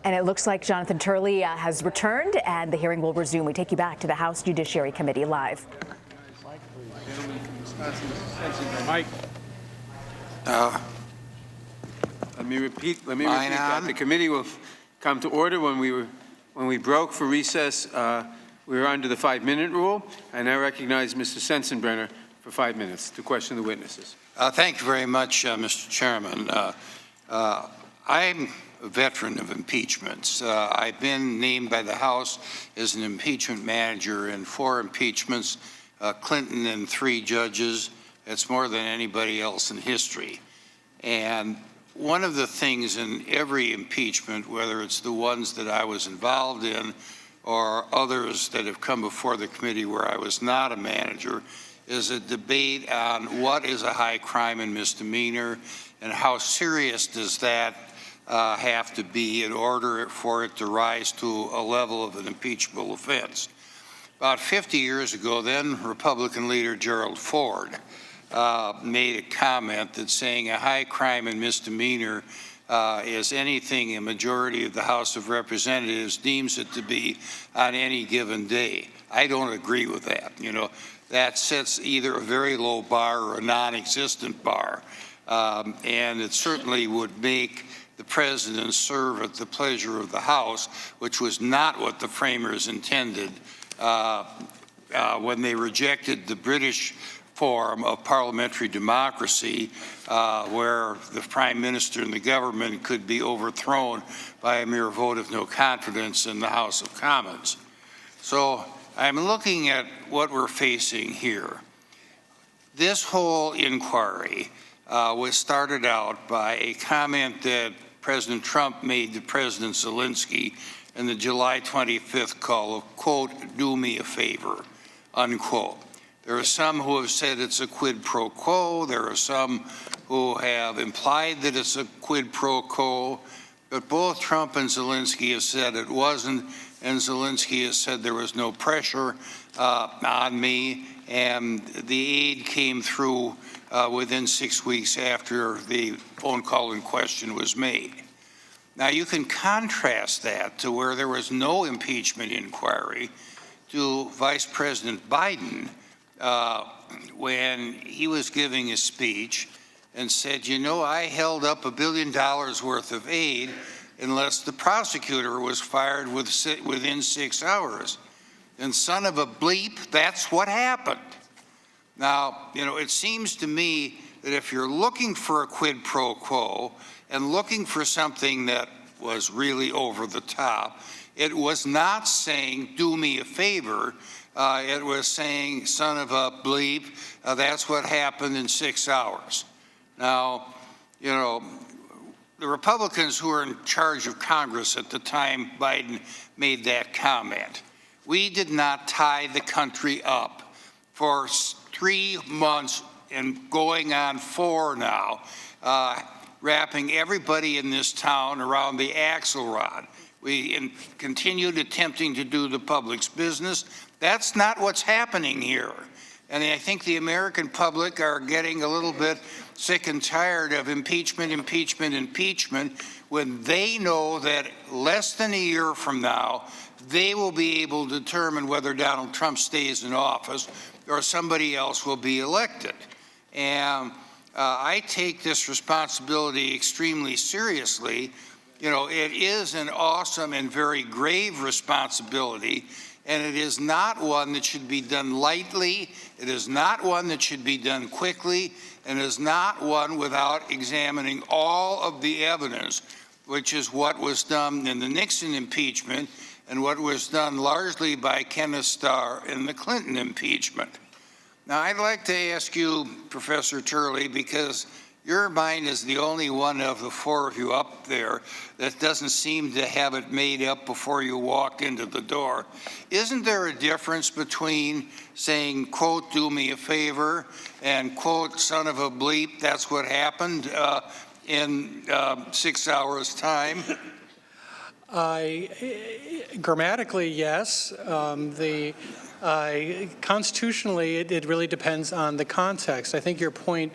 And it looks like Jonathan Turley has returned, and the hearing will resume. We take you back to the House Judiciary Committee live. Mike. Let me repeat that. The committee will come to order. When we broke for recess, we were under the 5-minute rule. I now recognize Mr. Sensenbrenner for 5 minutes to question the witnesses. Thank you very much, Mr. Chairman. I'm a veteran of impeachments. I've been named by the House as an impeachment manager in 4 impeachments, Clinton and 3 judges. That's more than anybody else in history. And one of the things in every impeachment, whether it's the ones that I was involved in or others that have come before the committee where I was not a manager, is a debate on what is a high crime and misdemeanor and how serious does that have to be in order for it to rise to a level of an impeachable offense. About 50 years ago, then Republican leader Gerald Ford made a comment that saying a high crime and misdemeanor is anything a majority of the House of Representatives deems it to be on any given day. I don't agree with that. You know, that sets either a very low bar or a non-existent bar. And it certainly would make the president serve at the pleasure of the House, which was not what the framers intended when they rejected the British form of parliamentary democracy, where the prime minister and the government could be overthrown by a mere vote of no confidence in the House of Commons. So I'm looking at what we're facing here. This whole inquiry was started out by a comment that President Trump made to President Szalinski in the July 25th call of, quote, "do me a favor," unquote. There are some who have said it's a quid pro quo. There are some who have implied that it's a quid pro quo. But both Trump and Szalinski have said it wasn't, and Szalinski has said there was no pressure on me, and the aid came through within 6 weeks after the phone call in question was made. Now, you can contrast that to where there was no impeachment inquiry to Vice President Biden when he was giving a speech and said, you know, I held up $1 billion worth of aid unless the prosecutor was fired within 6 hours. And son of a bleep, that's what happened. Now, you know, it seems to me that if you're looking for a quid pro quo and looking for something that was really over the top, it was not saying, do me a favor. It was saying, son of a bleep, that's what happened in 6 hours. Now, you know, the Republicans who were in charge of Congress at the time Biden made that comment, we did not tie the country up for 3 months and going on 4 now, wrapping everybody in this town around the axelrod. We continued attempting to do the public's business. That's not what's happening here. And I think the American public are getting a little bit sick and tired of impeachment, impeachment, impeachment, when they know that less than a year from now, they will be able to determine whether Donald Trump stays in office or somebody else will be elected. And I take this responsibility extremely seriously. You know, it is an awesome and very grave responsibility, and it is not one that should be done lightly. It is not one that should be done quickly, and it is not one without examining all of the evidence, which is what was done in the Nixon impeachment and what was done largely by Kenneth Starr in the Clinton impeachment. Now, I'd like to ask you, Professor Turley, because your mind is the only one of the 4 of you up there that doesn't seem to have it made up before you walk into the door. Isn't there a difference between saying, quote, do me a favor, and, quote, son of a bleep, that's what happened in 6 hours' time? Grammatically, yes. Constitutionally, it really depends on the context. I think your point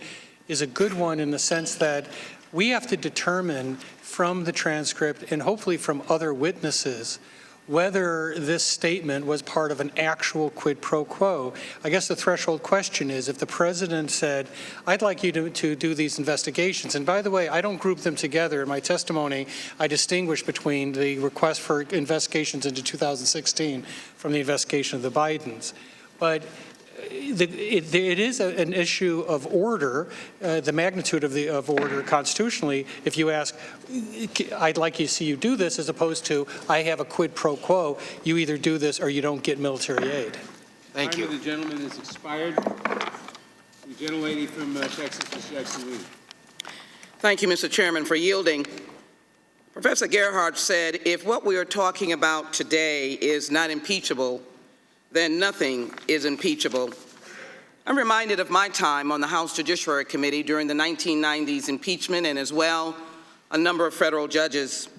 is a good one in the sense that we have to determine from the transcript and hopefully from other witnesses whether this statement was part of an actual quid pro quo. I guess the threshold question is if the president said, I'd like you to do these investigations, and by the way, I don't group them together. In my testimony, I distinguish between the request for investigations into 2016 from the investigation of the Bidens. But it is an issue of order, the magnitude of order constitutionally. If you ask, I'd like to see you do this, as opposed to, I have a quid pro quo, you either do this or you don't get military aid. Thank you. The gentleman has expired. The gentlelady from Texas, Ms. Jackson-Lee. Thank you, Mr. Chairman, for yielding. Professor Gerhardt said, if what we are talking about today is not impeachable, then nothing is impeachable. I'm reminded of my time on the House Judiciary Committee during the 1990s impeachment, and as well, a number of federal judges.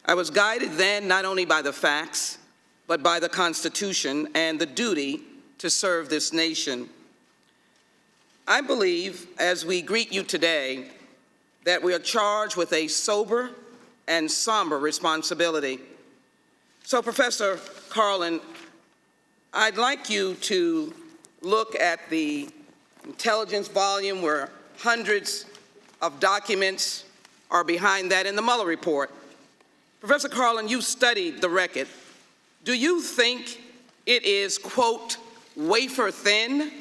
I was guided then not only by the facts, but by the Constitution and the duty to serve this nation. I believe, as we greet you today, that we are charged with a sober and somber responsibility. So, Professor Carlin, I'd like you to look at the intelligence volume where hundreds of documents are behind that in the Mueller report. Professor Carlin, you studied the record. Do you think it is, quote, wafer thin?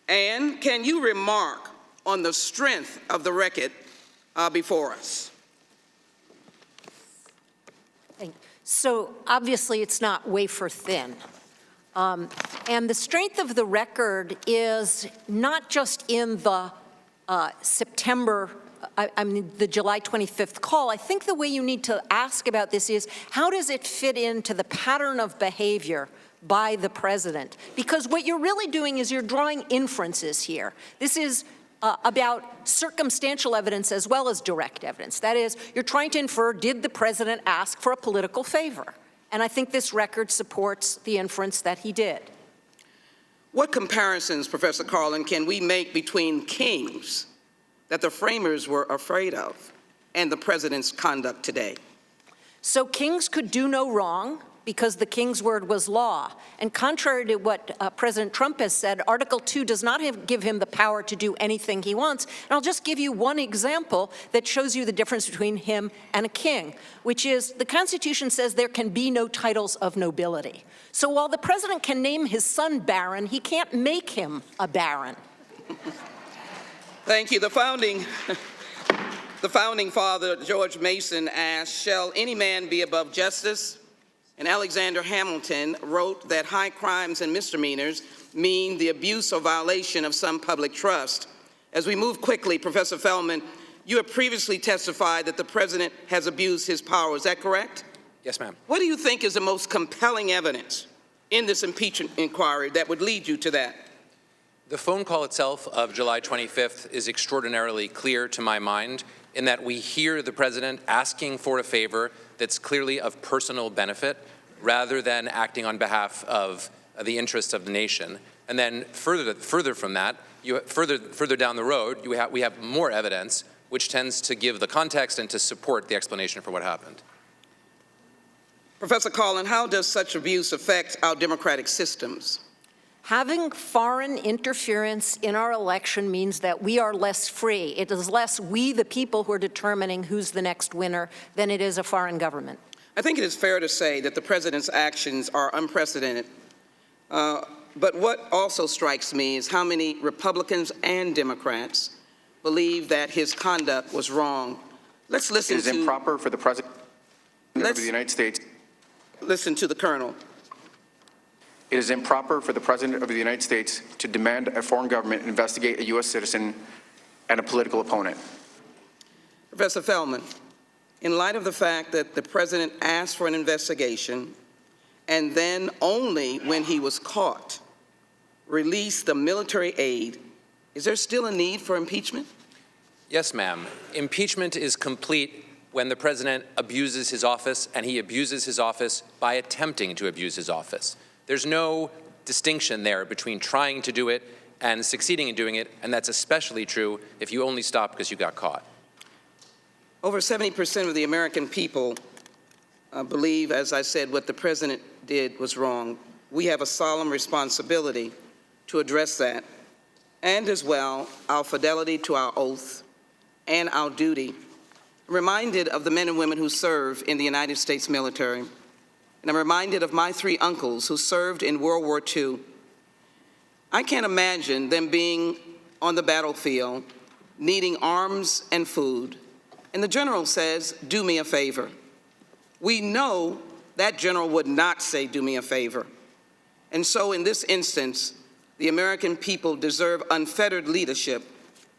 And can you remark on the strength of the record before us? So obviously it's not wafer thin. And the strength of the record is not just in the the July 25th call. I think the way you need to ask about this is, how does it fit into the pattern of behavior by the president? Because what you're really doing is you're drawing inferences here. This is about circumstantial evidence as well as direct evidence. That is, you're trying to infer, did the president ask for a political favor? And I think this record supports the inference that he did. What comparisons, Professor Carlin, can we make between kings that the framers were afraid of and the president's conduct today? So kings could do no wrong because the king's word was law. And contrary to what President Trump has said, Article 2 does not give him the power to do anything he wants. And I'll just give you one example that shows you the difference between him and a king, which is the Constitution says there can be no titles of nobility. So while the president can name his son Baron, he can't make him a baron. Thank you. The founding father, George Mason, asked, shall any man be above justice? And Alexander Hamilton wrote that high crimes and misdemeanors mean the abuse or violation of some public trust. As we move quickly, Professor Feldman, you have previously testified that the president has abused his power. Is that correct? Yes, ma'am. What do you think is the most compelling evidence in this impeachment inquiry that would lead you to that? The phone call itself of July 25th is extraordinarily clear to my mind in that we hear the president asking for a favor that's clearly of personal benefit rather than acting on behalf of the interests of the nation. And then further from that, further down the road, we have more evidence which tends to give the context and to support the explanation for what happened. Professor Carlin, how does such abuse affect our democratic systems? Having foreign interference in our election means that we are less free. It is less we, the people, who are determining who's the next winner than it is a foreign government. I think it is fair to say that the president's actions are unprecedented. But what also strikes me is how many Republicans and Democrats believe that his conduct was wrong. Let's listen to— It is improper for the president of the United States— Listen to the Colonel. It is improper for the President of the United States to demand a foreign government investigate a U.S. citizen and a political opponent. Professor Feldman, in light of the fact that the president asked for an investigation and then only when he was caught released the military aid, is there still a need for impeachment? Yes, ma'am. Impeachment is complete when the president abuses his office, and he abuses his office by attempting to abuse his office. There's no distinction there between trying to do it and succeeding in doing it, and that's especially true if you only stop because you got caught. Over 70% of the American people believe, as I said, what the president did was wrong. We have a solemn responsibility to address that, and as well, our fidelity to our oath and our duty. I'm reminded of the men and women who serve in the United States military, and I'm reminded of my 3 uncles who served in World War II. I can't imagine them being on the battlefield, needing arms and food, and the general says, "Do me a favor." We know that general would not say, "Do me a favor." And so in this instance, the American people deserve unfettered leadership,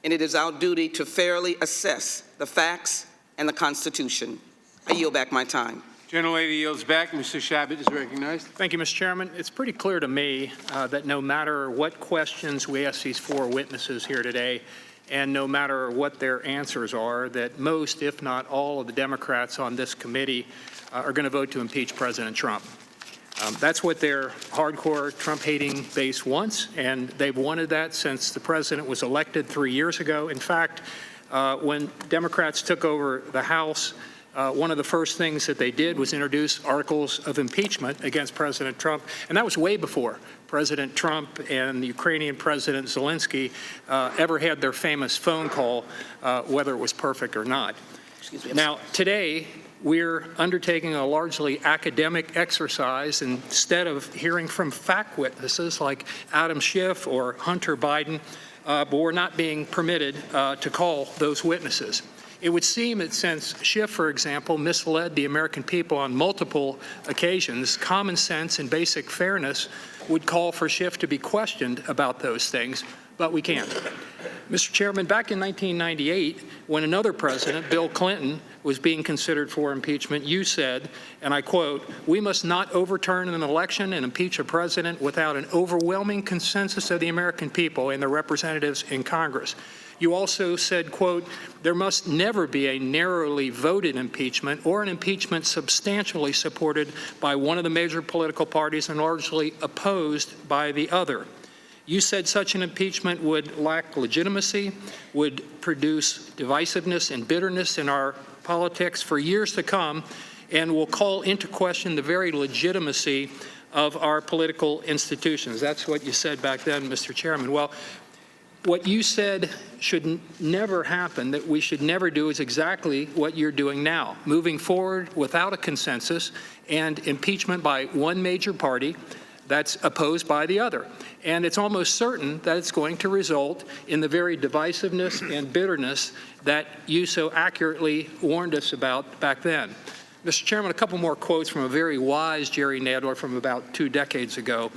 and it is our duty to fairly assess the facts and the Constitution. I yield back my time. Gentlelady yields back. Mr. Shabbat is recognized. Thank you, Mr. Chairman. It's pretty clear to me that no matter what questions we ask these 4 witnesses here today, and no matter what their answers are, that most, if not all, of the Democrats on this committee are going to vote to impeach President Trump. That's what their hardcore Trump-hating base wants, and they've wanted that since the president was elected 3 years ago. In fact, when Democrats took over the House, one of the first things that they did was introduce articles of impeachment against President Trump, and that was way before President Trump and the Ukrainian President Szalinski ever had their famous phone call, whether it was perfect or not. Now, today, we're undertaking a largely academic exercise instead of hearing from fact witnesses like Adam Schiff or Hunter Biden, but we're not being permitted to call those witnesses. It would seem that since Schiff, for example, misled the American people on multiple occasions, common sense and basic fairness would call for Schiff to be questioned about those things, but we can't. Mr. Chairman, back in 1998, when another president, Bill Clinton, was being considered for impeachment, you said, and I quote, "We must not overturn an election and impeach a president without an overwhelming consensus of the American people and their representatives in Congress." You also said, quote, "There must never be a narrowly voted impeachment or an impeachment substantially supported by one of the major political parties and largely opposed by the other." You said such an impeachment would lack legitimacy, would produce divisiveness and bitterness in our politics for years to come, and will call into question the very legitimacy of our political institutions. That's what you said back then, Mr. Chairman. Well, what you said should never happen, that we should never do, is exactly what you're doing now, moving forward without a consensus and impeachment by one major party that's opposed by the other. And it's almost certain that it's going to result in the very divisiveness and bitterness that you so accurately warned us about back then. Mr. Chairman, a couple more quotes from a very wise Jerry Nadler from about 2 decades ago.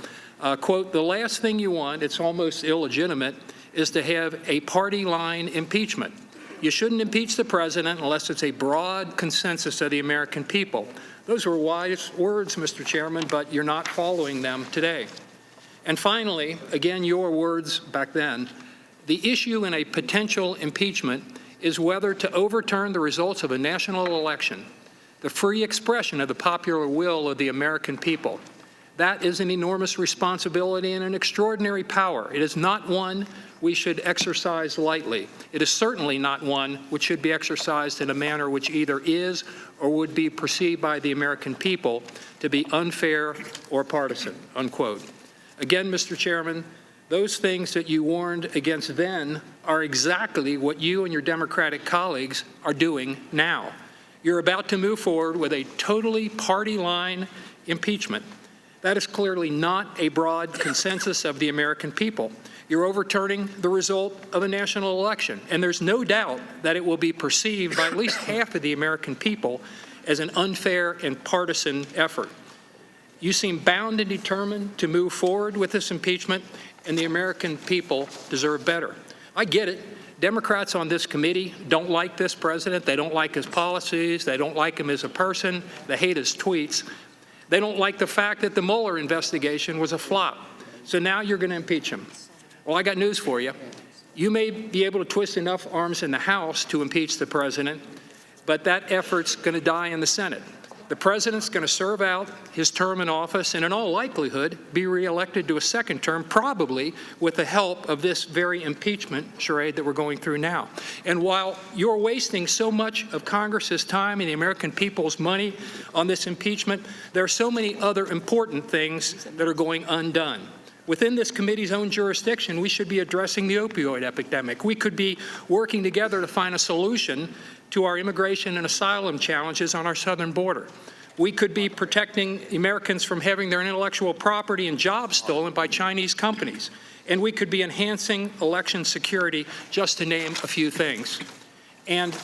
Quote, "The last thing you want, it's almost illegitimate, is to have a party line impeachment. You shouldn't impeach the president unless it's a broad consensus of the American people." Those were wise words, Mr. Chairman, but you're not following them today. And finally, again, your words back then, the issue in a potential impeachment is whether to overturn the results of a national election, the free expression of the popular will of the American people. That is an enormous responsibility and an extraordinary power. It is not one we should exercise lightly. It is certainly not one which should be exercised in a manner which either is or would be perceived by the American people to be unfair or partisan, unquote. Again, Mr. Chairman, those things that you warned against then are exactly what you and your Democratic colleagues are doing now. You're about to move forward with a totally party line impeachment. That is clearly not a broad consensus of the American people. You're overturning the result of a national election, and there's no doubt that it will be perceived by at least half of the American people as an unfair and partisan effort. You seem bound and determined to move forward with this impeachment, and the American people deserve better. I get it. Democrats on this committee don't like this president. They don't like his policies. They don't like him as a person. They hate his tweets. They don't like the fact that the Mueller investigation was a flop. So now you're going to impeach him. Well, I got news for you. You may be able to twist enough arms in the House to impeach the president, but that effort's going to die in the Senate. the president's going to serve out his term in office and in all likelihood be reelected to a second term, probably with the help of this very impeachment charade that we're going through now. And while you're wasting so much of Congress's time and the American people's money on this impeachment, there are so many other important things that are going undone. Within this committee's own jurisdiction, we should be addressing the opioid epidemic. We could be working together to find a solution to our immigration and asylum challenges on our southern border. We could be protecting Americans from having their intellectual property and jobs stolen by Chinese companies. And we could be enhancing election security, just to name a few things. And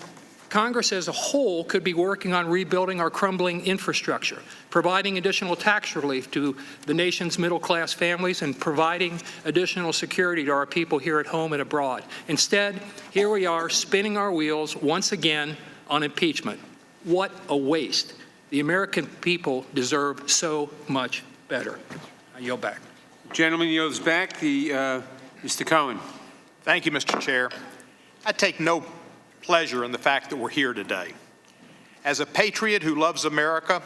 Congress as a whole could be working on rebuilding our crumbling infrastructure, providing additional tax relief to the nation's middle-class families, and providing additional security to our people here at home and abroad. Instead, here we are spinning our wheels once again on impeachment. What a waste. The American people deserve so much better. I yield back. Gentleman yields back. Mr. Cohen. Thank you, Mr. Chair. I take no pleasure in the fact that we're here today. As a patriot who loves America,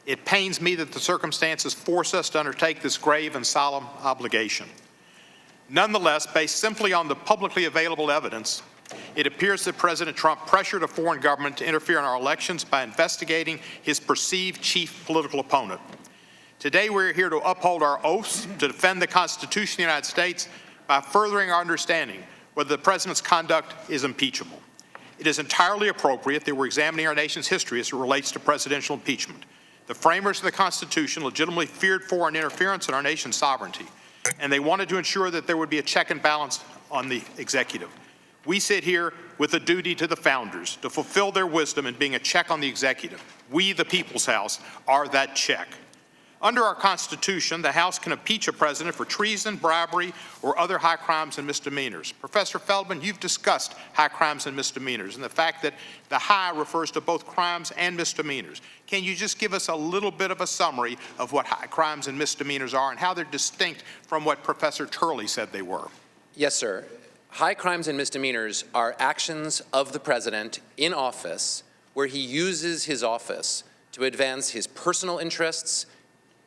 it pains me that the circumstances force us to undertake this grave and solemn obligation. Nonetheless, based simply on the publicly available evidence, it appears that President Trump pressured a foreign government to interfere in our elections by investigating his perceived chief political opponent. Today, we're here to uphold our oaths to defend the Constitution of the United States by furthering our understanding whether the President's conduct is impeachable. It is entirely appropriate that we're examining our nation's history as it relates to presidential impeachment. The framers of the Constitution legitimately feared foreign interference in our nation's sovereignty, and they wanted to ensure that there would be a check and balance on the executive. We sit here with a duty to the founders to fulfill their wisdom in being a check on the executive. We, the People's House, are that check. Under our Constitution, the House can impeach a president for treason, bribery, or other high crimes and misdemeanors. Professor Feldman, you've discussed high crimes and misdemeanors and the fact that the high refers to both crimes and misdemeanors. Can you just give us a little bit of a summary of what high crimes and misdemeanors are and how they're distinct from what Professor Turley said they were? Yes, sir. High crimes and misdemeanors are actions of the president in office where he uses his office to advance his personal interests,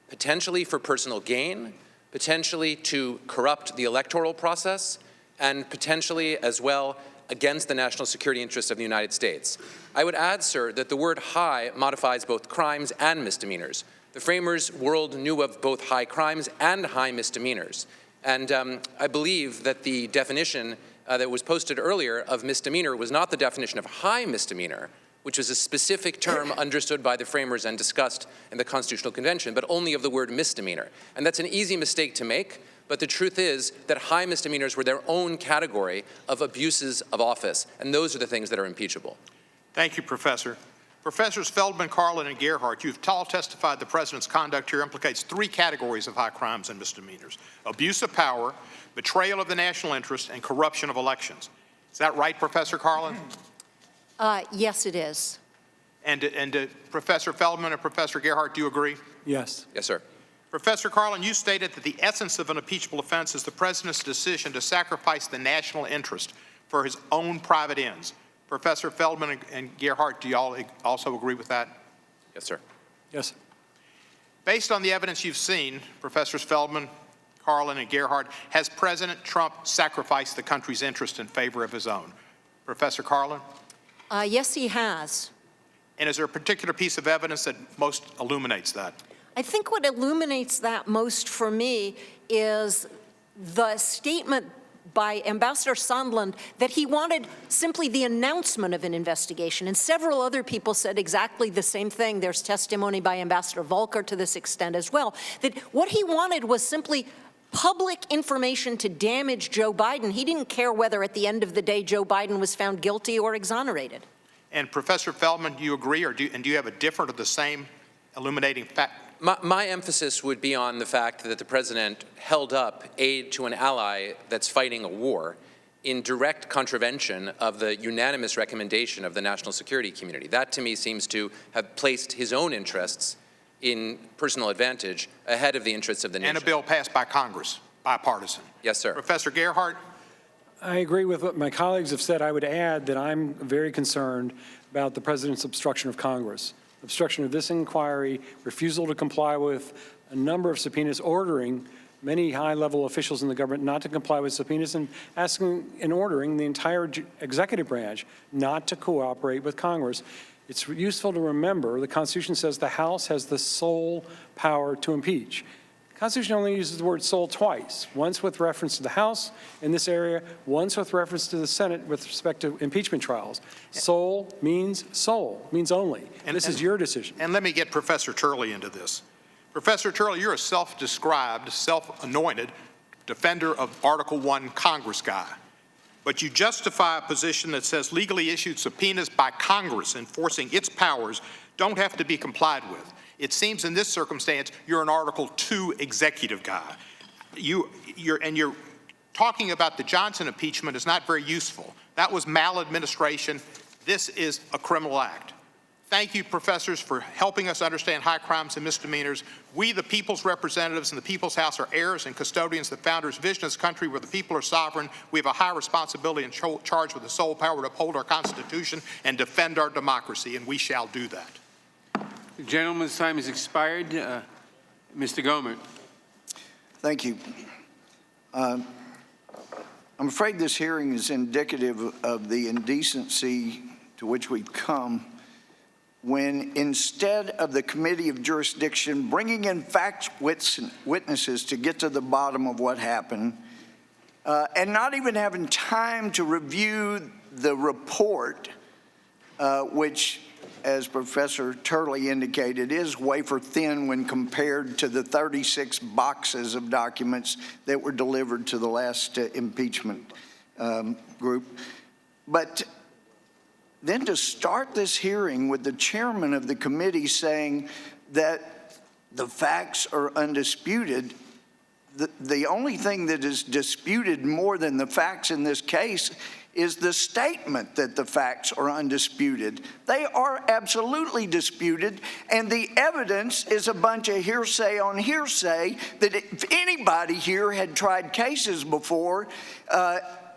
potentially for personal gain, potentially to corrupt the electoral process, and potentially as well against the national security interests of the United States. I would add, sir, that the word high modifies both crimes and misdemeanors. The framers' world knew of both high crimes and high misdemeanors. And I believe that the definition that was posted earlier of misdemeanor was not the definition of high misdemeanor, which was a specific term understood by the framers and discussed in the Constitutional Convention, but only of the word misdemeanor. And that's an easy mistake to make, but the truth is that high misdemeanors were their own category of abuses of office, and those are the things that are impeachable. Thank you, Professor. Professors Feldman, Carlin, and Gerhardt, you've all testified the President's conduct here implicates three categories of high crimes and misdemeanors: abuse of power, betrayal of the national interest, and corruption of elections. Is that right, Professor Carlin? Yes, it is. And Professor Feldman and Professor Gerhardt, do you agree? Yes. Yes, sir. Professor Carlin, you stated that the essence of an impeachable offense is the President's decision to sacrifice the national interest for his own private ends. Professor Feldman and Gerhardt, do you all also agree with that? Yes, sir. Yes. Based on the evidence you've seen, Professors Feldman, Carlin, and Gerhardt, has President Trump sacrificed the country's interest in favor of his own? Professor Carlin? Yes, he has. And is there a particular piece of evidence that most illuminates that? I think what illuminates that most for me is the statement by Ambassador Sondland that he wanted simply the announcement of an investigation. And several other people said exactly the same thing. There's testimony by Ambassador Volker to this extent as well, that what he wanted was simply public information to damage Joe Biden. He didn't care whether at the end of the day Joe Biden was found guilty or exonerated. And Professor Feldman, do you agree, or do you have a different or the same illuminating fact? My emphasis would be on the fact that the president held up aid to an ally that's fighting a war in direct contravention of the unanimous recommendation of the national security community. That, to me, seems to have placed his own interests in personal advantage ahead of the interests of the nation. And a bill passed by Congress, bipartisan. Yes, sir. Professor Gerhardt? I agree with what my colleagues have said. I would add that I'm very concerned about the president's obstruction of Congress. obstruction of this inquiry, refusal to comply with a number of subpoenas, ordering many high-level officials in the government not to comply with subpoenas, and asking and ordering the entire executive branch not to cooperate with Congress. It's useful to remember the Constitution says the House has the sole power to impeach. The Constitution only uses the word sole twice, once with reference to the House in this area, once with reference to the Senate with respect to impeachment trials. Sole means only. And this is your decision. And let me get Professor Turley into this. Professor Turley, you're a self-described, self-anointed defender of Article I Congress guy. But you justify a position that says legally issued subpoenas by Congress enforcing its powers don't have to be complied with. It seems in this circumstance, you're an Article II executive guy. You're talking about the Johnson impeachment is not very useful. That was maladministration. This is a criminal act. Thank you, professors, for helping us understand high crimes and misdemeanors. We, the people's representatives in the People's House, are heirs and custodians of the founders' vision of this country where the people are sovereign. We have a high responsibility and charged with the sole power to uphold our Constitution and defend our democracy, and we shall do that. The gentleman's time has expired. Mr. Gomer. Thank you. I'm afraid this hearing is indicative of the indecency to which we've come when instead of the Committee of Jurisdiction bringing in fact witnesses to get to the bottom of what happened, and not even having time to review the report, which, as Professor Turley indicated, is wafer thin when compared to the 36 boxes of documents that were delivered to the last impeachment group. But then to start this hearing with the chairman of the committee saying that the facts are undisputed, the only thing that is disputed more than the facts in this case is the statement that the facts are undisputed. They are absolutely disputed, and the evidence is a bunch of hearsay on hearsay that if anybody here had tried cases before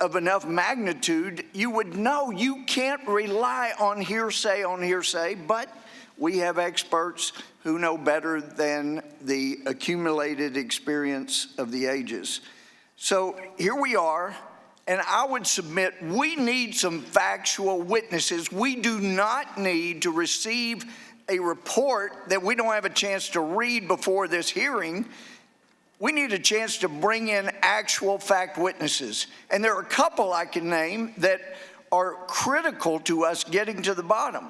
of enough magnitude, you would know you can't rely on hearsay, but we have experts who know better than the accumulated experience of the ages. So here we are, and I would submit we need some factual witnesses. We do not need to receive a report that we don't have a chance to read before this hearing. We need a chance to bring in actual fact witnesses. And there are a couple I can name that are critical to us getting to the bottom.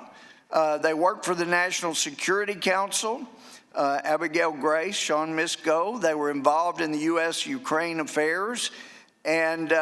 They work for the National Security Council, Abigail Grace, Sean Misko. They were involved in the U.S.-Ukraine affairs, and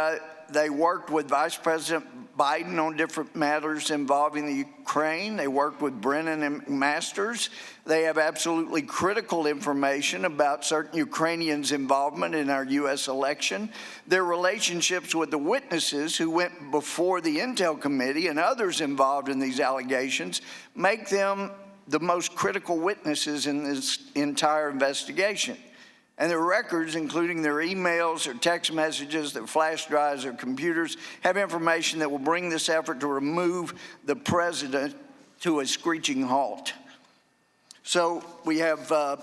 they worked with Vice President Biden on different matters involving the Ukraine. They worked with Brennan and Masters. They have absolutely critical information about certain Ukrainians' involvement in our U.S. election. Their relationships with the witnesses who went before the Intel Committee and others involved in these allegations make them the most critical witnesses in this entire investigation. And their records, including their emails, their text messages, their flash drives, their computers, have information that will bring this effort to remove the president to a screeching halt. So we have an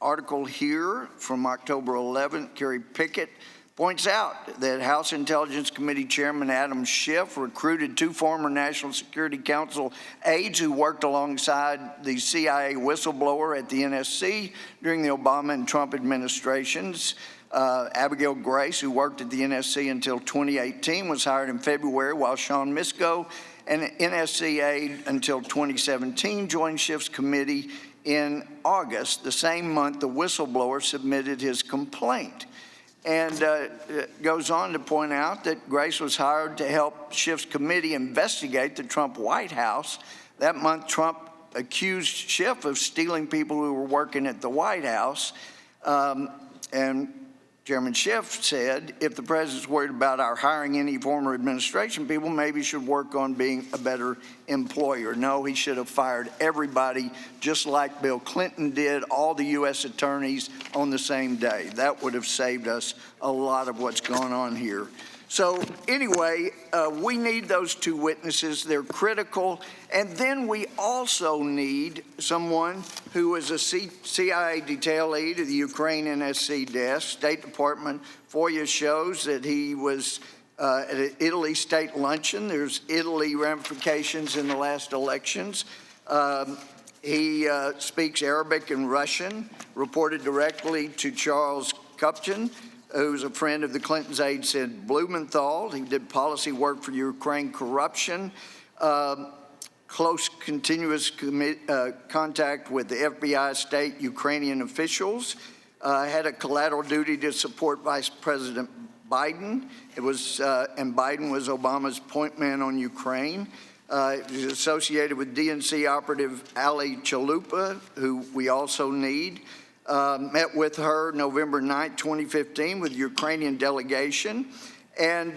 article here from October 11th. Kerry Pickett points out that House Intelligence Committee Chairman Adam Schiff recruited 2 former National Security Council aides who worked alongside the CIA whistleblower at the NSC during the Obama and Trump administrations. Abigail Grace, who worked at the NSC until 2018, was hired in February, while Sean Misko, an NSC aide until 2017, joined Schiff's committee in August, the same month the whistleblower submitted his complaint. And goes on to point out that Grace was hired to help Schiff's committee investigate the Trump White House. That month, Trump accused Schiff of stealing people who were working at the White House. And Chairman Schiff said, if the president's worried about our hiring any former administration people, maybe he should work on being a better employer. No, he should have fired everybody, just like Bill Clinton did, all the U.S. attorneys on the same day. That would have saved us a lot of what's going on here. So anyway, we need those two witnesses. They're critical. And then we also need someone who is a CIA detail lead at the Ukraine NSC desk. State Department FOIA shows that he was at an Italy state luncheon. There's Italy ramifications in the last elections. He speaks Arabic and Russian, reported directly to Charles Kupchan, who's a friend of the Clintons' aide, said Blumenthal. He did policy work for Ukraine corruption, close continuous contact with the FBI state Ukrainian officials, had a collateral duty to support Vice President Biden. And Biden was Obama's point man on Ukraine. He was associated with DNC operative Ali Chalupa, who we also need. Met with her November 9, 2015 with the Ukrainian delegation. And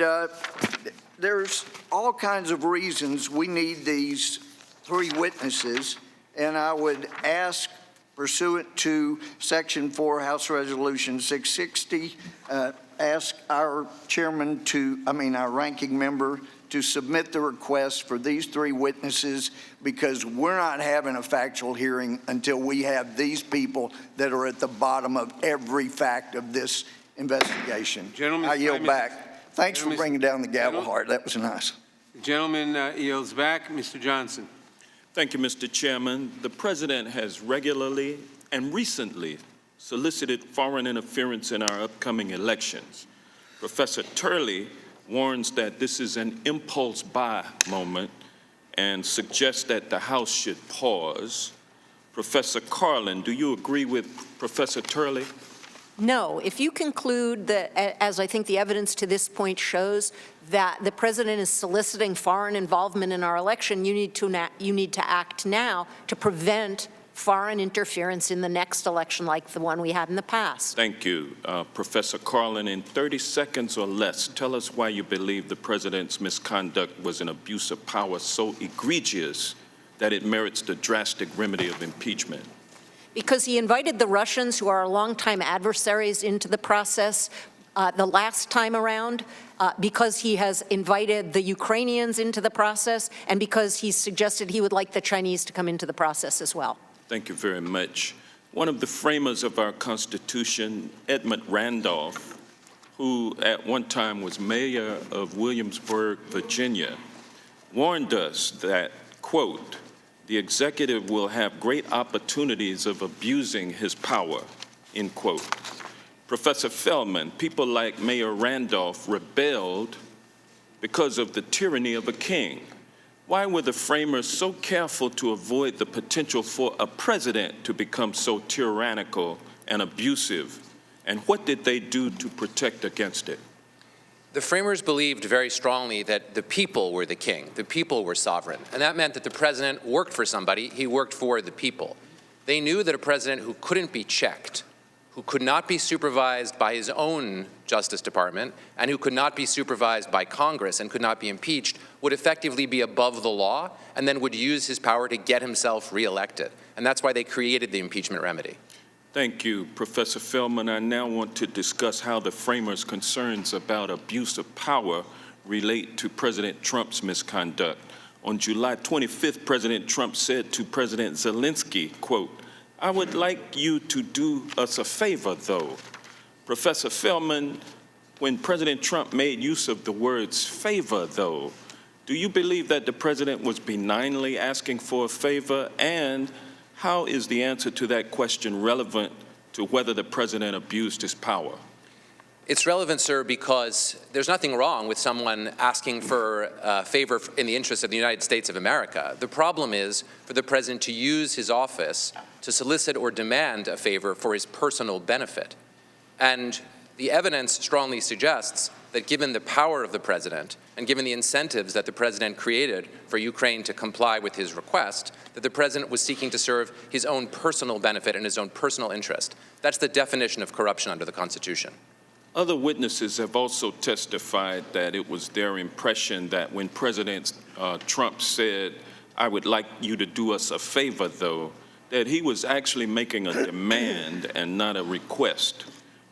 there's all kinds of reasons we need these three witnesses. And I would ask, pursuant to Section 4 House Resolution 660, ask our our ranking member to submit the request for these three witnesses, because we're not having a factual hearing until we have these people that are at the bottom of every fact of this investigation. Gentlemen, I yield back. Thanks for bringing down the gavel, Hart. That was nice. The gentleman yields back. Mr. Johnson. Thank you, Mr. Chairman. The President has regularly and recently solicited foreign interference in our upcoming elections. Professor Turley warns that this is an impulse buy moment and suggests that the House should pause. Professor Carlin, do you agree with Professor Turley? No. If you conclude that, as I think the evidence to this point shows, that the President is soliciting foreign involvement in our election, you need to act now to prevent foreign interference in the next election like the one we had in the past. Thank you. Professor Carlin, in 30 seconds or less, tell us why you believe the President's misconduct was an abuse of power so egregious that it merits the drastic remedy of impeachment. Because he invited the Russians, who are our longtime adversaries, into the process the last time around, because he has invited the Ukrainians into the process, and because he suggested he would like the Chinese to come into the process as well. Thank you very much. One of the framers of our Constitution, Edmund Randolph, who at one time was mayor of Williamsburg, Virginia, warned us that, quote, the executive will have great opportunities of abusing his power, end quote. Professor Feldman, people like Mayor Randolph rebelled because of the tyranny of a king. Why were the framers so careful to avoid the potential for a president to become so tyrannical and abusive? And what did they do to protect against it? The framers believed very strongly that the people were the king, the people were sovereign, and that meant that the president worked for somebody, he worked for the people. They knew that a president who couldn't be checked, who could not be supervised by his own Justice Department, and who could not be supervised by Congress and could not be impeached, would effectively be above the law and then would use his power to get himself reelected. And that's why they created the impeachment remedy. Thank you, Professor Feldman. I now want to discuss how the framers' concerns about abuse of power relate to President Trump's misconduct. On July 25th, President Trump said to President Szalinski, quote, I would like you to do us a favor, though. Professor Feldman, when President Trump made use of the words favor, though, do you believe that the president was benignly asking for a favor? And how is the answer to that question relevant to whether the president abused his power? It's relevant, sir, because there's nothing wrong with someone asking for a favor in the interest of the United States of America. The problem is for the president to use his office to solicit or demand a favor for his personal benefit. And the evidence strongly suggests that given the power of the president and given the incentives that the president created for Ukraine to comply with his request, that the president was seeking to serve his own personal benefit and his own personal interest. That's the definition of corruption under the Constitution. Other witnesses have also testified that it was their impression that when President Trump said, I would like you to do us a favor, though, that he was actually making a demand and not a request.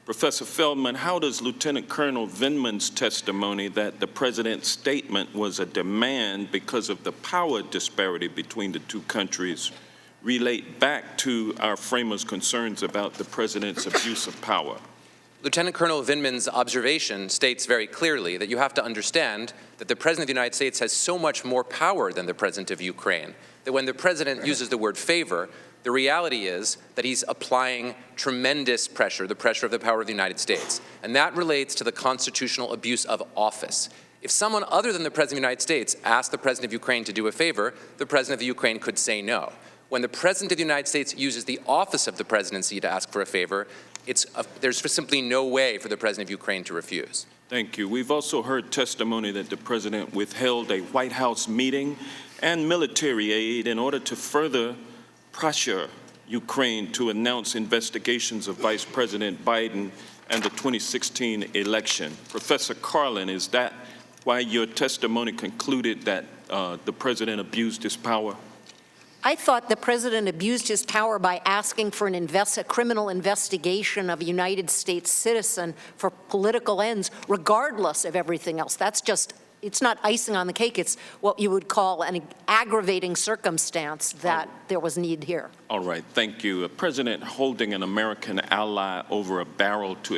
Professor Feldman, how does Lieutenant Colonel Vindman's testimony that the president's statement was a demand because of the power disparity between the two countries relate back to our framers' concerns about the president's abuse of power? Lieutenant Colonel Vindman's observation states very clearly that you have to understand that the President of the United States has so much more power than the President of Ukraine, that when the President uses the word favor, the reality is that he's applying tremendous pressure, the pressure of the power of the United States. And that relates to the constitutional abuse of office. If someone other than the President of the United States asked the President of Ukraine to do a favor, the President of the Ukraine could say no. When the President of the United States uses the office of the presidency to ask for a favor, there's simply no way for the President of Ukraine to refuse. Thank you. We've also heard testimony that the President withheld a White House meeting and military aid in order to further pressure Ukraine to announce investigations of Vice President Biden and the 2016 election. Professor Carlin, is that why your testimony concluded that the President abused his power? I thought the president abused his power by asking for a criminal investigation of a United States citizen for political ends, regardless of everything else. That's just, it's not icing on the cake. It's what you would call an aggravating circumstance that there was need here. All right, thank you. A president holding an American ally over a barrel to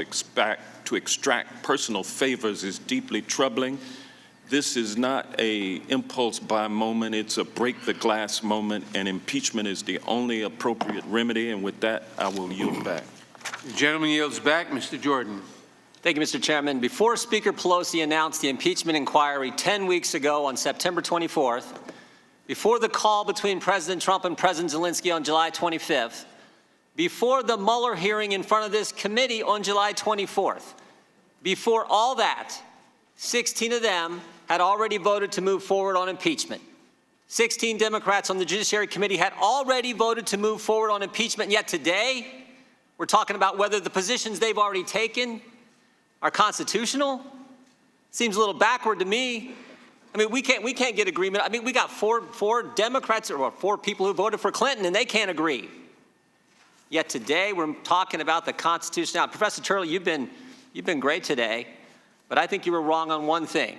extract personal favors is deeply troubling. This is not an impulse buy moment, it's a break the glass moment, and impeachment is the only appropriate remedy, and with that, I will yield back. The gentleman yields back. Mr. Jordan. Thank you, Mr. Chairman. Before Speaker Pelosi announced the impeachment inquiry 10 weeks ago on September 24th, before the call between President Trump and President Szalinski on July 25th, before the Mueller hearing in front of this committee on July 24th, before all that, 16 of them had already voted to move forward on impeachment. 16 Democrats on the Judiciary Committee had already voted to move forward on impeachment, yet today we're talking about whether the positions they've already taken are constitutional. Seems a little backward to me. I mean, we can't get agreement. I mean, we got four Democrats or four people who voted for Clinton, and they can't agree. Yet today we're talking about the Constitution. Now, Professor Turley, you've been great today, but I think you were wrong on one thing.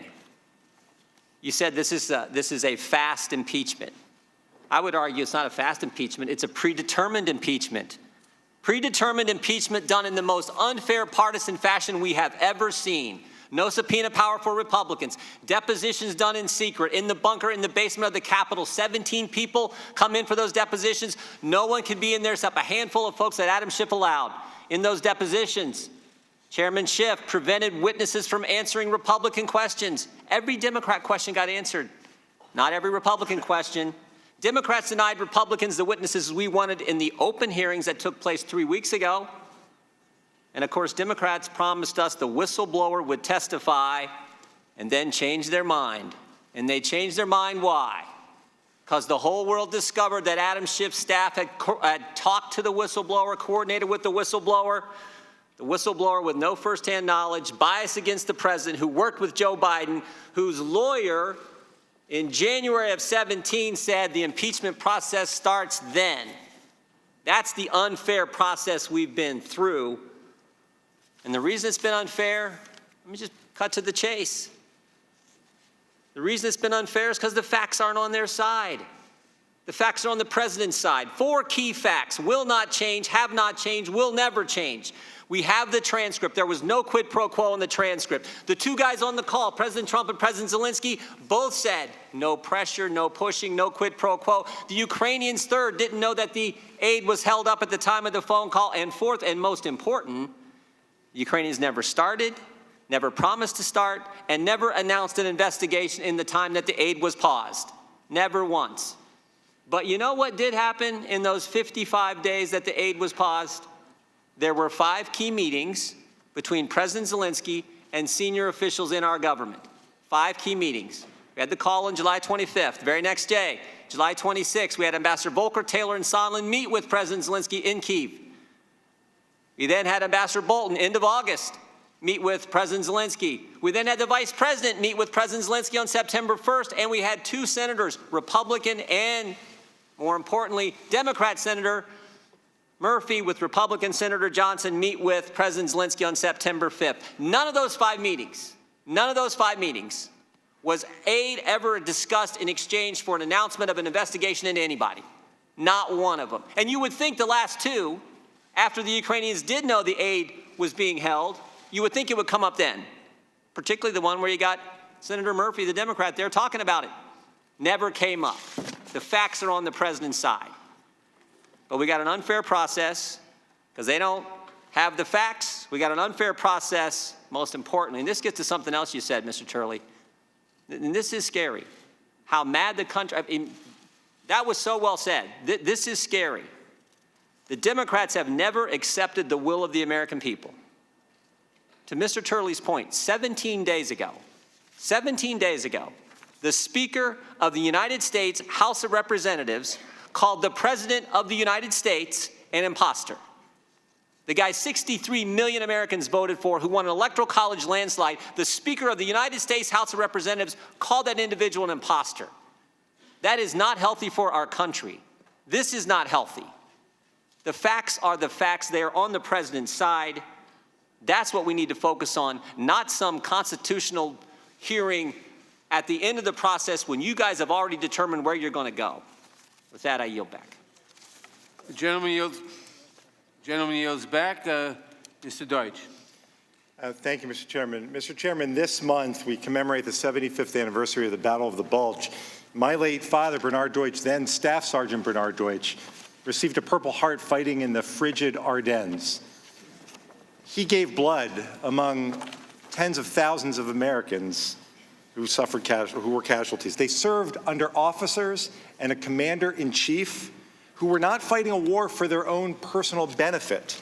You said this is a fast impeachment. I would argue it's not a fast impeachment, it's a predetermined impeachment. Predetermined impeachment done in the most unfair partisan fashion we have ever seen. No subpoena power for Republicans. Depositions done in secret, in the bunker, in the basement of the Capitol. 17 people come in for those depositions. No one can be in there except a handful of folks that Adam Schiff allowed in those depositions. Chairman Schiff prevented witnesses from answering Republican questions. Every Democrat question got answered. Not every Republican question. Democrats denied Republicans the witnesses we wanted in the open hearings that took place 3 weeks ago. And of course, Democrats promised us the whistleblower would testify and then change their mind. And they changed their mind, why? Because the whole world discovered that Adam Schiff's staff had talked to the whistleblower, coordinated with the whistleblower with no firsthand knowledge, bias against the president, who worked with Joe Biden, whose lawyer in January of 17 said the impeachment process starts then. That's the unfair process we've been through. And the reason it's been unfair, let me just cut to the chase. The reason it's been unfair is because the facts aren't on their side. The facts are on the president's side. 4 key facts: will not change, have not changed, will never change. We have the transcript. There was no quid pro quo in the transcript. The 2 guys on the call, President Trump and President Szalinski, both said no pressure, no pushing, no quid pro quo. The Ukrainians, third, didn't know that the aid was held up at the time of the phone call. And fourth, and most important, the Ukrainians never started, never promised to start, and never announced an investigation in the time that the aid was paused. Never once. But you know what did happen in those 55 days that the aid was paused? There were 5 key meetings between President Szalinski and senior officials in our government. 5 key meetings. We had the call on July 25th. The very next day, July 26th, we had Ambassador Volker, Taylor, and Sondland meet with President Szalinski in Kyiv. We then had Ambassador Bolton, end of August, meet with President Szalinski. We then had the Vice President meet with President Szalinski on September 1st, and we had 2 senators, Republican and, more importantly, Democrat Senator Murphy with Republican Senator Johnson meet with President Zelensky on September 5th. None of those 5 meetings was aid ever discussed in exchange for an announcement of an investigation into anybody. Not one of them. And you would think the last 2, after the Ukrainians did know the aid was being held, you would think it would come up then, particularly the one where you got Senator Murphy, the Democrat, there talking about it. Never came up. The facts are on the president's side. But we got an unfair process because they don't have the facts. We got an unfair process, most importantly. And this gets to something else you said, Mr. Turley. And this is scary. How mad the country, I mean, that was so well said. This is scary. The Democrats have never accepted the will of the American people. To Mr. Turley's point, 17 days ago, the Speaker of the United States House of Representatives called the President of the United States an imposter. The guy 63 million Americans voted for, who won an electoral college landslide, the Speaker of the United States House of Representatives called that individual an imposter. That is not healthy for our country. This is not healthy. The facts are the facts. They are on the president's side. That's what we need to focus on, not some constitutional hearing at the end of the process when you guys have already determined where you're going to go. With that, I yield back. The gentleman yields back. Mr. Deutsch. Thank you, Mr. Chairman. Mr. Chairman, this month we commemorate the 75th anniversary of the Battle of the Bulge. My late father, Bernard Deutsch, then Staff Sergeant Bernard Deutsch, received a Purple Heart fighting in the frigid Ardennes. He gave blood among tens of thousands of Americans who were casualties. They served under officers and a commander-in-chief who were not fighting a war for their own personal benefit.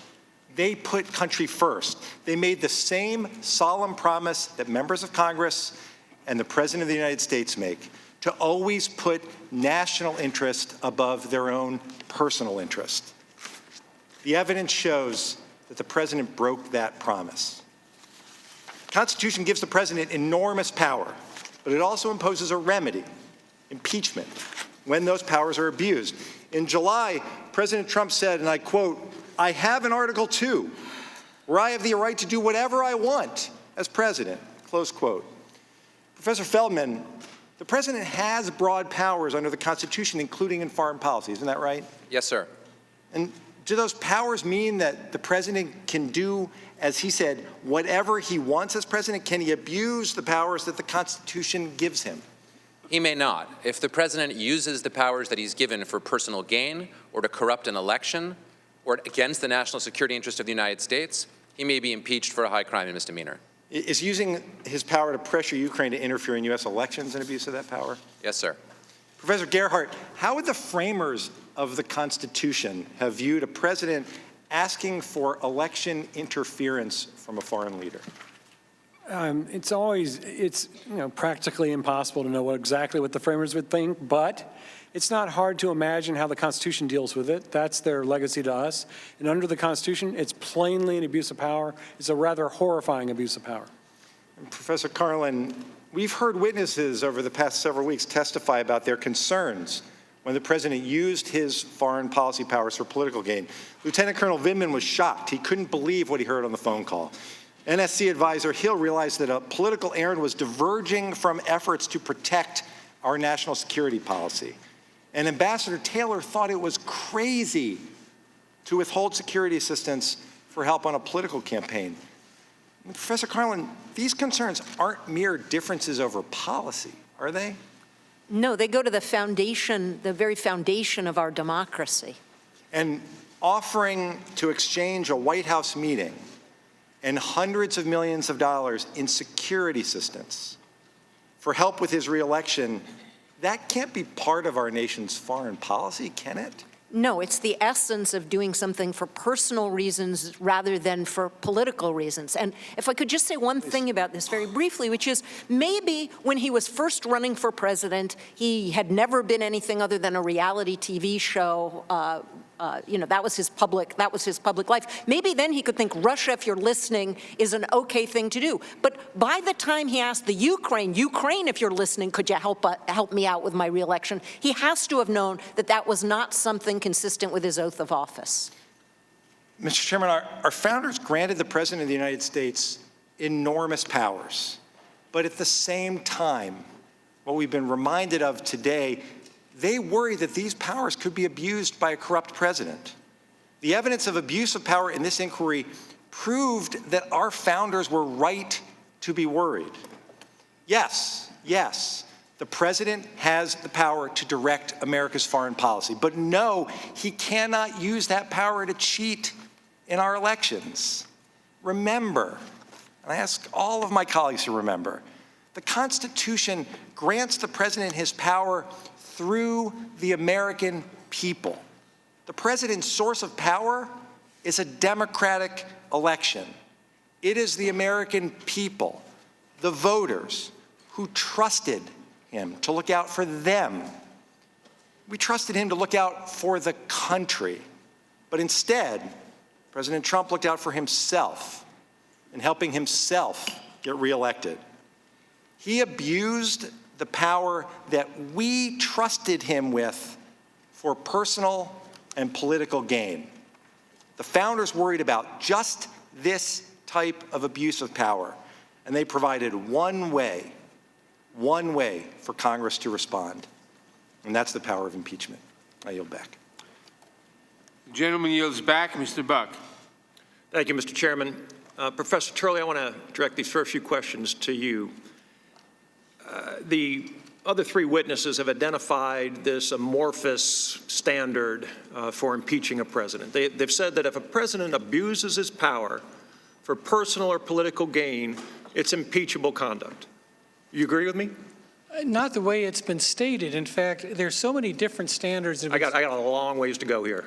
They put country first. They made the same solemn promise that members of Congress and the President of the United States make, to always put national interest above their own personal interest. The evidence shows that the President broke that promise. The Constitution gives the President enormous power, but it also imposes a remedy, impeachment, when those powers are abused. In July, President Trump said, and I quote, "I have an Article 2 where I have the right to do whatever I want as president," close quote. Professor Feldman, the president has broad powers under the Constitution, including in foreign policy. Isn't that right? Yes, sir. And do those powers mean that the president can do, as he said, whatever he wants as president? Can he abuse the powers that the Constitution gives him? He may not. If the president uses the powers that he's given for personal gain or to corrupt an election or against the national security interest of the United States, he may be impeached for a high crime and misdemeanor. Is using his power to pressure Ukraine to interfere in U.S. elections an abuse of that power? Yes, sir. Professor Gerhardt, how would the framers of the Constitution have viewed a president asking for election interference from a foreign leader? It's practically impossible to know exactly what the framers would think, but it's not hard to imagine how the Constitution deals with it. That's their legacy to us. And under the Constitution, it's plainly an abuse of power. It's a rather horrifying abuse of power. And Professor Carlin, we've heard witnesses over the past several weeks testify about their concerns when the president used his foreign policy powers for political gain. Lieutenant Colonel Vindman was shocked. He couldn't believe what he heard on the phone call. NSC advisor Hill realized that a political errand was diverging from efforts to protect our national security policy. And Ambassador Taylor thought it was crazy to withhold security assistance for help on a political campaign. Professor Carlin, these concerns aren't mere differences over policy, are they? No, they go to the foundation, the very foundation of our democracy. And offering to exchange a White House meeting and hundreds of millions of dollars in security assistance for help with his reelection, that can't be part of our nation's foreign policy, can it? No, it's the essence of doing something for personal reasons rather than for political reasons. And if I could just say one thing about this very briefly, which is maybe when he was first running for president, he had never been anything other than a reality TV show. That was his public life. Maybe then he could think Russia, if you're listening, is an okay thing to do. But by the time he asked the Ukraine, if you're listening, could you help me out with my reelection? He has to have known that that was not something consistent with his oath of office. Mr. Chairman, our founders granted the President of the United States enormous powers. But at the same time, what we've been reminded of today, they worry that these powers could be abused by a corrupt president. The evidence of abuse of power in this inquiry proved that our founders were right to be worried. Yes, the president has the power to direct America's foreign policy, but no, he cannot use that power to cheat in our elections. Remember, and I ask all of my colleagues to remember, the Constitution grants the president his power through the American people. The president's source of power is a democratic election. It is the American people, the voters, who trusted him to look out for them. We trusted him to look out for the country. But instead, President Trump looked out for himself in helping himself get reelected. He abused the power that we trusted him with for personal and political gain. The founders worried about just this type of abuse of power, and they provided one way for Congress to respond, and that's the power of impeachment. I yield back. The gentleman yields back. Mr. Buck. Thank you, Mr. Chairman. Professor Turley, I want to direct these first few questions to you. The other three witnesses have identified this amorphous standard for impeaching a president. They've said that if a president abuses his power for personal or political gain, it's impeachable conduct. You agree with me? Not the way it's been stated. In fact, there's so many different standards. I got a long ways to go here.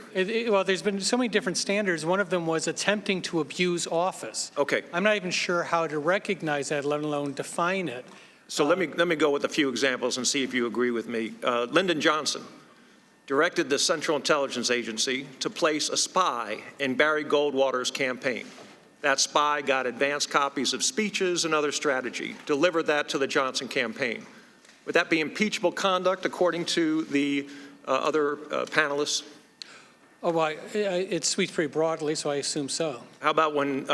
Well, there's been so many different standards. One of them was attempting to abuse office. Okay. I'm not even sure how to recognize that, let alone define it. So let me go with a few examples and see if you agree with me. Lyndon Johnson directed the Central Intelligence Agency to place a spy in Barry Goldwater's campaign. That spy got advanced copies of speeches and other strategy, delivered that to the Johnson campaign. Would that be impeachable conduct according to the other panelists? Oh, well, it sweeps pretty broadly, so I assume so. How about when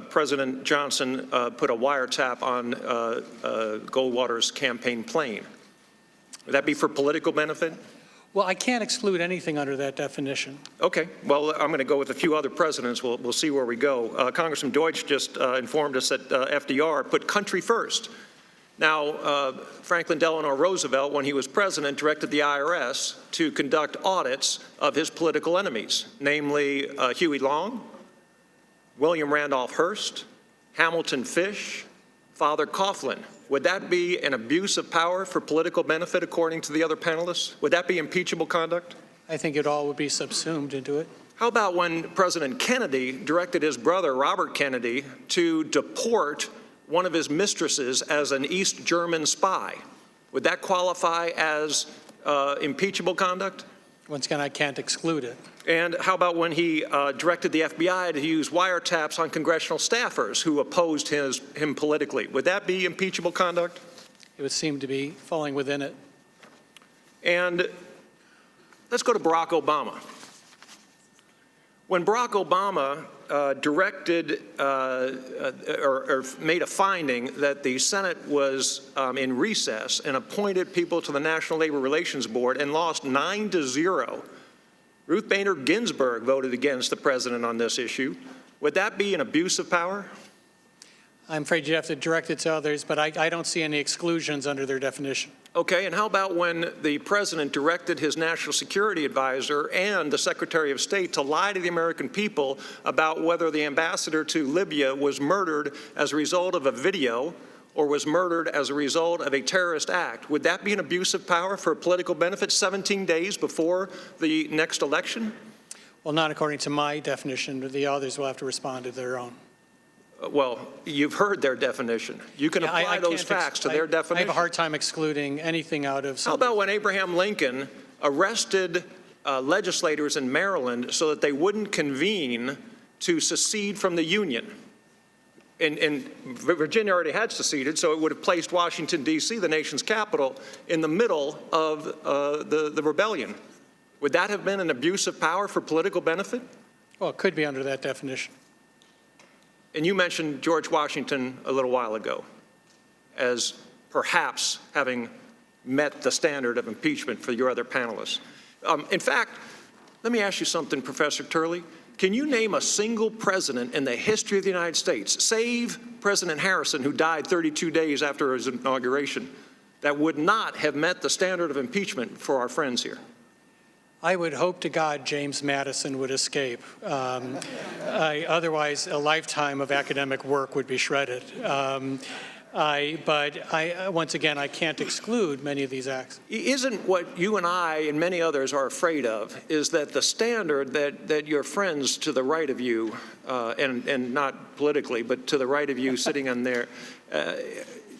President Johnson put a wiretap on Goldwater's campaign plane? Would that be for political benefit? Well, I can't exclude anything under that definition. Okay. Well, I'm going to go with a few other presidents. We'll see where we go. Congressman Deutsch just informed us that FDR put country first. Now, Franklin Delano Roosevelt, when he was president, directed the IRS to conduct audits of his political enemies, namely Huey Long, William Randolph Hearst, Hamilton Fish, Father Coughlin. Would that be an abuse of power for political benefit, according to the other panelists? Would that be impeachable conduct? I think it all would be subsumed into it. How about when President Kennedy directed his brother, Robert Kennedy, to deport one of his mistresses as an East German spy? Would that qualify as impeachable conduct? Once again, I can't exclude it. And how about when he directed the FBI to use wiretaps on congressional staffers who opposed him politically? Would that be impeachable conduct? It would seem to be falling within it. And let's go to Barack Obama. When Barack Obama directed or made a finding that the Senate was in recess and appointed people to the National Labor Relations Board and lost 9-0, Ruth Bader Ginsburg voted against the president on this issue. Would that be an abuse of power? I'm afraid you have to direct it to others, but I don't see any exclusions under their definition. Okay, and how about when the president directed his national security advisor and the Secretary of State to lie to the American people about whether the ambassador to Libya was murdered as a result of a video or was murdered as a result of a terrorist act? Would that be an abuse of power for political benefit 17 days before the next election? Well, not according to my definition. The others will have to respond to their own. Well, you've heard their definition. You can apply those facts to their definition. I have a hard time excluding anything out of How about when Abraham Lincoln arrested legislators in Maryland so that they wouldn't convene to secede from the Union? And Virginia already had seceded, so it would have placed Washington, D.C., the nation's capital, in the middle of the rebellion. Would that have been an abuse of power for political benefit? Well, it could be under that definition. And you mentioned George Washington a little while ago as perhaps having met the standard of impeachment for your other panelists. In fact, let me ask you something, Professor Turley. Can you name a single president in the history of the United States, save President Harrison, who died 32 days after his inauguration, that would not have met the standard of impeachment for our friends here? I would hope to God James Madison would escape. Otherwise, a lifetime of academic work would be shredded. Once again, I can't exclude many of these acts. Isn't what you and I and many others are afraid of is that the standard that your friends to the right of you, and not politically, but to the right of you sitting on there,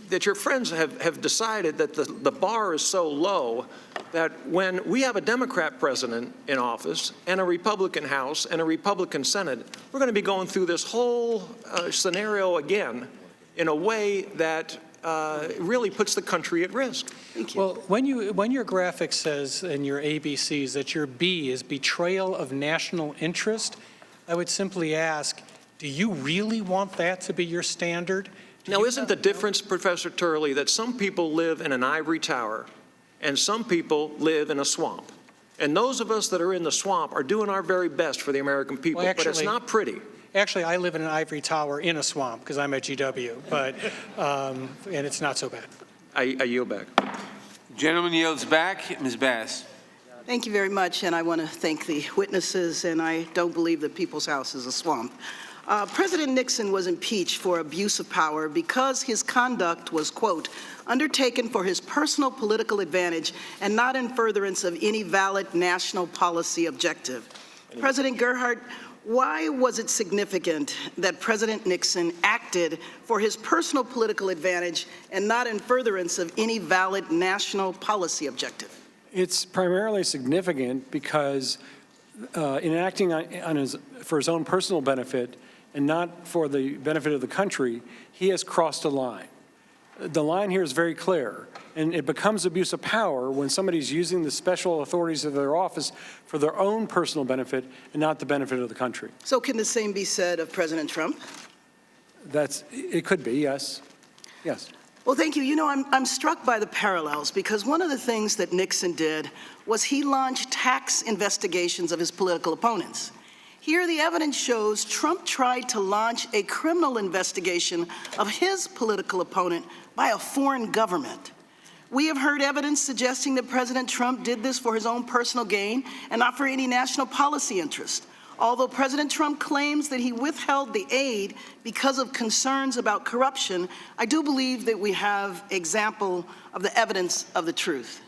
that your friends have decided that the bar is so low that when we have a Democrat president in office and a Republican House and a Republican Senate, we're going to be going through this whole scenario again in a way that really puts the country at risk. Thank you. Well, when your graphic says in your ABCs that your B is betrayal of national interest, I would simply ask, do you really want that to be your standard? Now, isn't the difference, Professor Turley, that some people live in an ivory tower and some people live in a swamp? And those of us that are in the swamp are doing our very best for the American people, but it's not pretty. Actually, I live in an ivory tower in a swamp because I'm at GW, but, and it's not so bad. I yield back. Gentleman yields back. Ms. Bass. Thank you very much, and I want to thank the witnesses, and I don't believe that People's House is a swamp. President Nixon was impeached for abuse of power because his conduct was, quote, undertaken for his personal political advantage and not in furtherance of any valid national policy objective. President Gerhardt, why was it significant that President Nixon acted for his personal political advantage and not in furtherance of any valid national policy objective? It's primarily significant because in acting for his own personal benefit and not for the benefit of the country, he has crossed a line. The line here is very clear, and it becomes abuse of power when somebody's using the special authorities of their office for their own personal benefit and not the benefit of the country. So can the same be said of President Trump? It could be, yes. Yes. Well, thank you. You know, I'm struck by the parallels because one of the things that Nixon did was he launched tax investigations of his political opponents. Here, the evidence shows Trump tried to launch a criminal investigation of his political opponent by a foreign government. We have heard evidence suggesting that President Trump did this for his own personal gain and not for any national policy interest. Although President Trump claims that he withheld the aid because of concerns about corruption, I do believe that we have example of the evidence of the truth.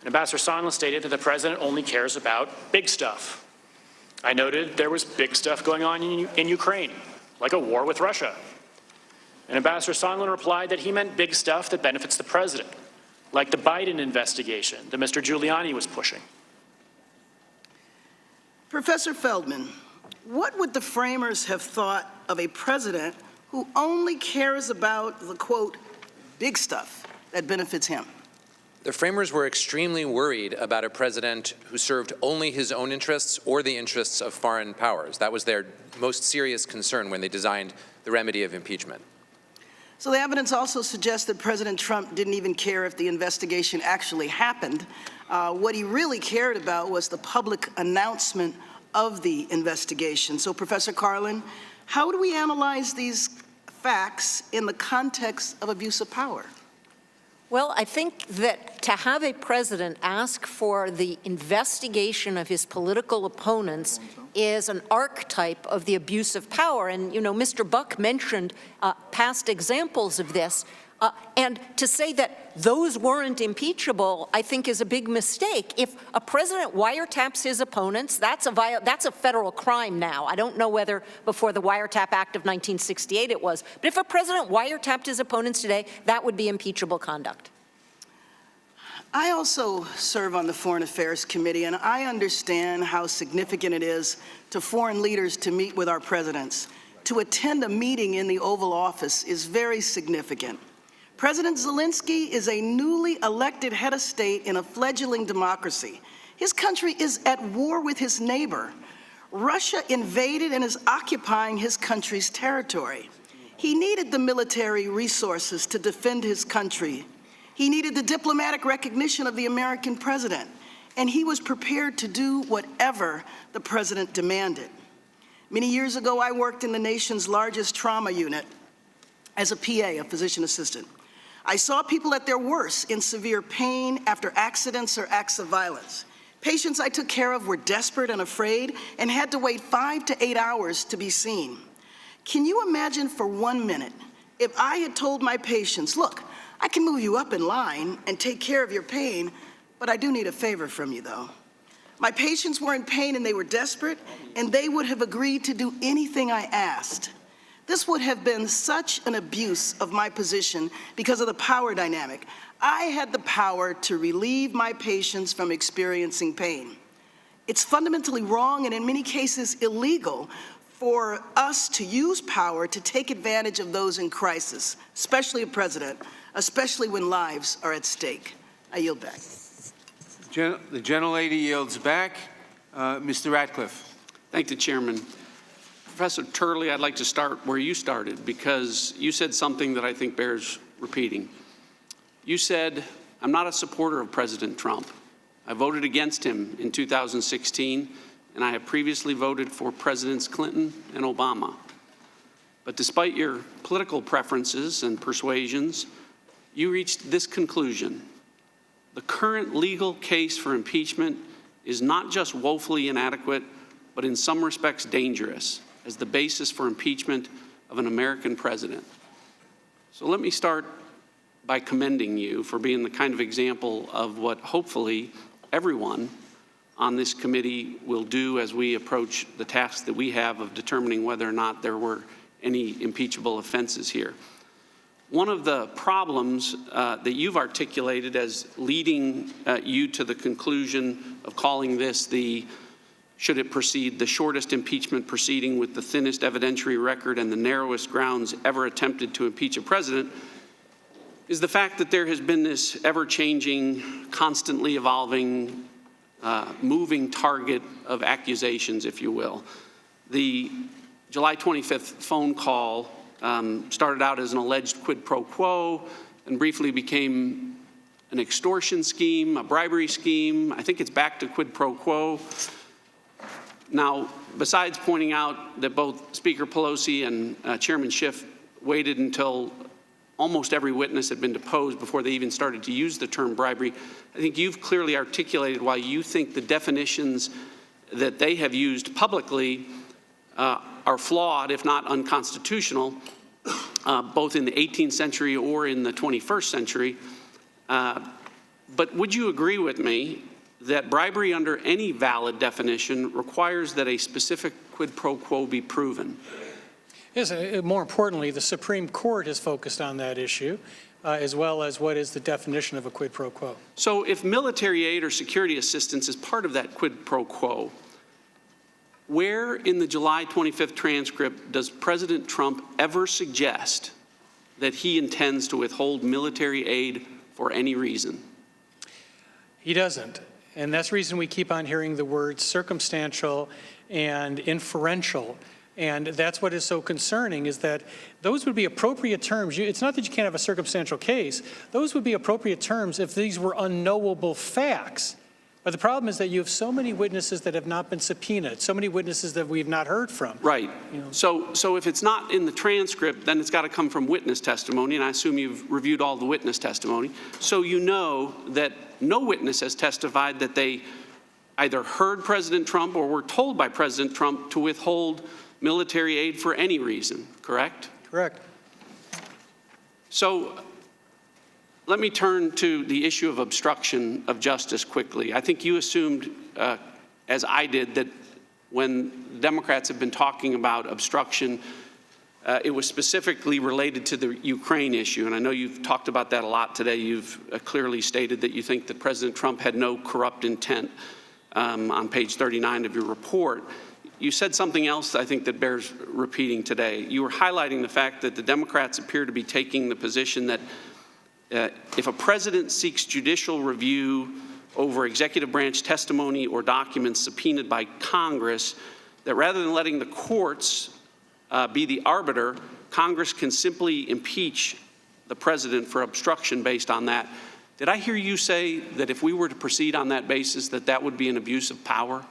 Ambassador Sondland stated that the president only cares about big stuff. I noted there was big stuff going on in Ukraine, like a war with Russia. And Ambassador Sondland replied that he meant big stuff that benefits the president, like the Biden investigation that Mr. Giuliani was pushing. Professor Feldman, what would the framers have thought of a president who only cares about the, quote, big stuff that benefits him? The framers were extremely worried about a president who served only his own interests or the interests of foreign powers. That was their most serious concern when they designed the remedy of impeachment. So the evidence also suggests that President Trump didn't even care if the investigation actually happened. What he really cared about was the public announcement of the investigation. So, Professor Carlin, how do we analyze these facts in the context of abuse of power? Well, I think that to have a president ask for the investigation of his political opponents is an archetype of the abuse of power. And, you know, Mr. Buck mentioned past examples of this. And to say that those weren't impeachable, I think, is a big mistake. If a president wiretaps his opponents, that's a federal crime now. I don't know whether before the Wiretap Act of 1968 it was. But if a president wiretapped his opponents today, that would be impeachable conduct. I also serve on the Foreign Affairs Committee, and I understand how significant it is to foreign leaders to meet with our presidents. To attend a meeting in the Oval Office is very significant. President Szalinski is a newly elected head of state in a fledgling democracy. His country is at war with his neighbor. Russia invaded and is occupying his country's territory. He needed the military resources to defend his country. He needed the diplomatic recognition of the American president, and he was prepared to do whatever the president demanded. Many years ago, I worked in the nation's largest trauma unit as a PA, a physician assistant. I saw people at their worst in severe pain after accidents or acts of violence. Patients I took care of were desperate and afraid and had to wait 5 to 8 hours to be seen. Can you imagine for 1 minute if I had told my patients, look, I can move you up in line and take care of your pain, but I do need a favor from you, though. My patients were in pain and they were desperate, and they would have agreed to do anything I asked. This would have been such an abuse of my position because of the power dynamic. I had the power to relieve my patients from experiencing pain. It's fundamentally wrong and in many cases illegal for us to use power to take advantage of those in crisis, especially a president, especially when lives are at stake. I yield back. The gentlelady yields back. Mr. Ratcliffe. Thank the chairman. Professor Turley, I'd like to start where you started because you said something that I think bears repeating. You said, I'm not a supporter of President Trump. I voted against him in 2016, and I have previously voted for Presidents Clinton and Obama. But despite your political preferences and persuasions, you reached this conclusion. The current legal case for impeachment is not just woefully inadequate, but in some respects dangerous as the basis for impeachment of an American president. So let me start by commending you for being the kind of example of what hopefully everyone on this committee will do as we approach the task that we have of determining whether or not there were any impeachable offenses here. One of the problems that you've articulated as leading you to the conclusion of calling this the, should it proceed, the shortest impeachment proceeding with the thinnest evidentiary record and the narrowest grounds ever attempted to impeach a president, is the fact that there has been this ever-changing, constantly evolving, moving target of accusations, if you will. The July 25th phone call started out as an alleged quid pro quo and briefly became an extortion scheme, a bribery scheme. I think it's back to quid pro quo. Now, besides pointing out that both Speaker Pelosi and Chairman Schiff waited until almost every witness had been deposed before they even started to use the term bribery, I think you've clearly articulated why you think the definitions that they have used publicly are flawed, if not unconstitutional, both in the 18th century or in the 21st century. But would you agree with me that bribery under any valid definition requires that a specific quid pro quo be proven? Yes, more importantly, the Supreme Court has focused on that issue, as well as what is the definition of a quid pro quo. So if military aid or security assistance is part of that quid pro quo, where in the July 25th transcript does President Trump ever suggest that he intends to withhold military aid for any reason? He doesn't. And that's the reason we keep on hearing the words circumstantial and inferential. And that's what is so concerning, is that those would be appropriate terms. It's not that you can't have a circumstantial case. Those would be appropriate terms if these were unknowable facts. But the problem is that you have so many witnesses that have not been subpoenaed, so many witnesses that we've not heard from. Right. You know. So if it's not in the transcript, then it's got to come from witness testimony, and I assume you've reviewed all the witness testimony. So you know that no witness has testified that they either heard President Trump or were told by President Trump to withhold military aid for any reason, correct? Correct. So let me turn to the issue of obstruction of justice quickly. I think you assumed, as I did, that when Democrats have been talking about obstruction, it was specifically related to the Ukraine issue. And I know you've talked about that a lot today. You've clearly stated that you think that President Trump had no corrupt intent on page 39 of your report. You said something else I think that bears repeating today. You were highlighting the fact that the Democrats appear to be taking the position that if a president seeks judicial review over executive branch testimony or documents subpoenaed by Congress, that rather than letting the courts be the arbiter, Congress can simply impeach the president for obstruction based on that. Did I hear you say that if we were to proceed on that basis, that that would be an abuse of power?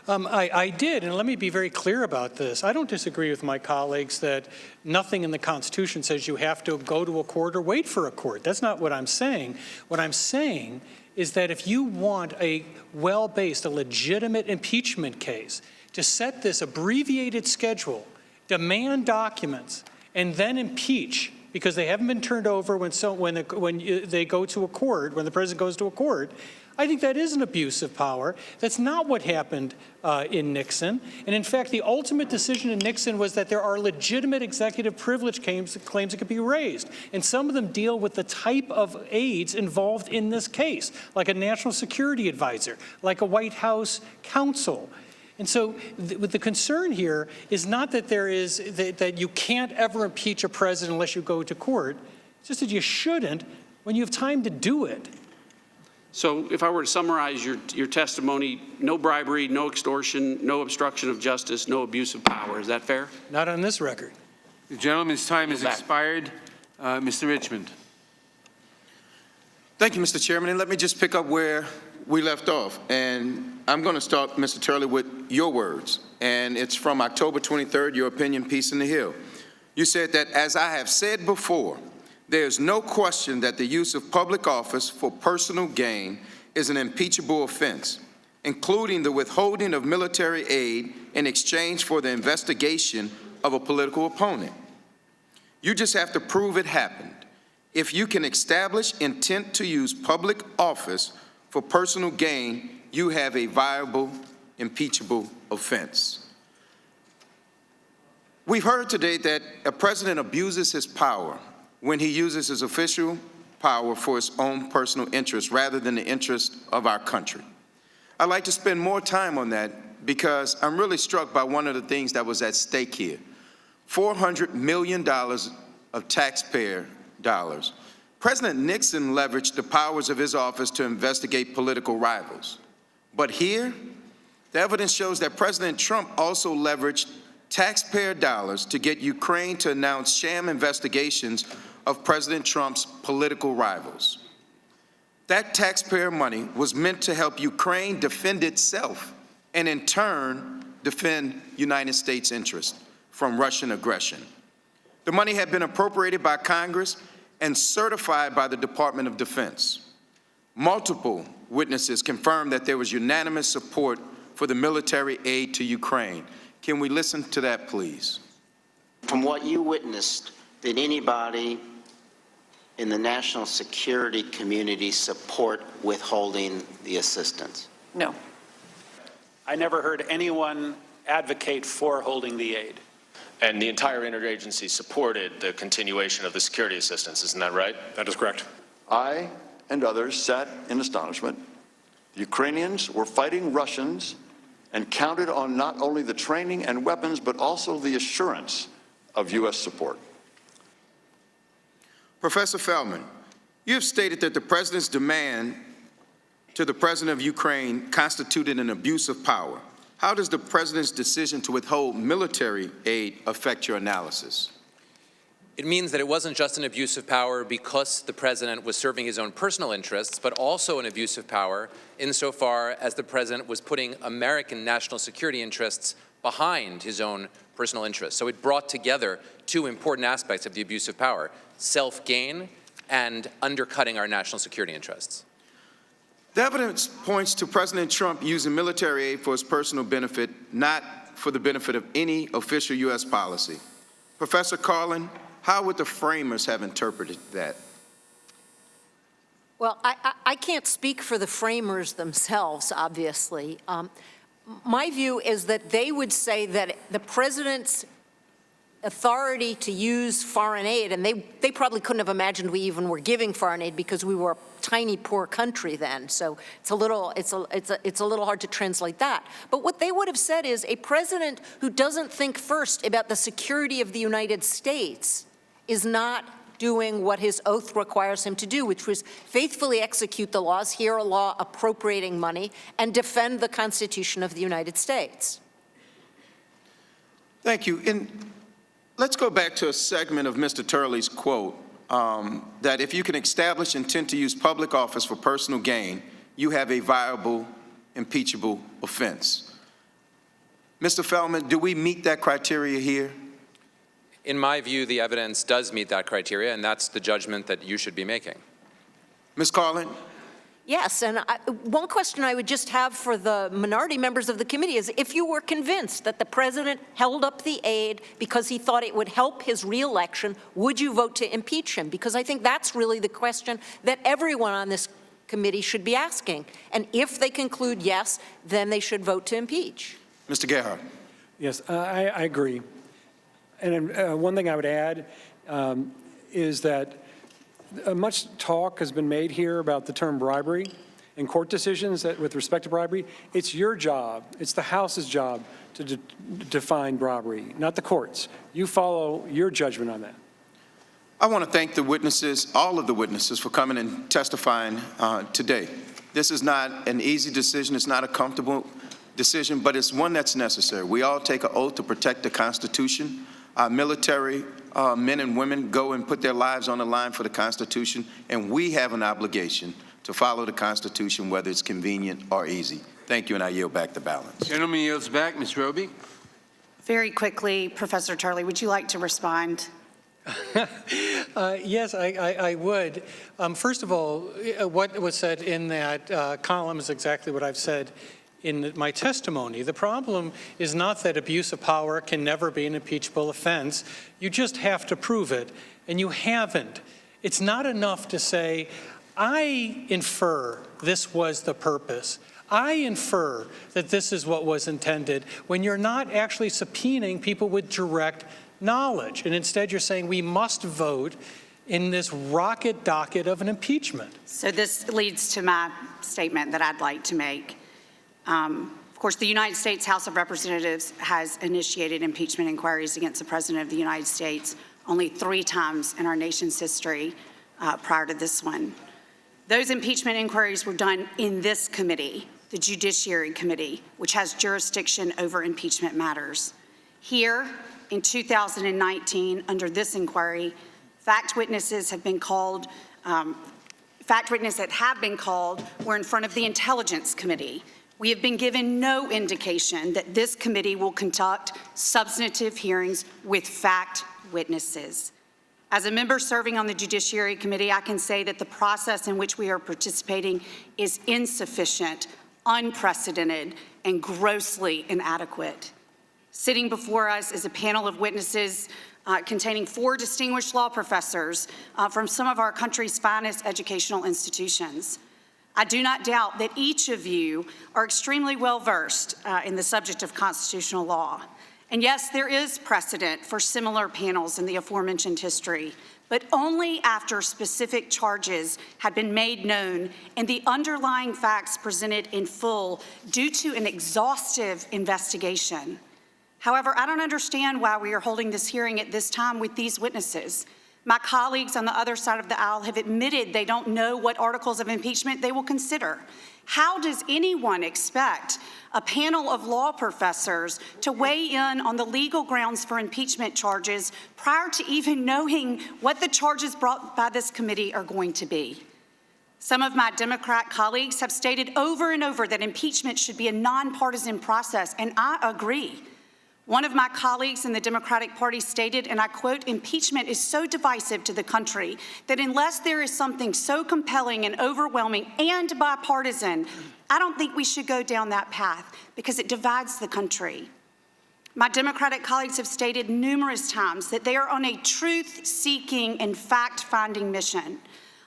I did, and let me be very clear about this. I don't disagree with my colleagues that nothing in the Constitution says you have to go to a court or wait for a court. That's not what I'm saying. What I'm saying is that if you want a well-based, a legitimate impeachment case, to set this abbreviated schedule, demand documents, and then impeach, because they haven't been turned over when they go to a court, when the president goes to a court, I think that is an abuse of power. That's not what happened in Nixon. And in fact, the ultimate decision in Nixon was that there are legitimate executive privilege claims that could be raised. And some of them deal with the type of aides involved in this case, like a national security advisor, like a White House counsel. And so the concern here is not that that you can't ever impeach a president unless you go to court. It's just that you shouldn't when you have time to do it. So if I were to summarize your testimony, no bribery, no extortion, no obstruction of justice, no abuse of power. Is that fair? Not on this record. The gentleman's time has expired. Mr. Richmond. Thank you, Mr. Chairman. And let me just pick up where we left off. And I'm going to start, Mr. Turley, with your words. And it's from October 23rd, your opinion piece in the Hill. You said that, as I have said before, there is no question that the use of public office for personal gain is an impeachable offense, including the withholding of military aid in exchange for the investigation of a political opponent. You just have to prove it happened. If you can establish intent to use public office for personal gain, you have a viable, impeachable offense. We've heard today that a president abuses his power when he uses his official power for his own personal interest rather than the interest of our country. I'd like to spend more time on that because I'm really struck by one of the things that was at stake here. $400 million of taxpayer dollars. President Nixon leveraged the powers of his office to investigate political rivals. But here, the evidence shows that President Trump also leveraged taxpayer dollars to get Ukraine to announce sham investigations of President Trump's political rivals. That taxpayer money was meant to help Ukraine defend itself and in turn defend United States interests from Russian aggression. The money had been appropriated by Congress and certified by the Department of Defense. Multiple witnesses confirmed that there was unanimous support for the military aid to Ukraine. Can we listen to that, please? From what you witnessed, did anybody in the national security community support withholding the assistance? No. I never heard anyone advocate for holding the aid. And the entire interagency supported the continuation of the security assistance, isn't that right? That is correct. I and others sat in astonishment. The Ukrainians were fighting Russians and counted on not only the training and weapons, but also the assurance of U.S. support. Professor Feldman, you have stated that the president's demand to the president of Ukraine constituted an abuse of power. How does the president's decision to withhold military aid affect your analysis? It means that it wasn't just an abuse of power because the president was serving his own personal interests, but also an abuse of power insofar as the president was putting American national security interests behind his own personal interests. So it brought together two important aspects of the abuse of power: self-gain and undercutting our national security interests. The evidence points to President Trump using military aid for his personal benefit, not for the benefit of any official U.S. policy. Professor Carlin, how would the framers have interpreted that? Well, I can't speak for the framers themselves, obviously. My view is that they would say that the president's authority to use foreign aid, and they probably couldn't have imagined we even were giving foreign aid because we were a tiny, poor country then. So it's a little hard to translate that. But what they would have said is a president who doesn't think first about the security of the United States is not doing what his oath requires him to do, which was faithfully execute the laws, hear a law appropriating money, and defend the Constitution of the United States. Thank you. And let's go back to a segment of Mr. Turley's quote, that if you can establish intent to use public office for personal gain, you have a viable, impeachable offense. Mr. Feldman, do we meet that criteria here? In my view, the evidence does meet that criteria, and that's the judgment that you should be making. Ms. Carlin? Yes, and one question I would just have for the minority members of the committee is if you were convinced that the president held up the aid because he thought it would help his reelection, would you vote to impeach him? Because I think that's really the question that everyone on this committee should be asking. And if they conclude yes, then they should vote to impeach. Mr. Gerhardt? Yes, I agree. And one thing I would add is that much talk has been made here about the term bribery and court decisions that, with respect to bribery. It's your job, it's the House's job to define bribery, not the courts. You follow your judgment on that. I want to thank the witnesses, all of the witnesses, for coming and testifying today. This is not an easy decision. It's not a comfortable decision, but it's one that's necessary. We all take an oath to protect the Constitution. Our military men and women go and put their lives on the line for the Constitution, and we have an obligation to follow the Constitution, whether it's convenient or easy. Thank you, and I yield back the balance. Gentleman yields back. Ms. Roby? Very quickly, Professor Turley, would you like to respond? Yes, I would. First of all, what was said in that column is exactly what I've said in my testimony. The problem is not that abuse of power can never be an impeachable offense. You just have to prove it, and you haven't. It's not enough to say, I infer this was the purpose. I infer that this is what was intended, when you're not actually subpoenaing people with direct knowledge. And instead you're saying we must vote in this rocket docket of an impeachment. So this leads to my statement that I'd like to make. Of course, the United States House of Representatives has initiated impeachment inquiries against the President of the United States only 3 times in our nation's history prior to this one. Those impeachment inquiries were done in this committee, the Judiciary Committee, which has jurisdiction over impeachment matters. Here, in 2019, under this inquiry, fact witnesses that have been called were in front of the Intelligence Committee. We have been given no indication that this committee will conduct substantive hearings with fact witnesses. As a member serving on the Judiciary Committee, I can say that the process in which we are participating is insufficient, unprecedented, and grossly inadequate. Sitting before us is a panel of witnesses containing 4 distinguished law professors from some of our country's finest educational institutions. I do not doubt that each of you are extremely well versed in the subject of constitutional law. And yes, there is precedent for similar panels in the aforementioned history, but only after specific charges had been made known and the underlying facts presented in full due to an exhaustive investigation. However, I don't understand why we are holding this hearing at this time with these witnesses. My colleagues on the other side of the aisle have admitted they don't know what articles of impeachment they will consider. How does anyone expect a panel of law professors to weigh in on the legal grounds for impeachment charges prior to even knowing what the charges brought by this committee are going to be? Some of my Democrat colleagues have stated over and over that impeachment should be a nonpartisan process, and I agree. One of my colleagues in the Democratic Party stated, and I quote, "Impeachment is so divisive to the country that unless there is something so compelling and overwhelming and bipartisan, I don't think we should go down that path because it divides the country." My Democratic colleagues have stated numerous times that they are on a truth-seeking and fact-finding mission.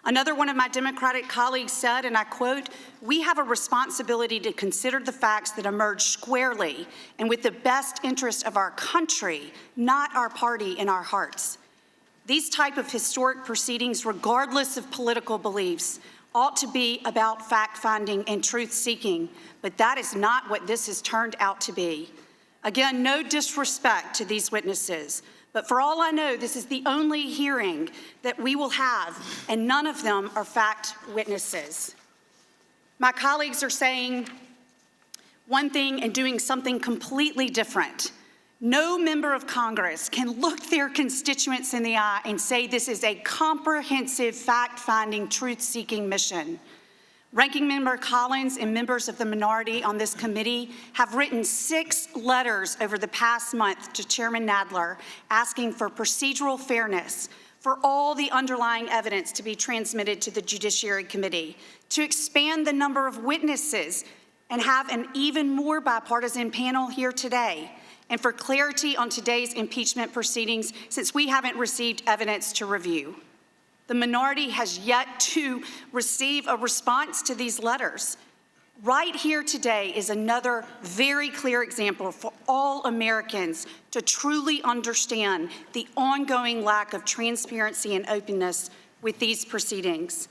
Another one of my Democratic colleagues said, and I quote, "We have a responsibility to consider the facts that emerge squarely and with the best interest of our country, not our party, in our hearts." These type of historic proceedings, regardless of political beliefs, ought to be about fact-finding and truth-seeking, but that is not what this has turned out to be. Again, no disrespect to these witnesses, but for all I know, this is the only hearing that we will have, and none of them are fact witnesses. My colleagues are saying one thing and doing something completely different. No member of Congress can look their constituents in the eye and say this is a comprehensive, fact-finding, truth-seeking mission. Ranking Member Collins and members of the minority on this committee have written 6 letters over the past month to Chairman Nadler asking for procedural fairness, for all the underlying evidence to be transmitted to the Judiciary Committee, to expand the number of witnesses and have an even more bipartisan panel here today, and for clarity on today's impeachment proceedings since we haven't received evidence to review. The minority has yet to receive a response to these letters. Right here today is another very clear example for all Americans to truly understand the ongoing lack of transparency and openness with these proceedings.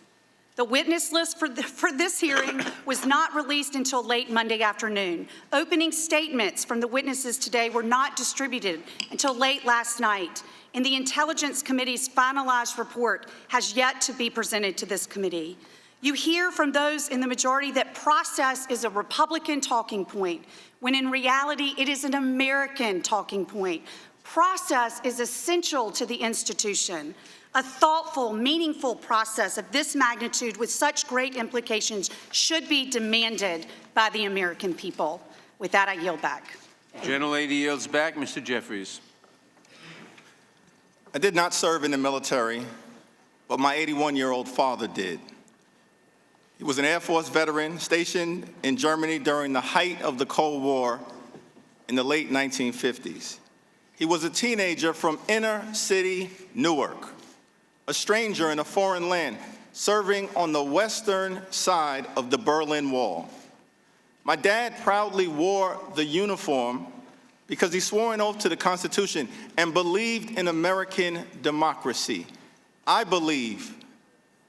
The witness list for this hearing was not released until late Monday afternoon. Opening statements from the witnesses today were not distributed until late last night, and the Intelligence Committee's finalized report has yet to be presented to this committee. You hear from those in the majority that process is a Republican talking point, when in reality it is an American talking point. Process is essential to the institution. A thoughtful, meaningful process of this magnitude with such great implications should be demanded by the American people. With that, I yield back. Gentlelady yields back. Mr. Jeffries. I did not serve in the military, but my 81-year-old father did. He was an Air Force veteran stationed in Germany during the height of the Cold War in the late 1950s. He was a teenager from inner city Newark, a stranger in a foreign land, serving on the western side of the Berlin Wall. My dad proudly wore the uniform because he swore an oath to the Constitution and believed in American democracy. I believe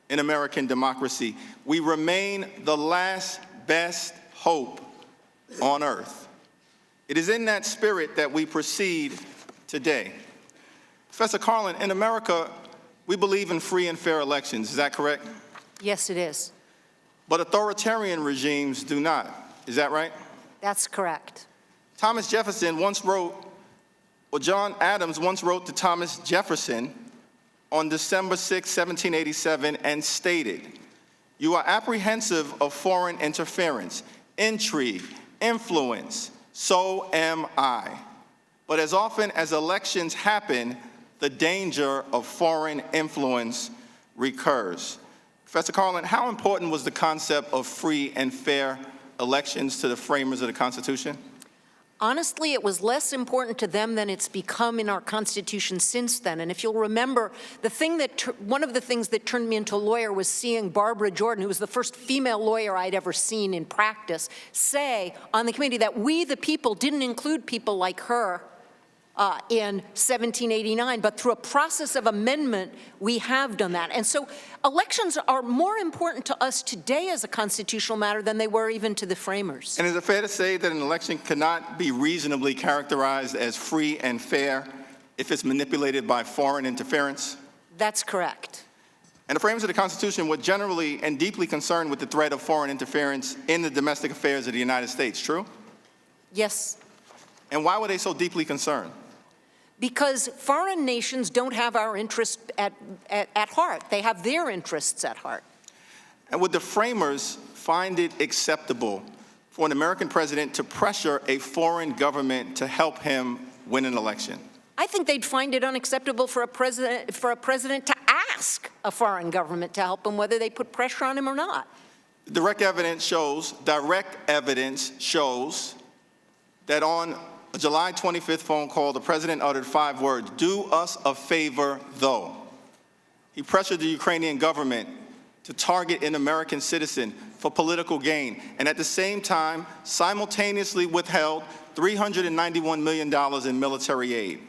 in American democracy. We remain the last best hope on earth. It is in that spirit that we proceed today. Professor Carlin, in America, we believe in free and fair elections. Is that correct? Yes, it is. But authoritarian regimes do not. Is that right? That's correct. Thomas Jefferson once wrote, or John Adams once wrote to Thomas Jefferson on December 6, 1787, and stated, "You are apprehensive of foreign interference, intrigue, influence. So am I. But as often as elections happen, the danger of foreign influence recurs." Professor Carlin, how important was the concept of free and fair elections to the framers of the Constitution? Honestly, it was less important to them than it's become in our Constitution since then. And if you'll remember, one of the things that turned me into a lawyer was seeing Barbara Jordan, who was the first female lawyer I'd ever seen in practice, say on the committee that we, the people, didn't include people like her in 1789, but through a process of amendment, we have done that. And so elections are more important to us today as a constitutional matter than they were even to the framers. And is it fair to say that an election cannot be reasonably characterized as free and fair if it's manipulated by foreign interference? That's correct. And the framers of the Constitution were generally and deeply concerned with the threat of foreign interference in the domestic affairs of the United States, true? Yes. And why were they so deeply concerned? Because foreign nations don't have our interests at heart. They have their interests at heart. And would the framers find it acceptable for an American president to pressure a foreign government to help him win an election? I think they'd find it unacceptable for a president to ask a foreign government to help him, whether they put pressure on him or not. Direct evidence shows that on a July 25th phone call, the president uttered 5 words: "Do us a favor, though." He pressured the Ukrainian government to target an American citizen for political gain, and at the same time, simultaneously withheld $391 million in military aid.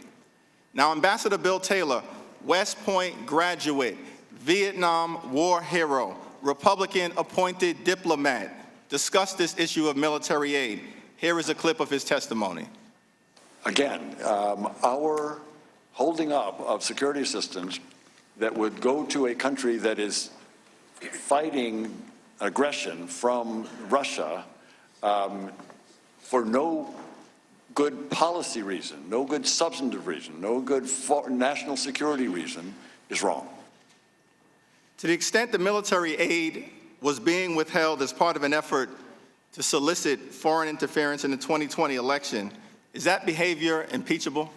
Now, Ambassador Bill Taylor, West Point graduate, Vietnam War hero, Republican-appointed diplomat, discussed this issue of military aid. Here is a clip of his testimony. Again, our holding up of security assistance that would go to a country that is fighting aggression from Russia for no good policy reason, no good substantive reason, no good national security reason is wrong. To the extent the military aid was being withheld as part of an effort to solicit foreign interference in the 2020 election, is that behavior impeachable?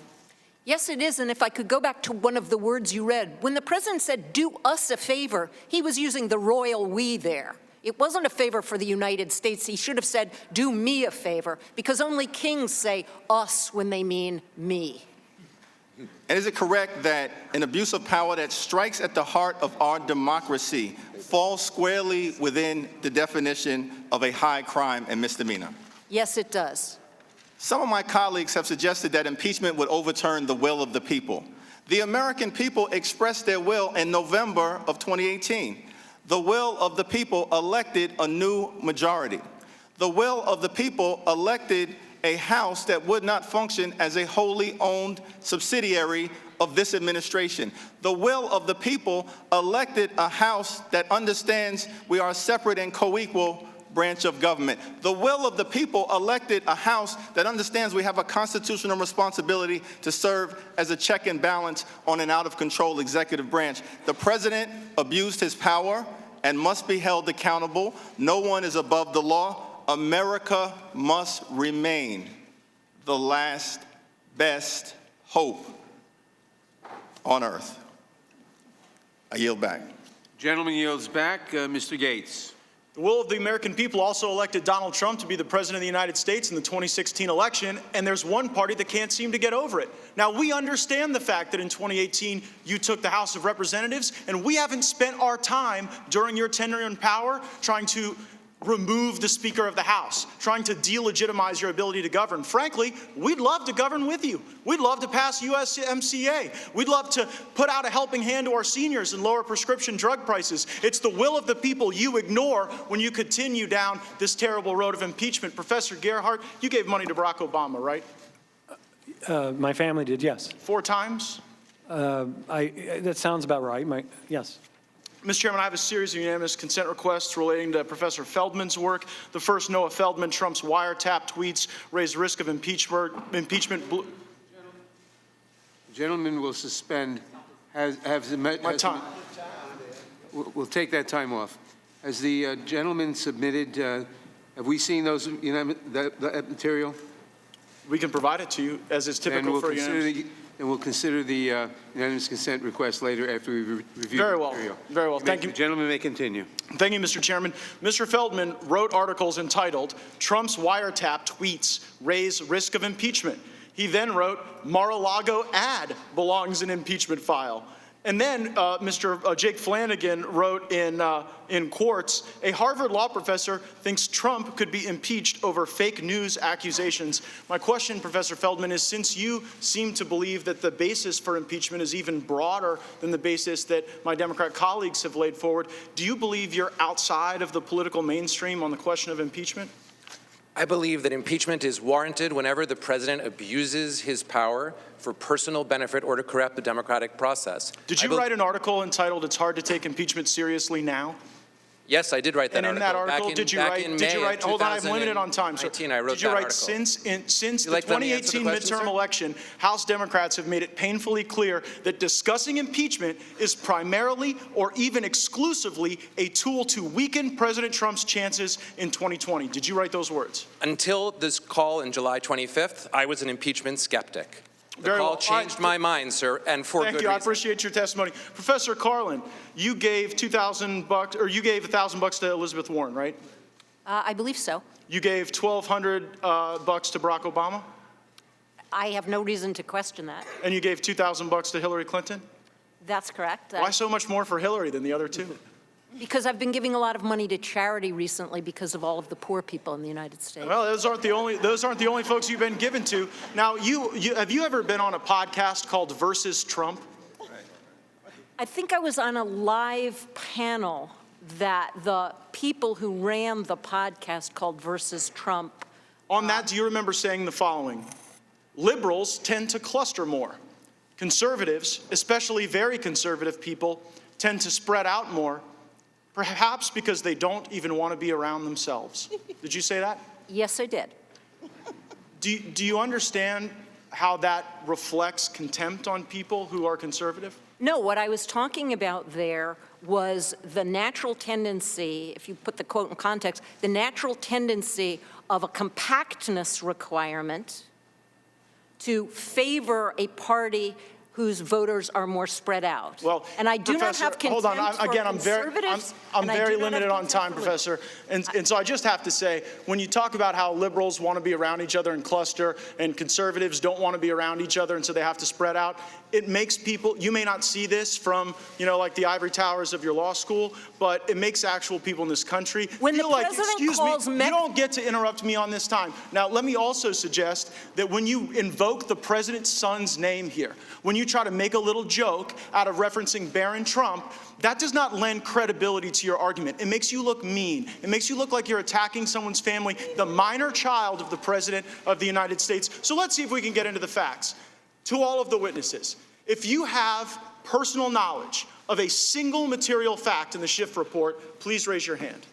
Yes, it is, and if I could go back to one of the words you read, when the president said, do us a favor, he was using the royal we there. It wasn't a favor for the United States. He should have said, do me a favor, because only kings say us when they mean me. And is it correct that an abuse of power that strikes at the heart of our democracy falls squarely within the definition of a high crime and misdemeanor? Yes, it does. Some of my colleagues have suggested that impeachment would overturn the will of the people. The American people expressed their will in November of 2018. The will of the people elected a new majority. The will of the people elected a House that would not function as a wholly owned subsidiary of this administration. The will of the people elected a House that understands we are a separate and co-equal branch of government. The will of the people elected a House that understands we have a constitutional responsibility to serve as a check and balance on an out-of-control executive branch. The president abused his power and must be held accountable. No one is above the law. America must remain the last best hope on earth. I yield back. Gentleman yields back. Mr. Gates. The will of the American people also elected Donald Trump to be the president of the United States in the 2016 election, and there's one party that can't seem to get over it. Now, we understand the fact that in 2018 you took the House of Representatives, and we haven't spent our time during your tenure in power trying to remove the Speaker of the House, trying to delegitimize your ability to govern. Frankly, we'd love to govern with you. We'd love to pass USMCA. We'd love to put out a helping hand to our seniors and lower prescription drug prices. It's the will of the people you ignore when you continue down this terrible road of impeachment. Professor Gerhardt, you gave money to Barack Obama, right? My family did, yes. 4 times? That sounds about right. Yes. Mr. Chairman, I have a series of unanimous consent requests relating to Professor Feldman's work. The first, Noah Feldman, Trump's wiretap tweets raised risk of impeachment. The gentleman will suspend. My time. We'll take that time off. Has the gentleman submitted? Have we seen those that material? We can provide it to you, as is typical for unanimous. And we'll consider the unanimous consent request later after we review the material. Very well. Thank you. The gentleman may continue. Thank you, Mr. Chairman. Mr. Feldman wrote articles entitled, Trump's wiretap tweets raise risk of impeachment. He then wrote, Mar-a-Lago ad belongs in impeachment file. And then Mr. Jake Flanagan wrote in Quartz, a Harvard law professor thinks Trump could be impeached over fake news accusations. My question, Professor Feldman, is since you seem to believe that the basis for impeachment is even broader than the basis that my Democrat colleagues have laid forward, do you believe you're outside of the political mainstream on the question of impeachment? I believe that impeachment is warranted whenever the president abuses his power for personal benefit or to corrupt the democratic process. Did you write an article entitled, It's Hard to Take Impeachment Seriously Now? Yes, I did write that article. And in that article, did you write, hold on, I'm limited on time, sir. I wrote did you that write, article. since the 2018 midterm election, House Democrats have made it painfully clear that discussing impeachment is primarily or even exclusively a tool to weaken President Trump's chances in 2020. Did you write those words? Until this call in July 25th, I was an impeachment skeptic. The call changed my mind, sir, and for good reason. Thank you. I appreciate your testimony. Professor Carlin, you gave $2,000, or you gave $1,000 to Elizabeth Warren, right? I believe so. You gave $1,200 to Barack Obama? I have no reason to question that. And you gave $2,000 to Hillary Clinton? That's correct. Why so much more for Hillary than the other two? Because I've been giving a lot of money to charity recently because of all of the poor people in the United States. Well, those aren't the only folks you've been given to. Now, have you ever been on a podcast called Versus Trump? I think I was on a live panel that the people who ran the podcast called Versus Trump. On that, do you remember saying the following? Liberals tend to cluster more. Conservatives, especially very conservative people, tend to spread out more. Perhaps because they don't even want to be around themselves. Did you say that? Yes, I did. Do you understand how that reflects contempt on people who are conservative? No, what I was talking about there was the natural tendency, if you put the quote in context, the natural tendency of a compactness requirement to favor a party whose voters are more spread out. Well, and I do Professor, not have contempt hold on. Again, for conservatives. I'm very limited on time, Professor. And so I just have to say, when you talk about how liberals want to be around each other and cluster, and conservatives don't want to be around each other, and so they have to spread out, it makes people, you may not see this from, like the ivory towers of your law school, but it makes actual people in this country feel like, excuse me, you don't get to interrupt me on this time. Now, let me also suggest that when you invoke the president's son's name here, when you try to make a little joke out of referencing Barron Trump, that does not lend credibility to your argument. It makes you look mean. It makes you look like you're attacking someone's family, the minor child of the President of the United States. So let's see if we can get into the facts. To all of the witnesses, if you have personal knowledge of a single material fact in the Schiff report, please raise your hand.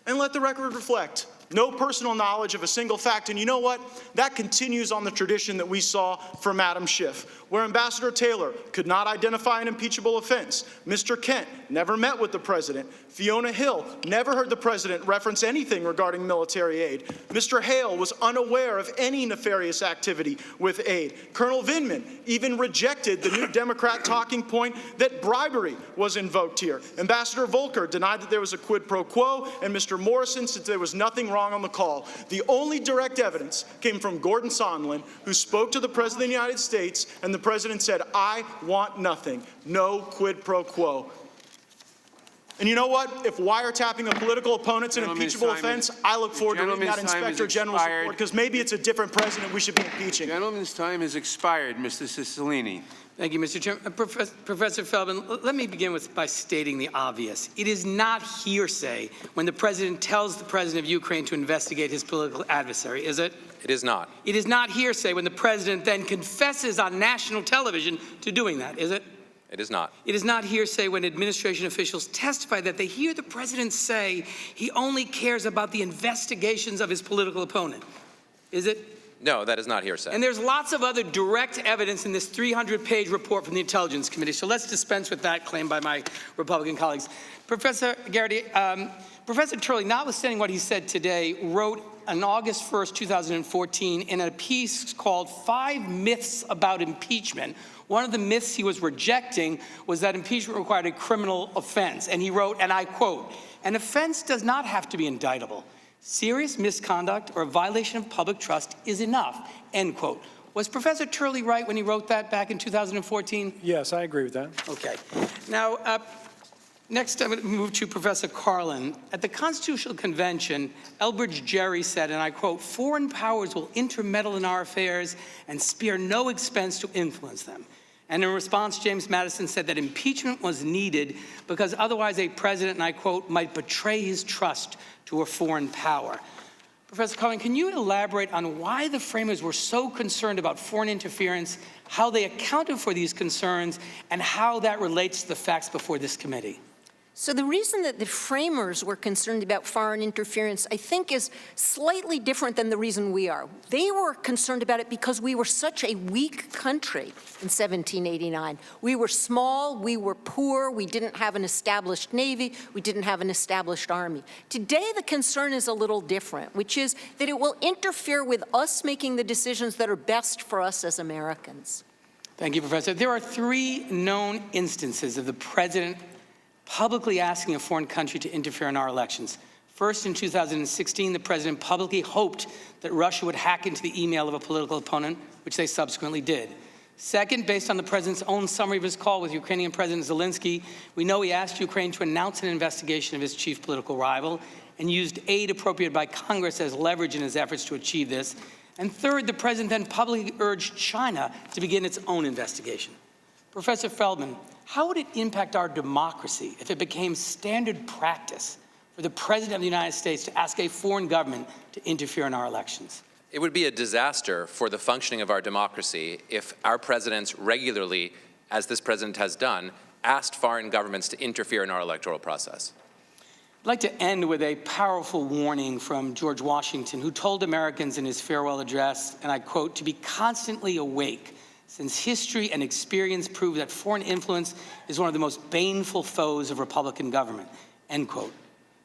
And let the record reflect. No personal knowledge of a single fact. And you know what? That continues on the tradition that we saw for Madam Schiff, where Ambassador Taylor could not identify an impeachable offense. Mr. Kent never met with the president. Fiona Hill never heard the president reference anything regarding military aid. Mr. Hale was unaware of any nefarious activity with aid. Colonel Vindman even rejected the new Democrat talking point that bribery was invoked here. Ambassador Volker denied that there was a quid pro quo, and Mr. Morrison said there was nothing wrong on the call. The only direct evidence came from Gordon Sondland, who spoke to the President of the United States, and the President said, "I want nothing, no quid pro quo." And you know what? If wiretapping a political opponent's an impeachable offense, I look forward to reading that Inspector General's report, because maybe it's a different president we should be impeaching. Gentleman's time has expired. Mr. Szalinski. Thank you, Mr. Chairman. Professor Feldman, let me begin by stating the obvious. It is not hearsay when the President tells the President of Ukraine to investigate his political adversary, is it? It is not. It is not hearsay when the President then confesses on national television to doing that, is it? It is not. It is not hearsay when administration officials testify that they hear the President say he only cares about the investigations of his political opponent, is it? No, that is not hearsay. And there's lots of other direct evidence in this 300-page report from the Intelligence Committee, so let's dispense with that claim by my Republican colleagues. Professor Garrity, Professor Turley, notwithstanding what he said today, wrote on August 1st, 2014, in a piece called 5 Myths About Impeachment. One of the myths he was rejecting was that impeachment required a criminal offense. And he wrote, and I quote, "An offense does not have to be indictable. Serious misconduct or a violation of public trust is enough," end quote. Was Professor Turley right when he wrote that back in 2014? Yes, I agree with that. Okay. Now, next I'm going to move to Professor Carlin. At the Constitutional Convention, Elbridge Gerry said, and I quote, "Foreign powers will intermeddle in our affairs and spare no expense to influence them." And in response, James Madison said that impeachment was needed because otherwise a president, and I quote, "might betray his trust to a foreign power." Professor Carlin, can you elaborate on why the framers were so concerned about foreign interference, how they accounted for these concerns, and how that relates to the facts before this committee? So the reason that the framers were concerned about foreign interference, I think, is slightly different than the reason we are. They were concerned about it because we were such a weak country in 1789. We were small, we were poor, we didn't have an established navy, we didn't have an established army. Today, the concern is a little different, which is that it will interfere with us making the decisions that are best for us as Americans. Thank you, Professor. There are 3 known instances of the president publicly asking a foreign country to interfere in our elections. First, in 2016, the president publicly hoped that Russia would hack into the email of a political opponent, which they subsequently did. Second, based on the president's own summary of his call with Ukrainian President Szalinski, we know he asked Ukraine to announce an investigation of his chief political rival and used aid appropriated by Congress as leverage in his efforts to achieve this. And third, the president then publicly urged China to begin its own investigation. Professor Feldman, how would it impact our democracy if it became standard practice for the President of the United States to ask a foreign government to interfere in our elections? It would be a disaster for the functioning of our democracy if our presidents regularly, as this president has done, asked foreign governments to interfere in our electoral process. I'd like to end with a powerful warning from George Washington, who told Americans in his farewell address, and I quote, "to be constantly awake, since history and experience prove that foreign influence is one of the most baneful foes of Republican government," end quote.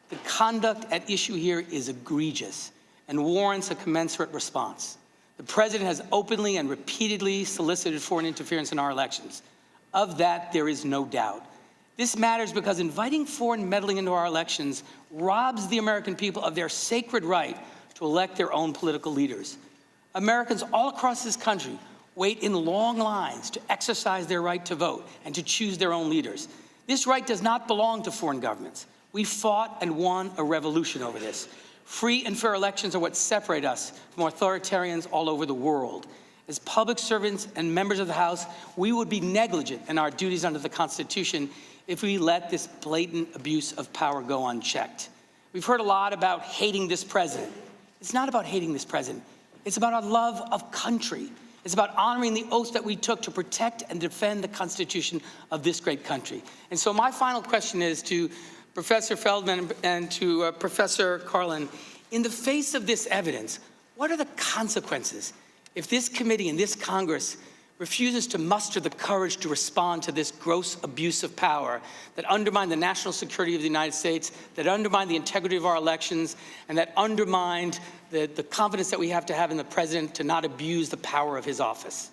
The conduct at issue here is egregious and warrants a commensurate response. The president has openly and repeatedly solicited foreign interference in our elections. Of that, there is no doubt. This matters because inviting foreign meddling into our elections robs the American people of their sacred right to elect their own political leaders. Americans all across this country wait in long lines to exercise their right to vote and to choose their own leaders. This right does not belong to foreign governments. We fought and won a revolution over this. Free and fair elections are what separate us from authoritarians all over the world. As public servants and members of the House, we would be negligent in our duties under the Constitution if we let this blatant abuse of power go unchecked. We've heard a lot about hating this president. It's not about hating this president. It's about our love of country. It's about honoring the oath that we took to protect and defend the Constitution of this great country. And so my final question is to Professor Feldman and to Professor Carlin. In the face of this evidence, what are the consequences if this committee and this Congress refuses to muster the courage to respond to this gross abuse of power that undermine the national security of the United States, that undermine the integrity of our elections, and that undermine the confidence that we have to have in the president to not abuse the power of his office?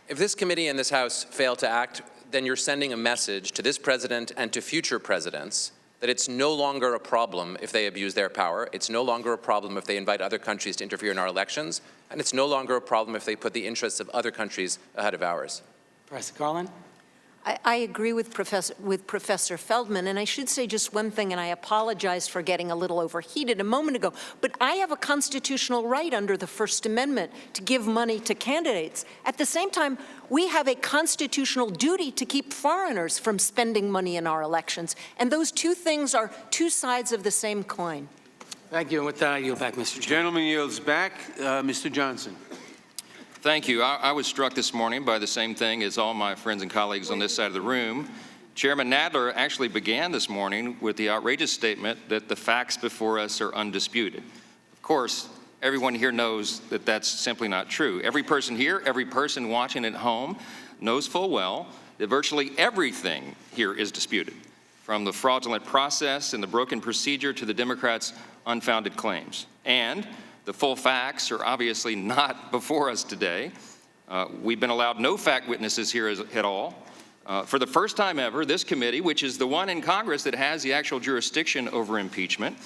If this committee and this House fail to act, then you're sending a message to this president and to future presidents that it's no longer a problem if they abuse their power, it's no longer a problem if they invite other countries to interfere in our elections, and it's no longer a problem if they put the interests of other countries ahead of ours. Professor Carlin? I agree with Professor Feldman, and I should say just one thing, and I apologize for getting a little overheated a moment ago, but I have a constitutional right under the First Amendment to give money to candidates. At the same time, we have a constitutional duty to keep foreigners from spending money in our elections, and those two things are two sides of the same coin. Thank you, and with that, I yield back, Mr. Chairman. Gentleman yields back. Mr. Johnson. Thank you. I was struck this morning by the same thing as all my friends and colleagues on this side of the room. Chairman Nadler actually began this morning with the outrageous statement that the facts before us are undisputed. Of course, everyone here knows that that's simply not true. Every person here, every person watching at home knows full well that virtually everything here is disputed, from the fraudulent process and the broken procedure to the Democrats' unfounded claims. And the full facts are obviously not before us today. We've been allowed no fact witnesses here at all. For the first time ever, this committee, which is the one in Congress that has the actual jurisdiction over impeachment,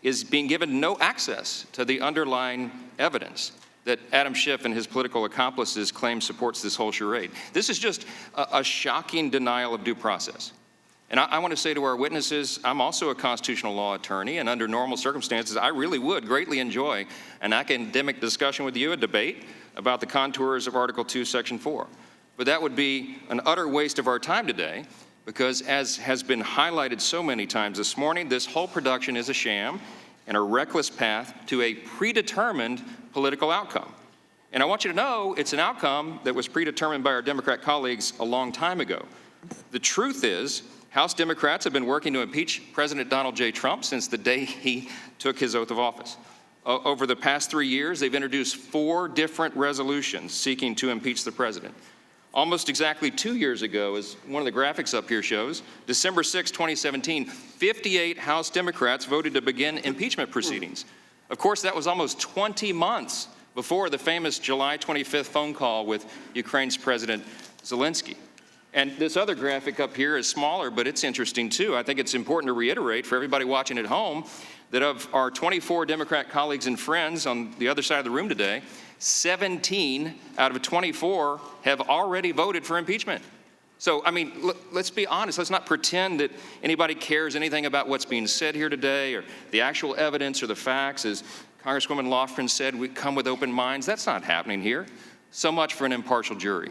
is being given no access to the underlying evidence that Adam Schiff and his political accomplices claim supports this whole charade. This is just a shocking denial of due process. And I want to say to our witnesses, I'm also a constitutional law attorney, and under normal circumstances, I really would greatly enjoy an academic discussion with you, a debate about the contours of Article 2, Section 4. But that would be an utter waste of our time today, because as has been highlighted so many times this morning, this whole production is a sham and a reckless path to a predetermined political outcome. And I want you to know it's an outcome that was predetermined by our Democrat colleagues a long time ago. The truth is, House Democrats have been working to impeach President Donald J. Trump since the day he took his oath of office. Over the past 3 years, they've introduced 4 different resolutions seeking to impeach the president. Almost exactly 2 years ago, as one of the graphics up here shows, December 6, 2017, 58 House Democrats voted to begin impeachment proceedings. Of course, that was almost 20 months before the famous July 25th phone call with Ukraine's President Szalinski. And this other graphic up here is smaller, but it's interesting too. I think it's important to reiterate for everybody watching at home that of our 24 Democrat colleagues and friends on the other side of the room today, 17 out of 24 have already voted for impeachment. So, I mean, let's be honest. Let's not pretend that anybody cares anything about what's being said here today or the actual evidence or the facts. As Congresswoman Lofgren said, we come with open minds. That's not happening here. So much for an impartial jury.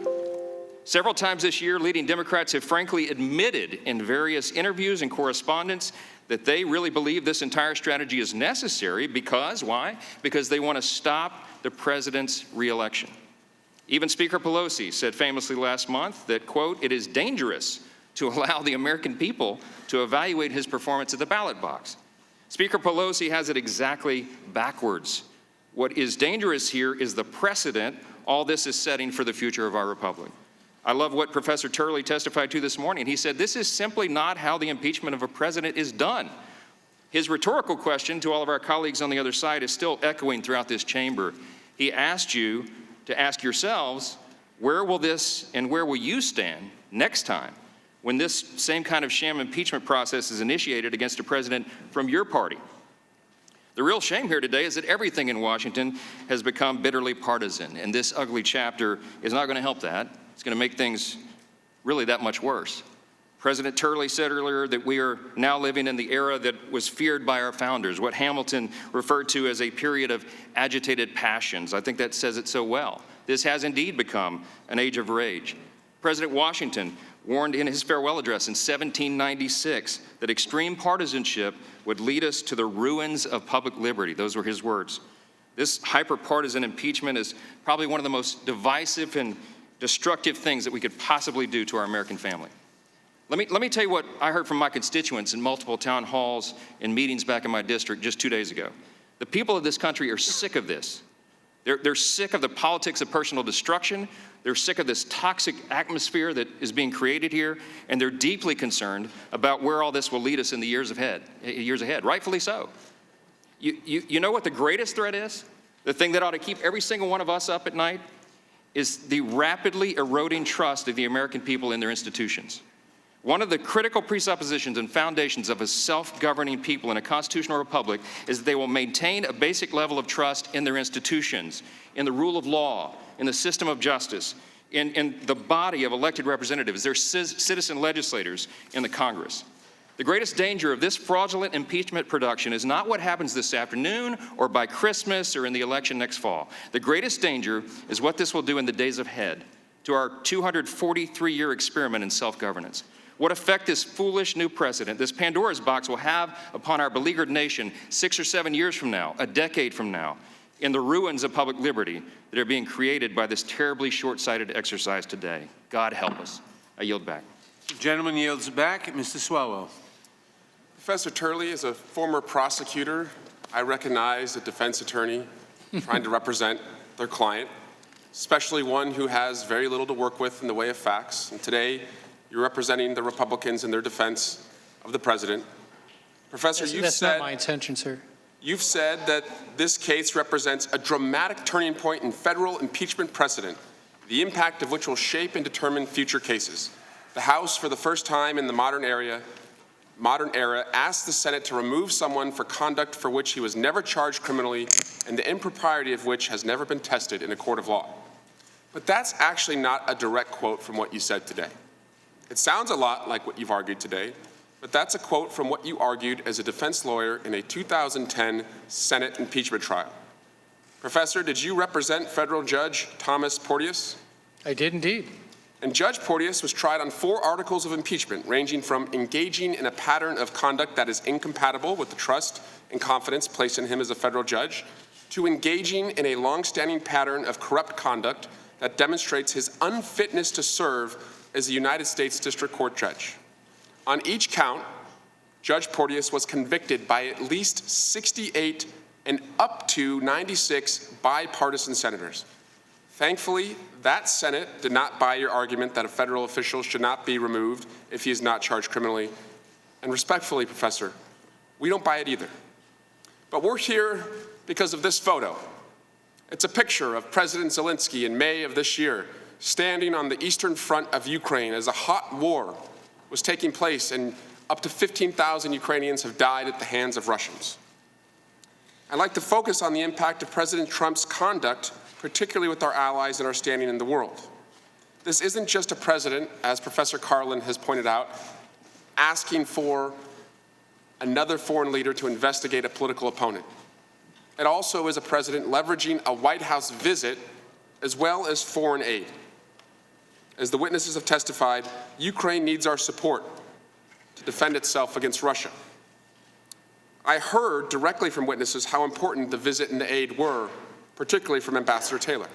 Several times this year, leading Democrats have frankly admitted in various interviews and correspondence that they really believe this entire strategy is necessary because, why? Because they want to stop the president's reelection. Even Speaker Pelosi said famously last month that, quote, "it is dangerous to allow the American people to evaluate his performance at the ballot box. Speaker Pelosi has it exactly backwards. What is dangerous here is the precedent all this is setting for the future of our republic. I love what Professor Turley testified to this morning. He said, this is simply not how the impeachment of a president is done. His rhetorical question to all of our colleagues on the other side is still echoing throughout this chamber. He asked you to ask yourselves, where will this and where will you stand next time when this same kind of sham impeachment process is initiated against a president from your party? The real shame here today is that everything in Washington has become bitterly partisan, and this ugly chapter is not going to help that. It's going to make things really that much worse. President Turley said earlier that we are now living in the era that was feared by our founders, what Hamilton referred to as a period of agitated passions. I think that says it so well. This has indeed become an age of rage. President Washington warned in his farewell address in 1796 that extreme partisanship would lead us to the ruins of public liberty. Those were his words. This hyper-partisan impeachment is probably one of the most divisive and destructive things that we could possibly do to our American family. Let me tell you what I heard from my constituents in multiple town halls and meetings back in my district just 2 days ago. The people of this country are sick of this. They're sick of the politics of personal destruction. They're sick of this toxic atmosphere that is being created here, and they're deeply concerned about where all this will lead us in the years ahead, rightfully so. You know what the greatest threat is? The thing that ought to keep every single one of us up at night is the rapidly eroding trust of the American people in their institutions. One of the critical presuppositions and foundations of a self-governing people in a constitutional republic is that they will maintain a basic level of trust in their institutions, in the rule of law, in the system of justice, in the body of elected representatives, their citizen legislators in the Congress. The greatest danger of this fraudulent impeachment production is not what happens this afternoon or by Christmas or in the election next fall. The greatest danger is what this will do in the days ahead to our 243-year experiment in self-governance. What effect this foolish new precedent, this Pandora's box, will have upon our beleaguered nation 6 or 7 years from now, a decade from now, in the ruins of public liberty that are being created by this terribly short-sighted exercise today. God help us. I yield back. The gentleman yields back. Mr. Swalwell. Professor Turley, as a former prosecutor, I recognize a defense attorney trying to represent their client, especially one who has very little to work with in the way of facts. And today, you're representing the Republicans in their defense of the president. Professor, that's not my intention, sir. You've said that this case represents a dramatic turning point in federal impeachment precedent, the impact of which will shape and determine future cases. The House, for the first time in the modern era, asked the Senate to remove someone for conduct for which he was never charged criminally and the impropriety of which has never been tested in a court of law. But that's actually not a direct quote from what you said today. It sounds a lot like what you've argued today, but that's a quote from what you argued as a defense lawyer in a 2010 Senate impeachment trial. Professor, did you represent federal judge Thomas Porteous? I did indeed. And Judge Porteous was tried on 4 articles of impeachment, ranging from engaging in a pattern of conduct that is incompatible with the trust and confidence placed in him as a federal judge, to engaging in a longstanding pattern of corrupt conduct that demonstrates his unfitness to serve as a United States District Court judge. On each count, Judge Porteous was convicted by at least 68 and up to 96 bipartisan senators. Thankfully, that Senate did not buy your argument that a federal official should not be removed if he is not charged criminally. And respectfully, Professor, we don't buy it either. But we're here because of this photo. It's a picture of President Szalinski in May of this year, standing on the eastern front of Ukraine as a hot war was taking place and up to 15,000 Ukrainians have died at the hands of Russians. I'd like to focus on the impact of President Trump's conduct, particularly with our allies and our standing in the world. This isn't just a president, as Professor Carlin has pointed out, asking for another foreign leader to investigate a political opponent. It also is a president leveraging a White House visit as well as foreign aid. As the witnesses have testified, Ukraine needs our support to defend itself against Russia. I heard directly from witnesses how important the visit and the aid were, particularly from Ambassador Taylor.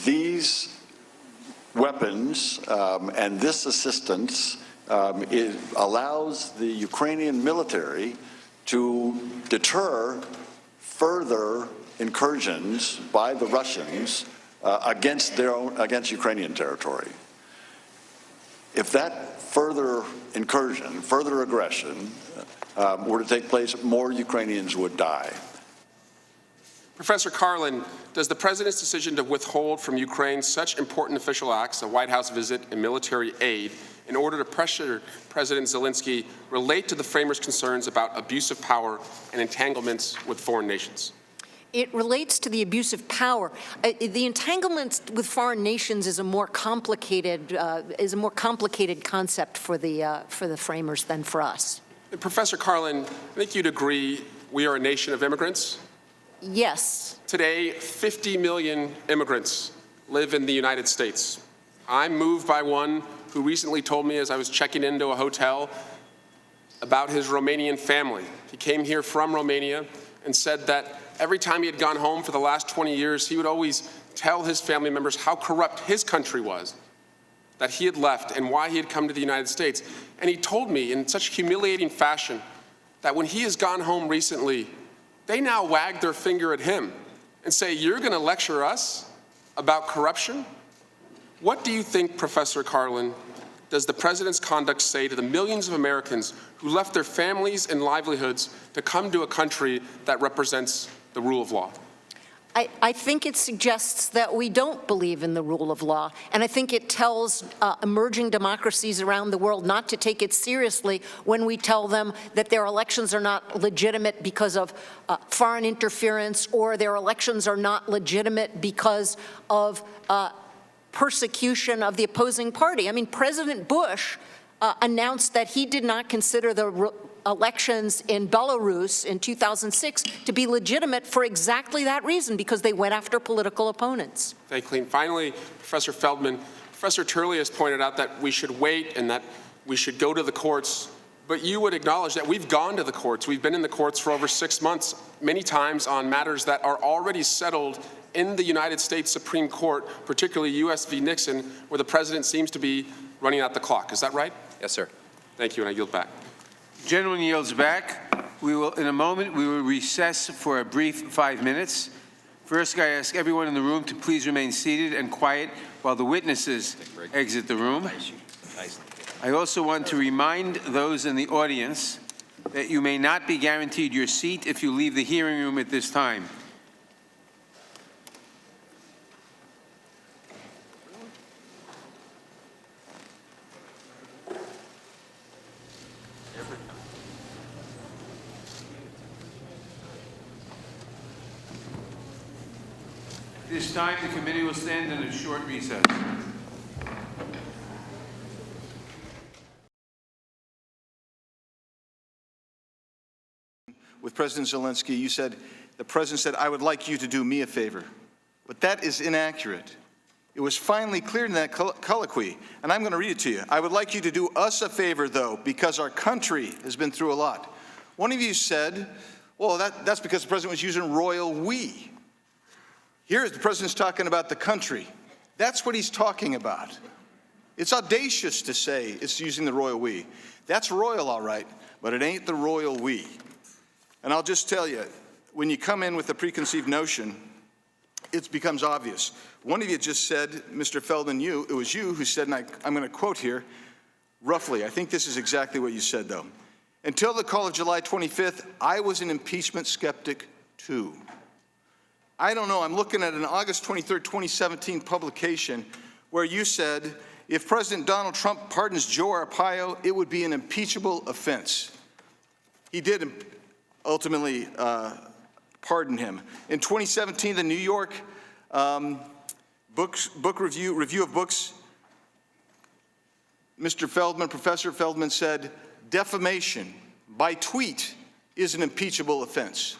These weapons, and this assistance allows the Ukrainian military to deter further incursions by the Russians against Ukrainian territory. If that further incursion, further aggression were to take place, more Ukrainians would die. Professor Carlin, does the president's decision to withhold from Ukraine such important official acts, a White House visit and military aid, in order to pressure President Szalinski relate to the framers' concerns about abuse of power and entanglements with foreign nations? It relates to the abuse of power. The entanglements with foreign nations is a more complicated concept for the framers than for us. Professor Carlin, I think you'd agree we are a nation of immigrants. Yes. Today, 50 million immigrants live in the United States. I'm moved by one who recently told me as I was checking into a hotel about his Romanian family. He came here from Romania and said that every time he had gone home for the last 20 years, he would always tell his family members how corrupt his country was, that he had left and why he had come to the United States. And he told me in such humiliating fashion that when he has gone home recently, they now wag their finger at him and say, "You're going to lecture us about corruption?" What do you think, Professor Carlin, does the president's conduct say to the millions of Americans who left their families and livelihoods to come to a country that represents the rule of law? I think it suggests that we don't believe in the rule of law, and I think it tells emerging democracies around the world not to take it seriously when we tell them that their elections are not legitimate because of foreign interference, or their elections are not legitimate because of persecution of the opposing party. I mean, President Bush announced that he did not consider the elections in Belarus in 2006 to be legitimate for exactly that reason, because they went after political opponents. Thank you. Finally, Professor Feldman, Professor Turley has pointed out that we should wait and that we should go to the courts, but you would acknowledge that we've gone to the courts. We've been in the courts for over 6 months, many times on matters that are already settled in the United States Supreme Court, particularly U.S. v. Nixon, where the president seems to be running out the clock. Is that right? Yes, sir. Thank you, and I yield back. Gentleman yields back. In a moment, we will recess for a brief 5 minutes. First, I ask everyone in the room to please remain seated and quiet while the witnesses exit the room. I also want to remind those in the audience that you may not be guaranteed your seat if you leave the hearing room at this time. At this time, the committee will stand in a short recess. With President Szalinski, you said, the president said, "I would like you to do me a favor." But that is inaccurate. It was finally cleared in that colloquy, and I'm going to read it to you. "I would like you to do us a favor, though, because our country has been through a lot." One of you said, well, that's because the president was using royal we. Here, the president's talking about the country. That's what he's talking about. It's audacious to say it's using the royal we. That's royal, all right, but it ain't the royal we. And I'll just tell you, when you come in with a preconceived notion, it becomes obvious. One of you just said, Mr. Feldman, it was you who said, and I'm going to quote here, roughly, I think this is exactly what you said, though. "Until the call of July 25th, I was an impeachment skeptic, too." I don't know, I'm looking at an August 23rd, 2017 publication where you said, if President Donald Trump pardons Joe Arpaio, it would be an impeachable offense. He did ultimately pardon him. In 2017, the New York book review of books, Mr. Feldman, Professor Feldman said, defamation by tweet is an impeachable offense.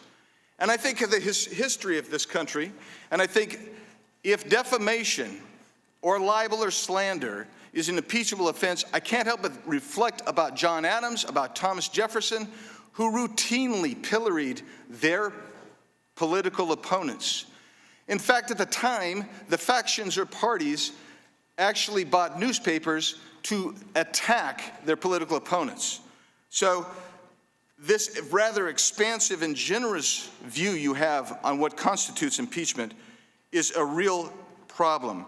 And I think of the history of this country, and I think if defamation or libel or slander is an impeachable offense, I can't help but reflect about John Adams, about Thomas Jefferson, who routinely pilloried their political opponents. In fact, at the time, the factions or parties actually bought newspapers to attack their political opponents. So this rather expansive and generous view you have on what constitutes impeachment is a real problem.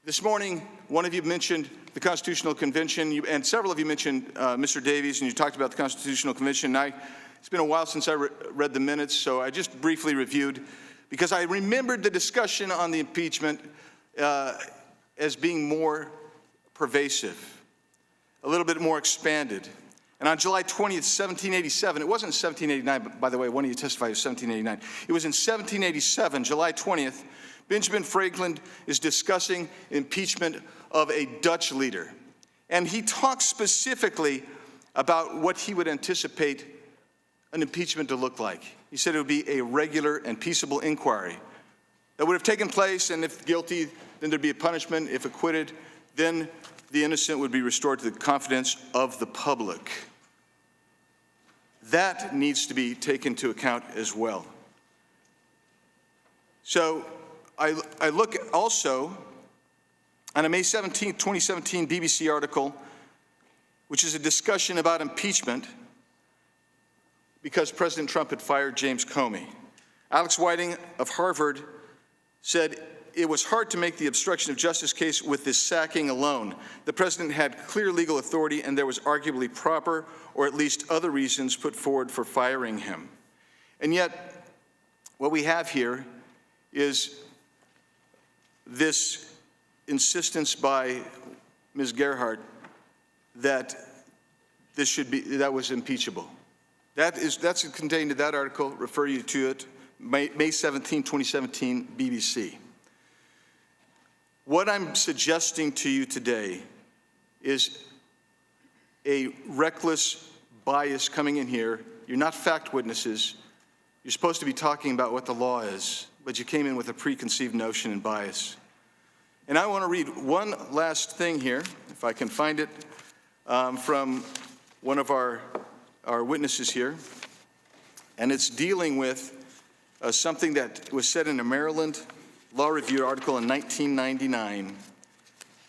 This morning, one of you mentioned the Constitutional Convention, and several of you mentioned Mr. Davies, and you talked about the Constitutional Convention. It's been a while since I read the minutes, so I just briefly reviewed, because I remembered the discussion on the impeachment as being more pervasive, a little bit more expanded. And on July 20th, 1787, it wasn't 1789, by the way, one of you testified it was 1789. It was in 1787, July 20th, Benjamin Franklin is discussing impeachment of a Dutch leader. And he talks specifically about what he would anticipate an impeachment to look like. He said it would be a regular and peaceable inquiry that would have taken place, and if guilty, then there'd be a punishment. If acquitted, then the innocent would be restored to the confidence of the public. That needs to be taken into account as well. So I look also on a May 17, 2017 BBC article, which is a discussion about impeachment because President Trump had fired James Comey. Alex Whiting of Harvard said, "It was hard to make the obstruction of justice case with this sacking alone. The president had clear legal authority, and there was arguably proper or at least other reasons put forward for firing him." And yet, what we have here is this insistence by Ms. Gerhardt that that was impeachable. That's contained in that article. Refer you to it, May 17, 2017, BBC. What I'm suggesting to you today is a reckless bias coming in here. You're not fact witnesses. You're supposed to be talking about what the law is, but you came in with a preconceived notion and bias. And I want to read one last thing here, if I can find it, from one of our witnesses here. And it's dealing with something that was said in a Maryland Law Review article in 1999.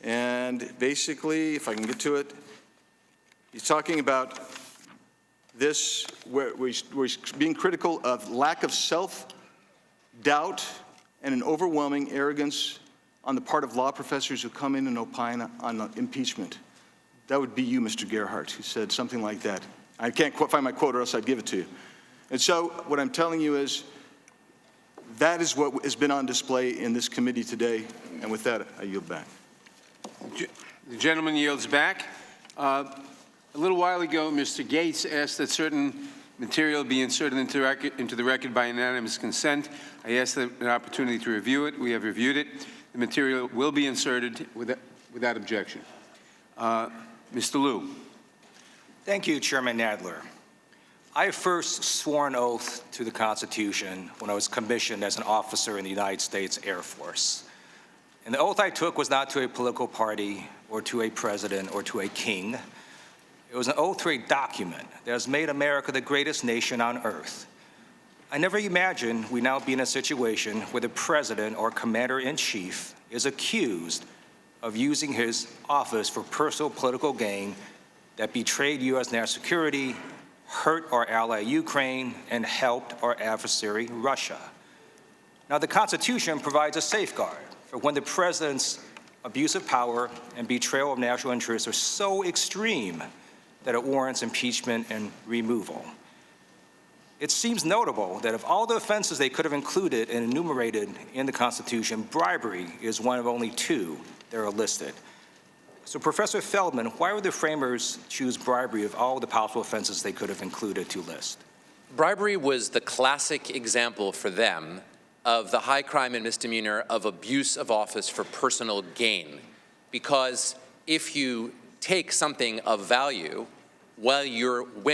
And basically, if I can get to it, he's talking about this, where he's being critical of lack of self-doubt and an overwhelming arrogance on the part of law professors who come in and opine on impeachment. That would be you, Mr. Gerhardt, who said something like that. I can't find my quote or else I'd give it to you. And so what I'm telling you is that is what has been on display in this committee today. And with that, I yield back. The gentleman yields back. A little while ago, Mr. Gates asked that certain material be inserted into the record by unanimous consent. I asked for an opportunity to review it. We have reviewed it. The material will be inserted without objection. Mr. Liu. Thank you, Chairman Nadler. I first swore an oath to the Constitution when I was commissioned as an officer in the United States Air Force. And the oath I took was not to a political party or to a president or to a king. It was an oath to a document that has made America the greatest nation on earth. I never imagined we'd now be in a situation where the president or commander-in-chief is accused of using his office for personal political gain that betrayed U.S. national security, hurt our ally Ukraine, and helped our adversary Russia. Now, the Constitution provides a safeguard for when the president's abuse of power and betrayal of national interests are so extreme that it warrants impeachment and removal. It seems notable that of all the offenses they could have included and enumerated in the Constitution, bribery is one of only two that are listed. So, Professor Feldman, why would the framers choose bribery of all the possible offenses they could have included to list? Bribery was the classic example for them of the high crime and misdemeanor of abuse of office for personal gain. Because if you take something of value when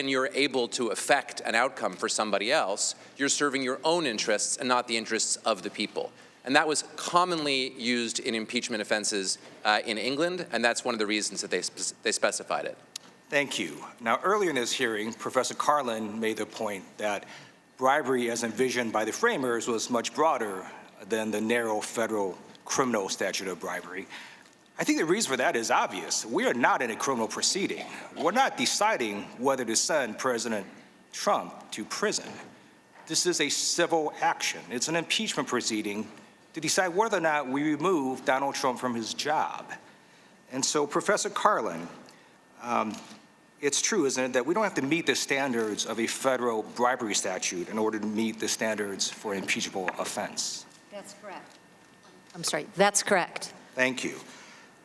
you're able to affect an outcome for somebody else, you're serving your own interests and not the interests of the people. And that was commonly used in impeachment offenses in England, and that's one of the reasons that they specified it. Thank you. Now, earlier in this hearing, Professor Carlin made the point that bribery as envisioned by the framers was much broader than the narrow federal criminal statute of bribery. I think the reason for that is obvious. We are not in a criminal proceeding. We're not deciding whether to send President Trump to prison. This is a civil action. It's an impeachment proceeding to decide whether or not we remove Donald Trump from his job. And so, Professor Carlin, it's true, isn't it, that we don't have to meet the standards of a federal bribery statute in order to meet the standards for an impeachable offense? That's correct. I'm sorry, that's correct. Thank you.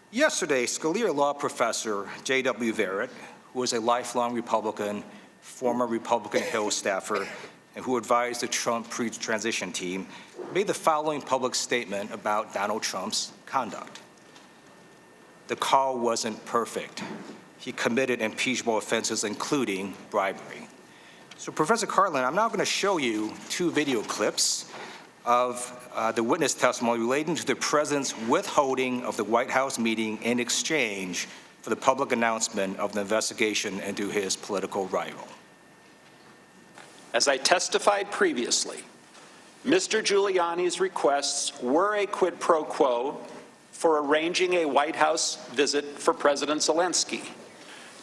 Yesterday, Scalia law professor J.W. Verrett, who is a lifelong Republican, former Republican Hill staffer, and who advised the Trump pre-transition team, made the following public statement about Donald Trump's conduct. The call wasn't perfect. He committed impeachable offenses, including bribery. So, Professor Carlin, I'm now going to show you 2 video clips of the witness testimony relating to the president's withholding of the White House meeting in exchange for the public announcement of the investigation into his political rival. As I testified previously, Mr. Giuliani's requests were a quid pro quo for arranging a White House visit for President Szalinski.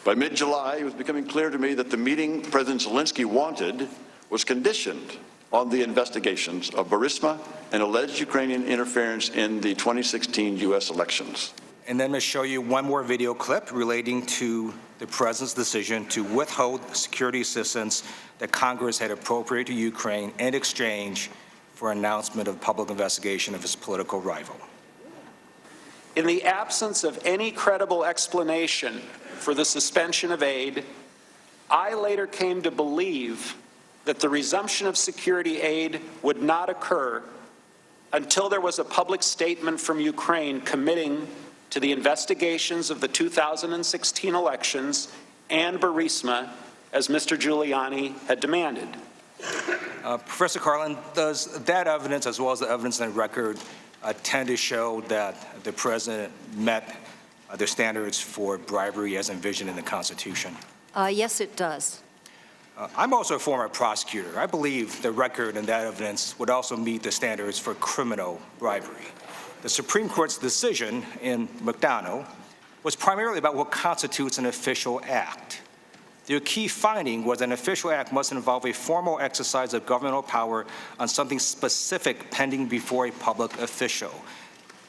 By mid-July, it was becoming clear to me that the meeting President Szalinski wanted was conditioned on the investigations of Burisma and alleged Ukrainian interference in the 2016 U.S. elections. And then I'm going to show you one more video clip relating to the president's decision to withhold security assistance that Congress had appropriated to Ukraine in exchange for announcement of public investigation of his political rival. In the absence of any credible explanation for the suspension of aid, I later came to believe that the resumption of security aid would not occur until there was a public statement from Ukraine committing to the investigations of the 2016 elections and Burisma, as Mr. Giuliani had demanded. Professor Carlin, does that evidence, as well as the evidence in the record, tend to show that the president met the standards for bribery as envisioned in the Constitution? Yes, it does. I'm also a former prosecutor. I believe the record and that evidence would also meet the standards for criminal bribery. The Supreme Court's decision in McDonnell was primarily about what constitutes an official act. Their key finding was an official act must involve a formal exercise of governmental power on something specific pending before a public official.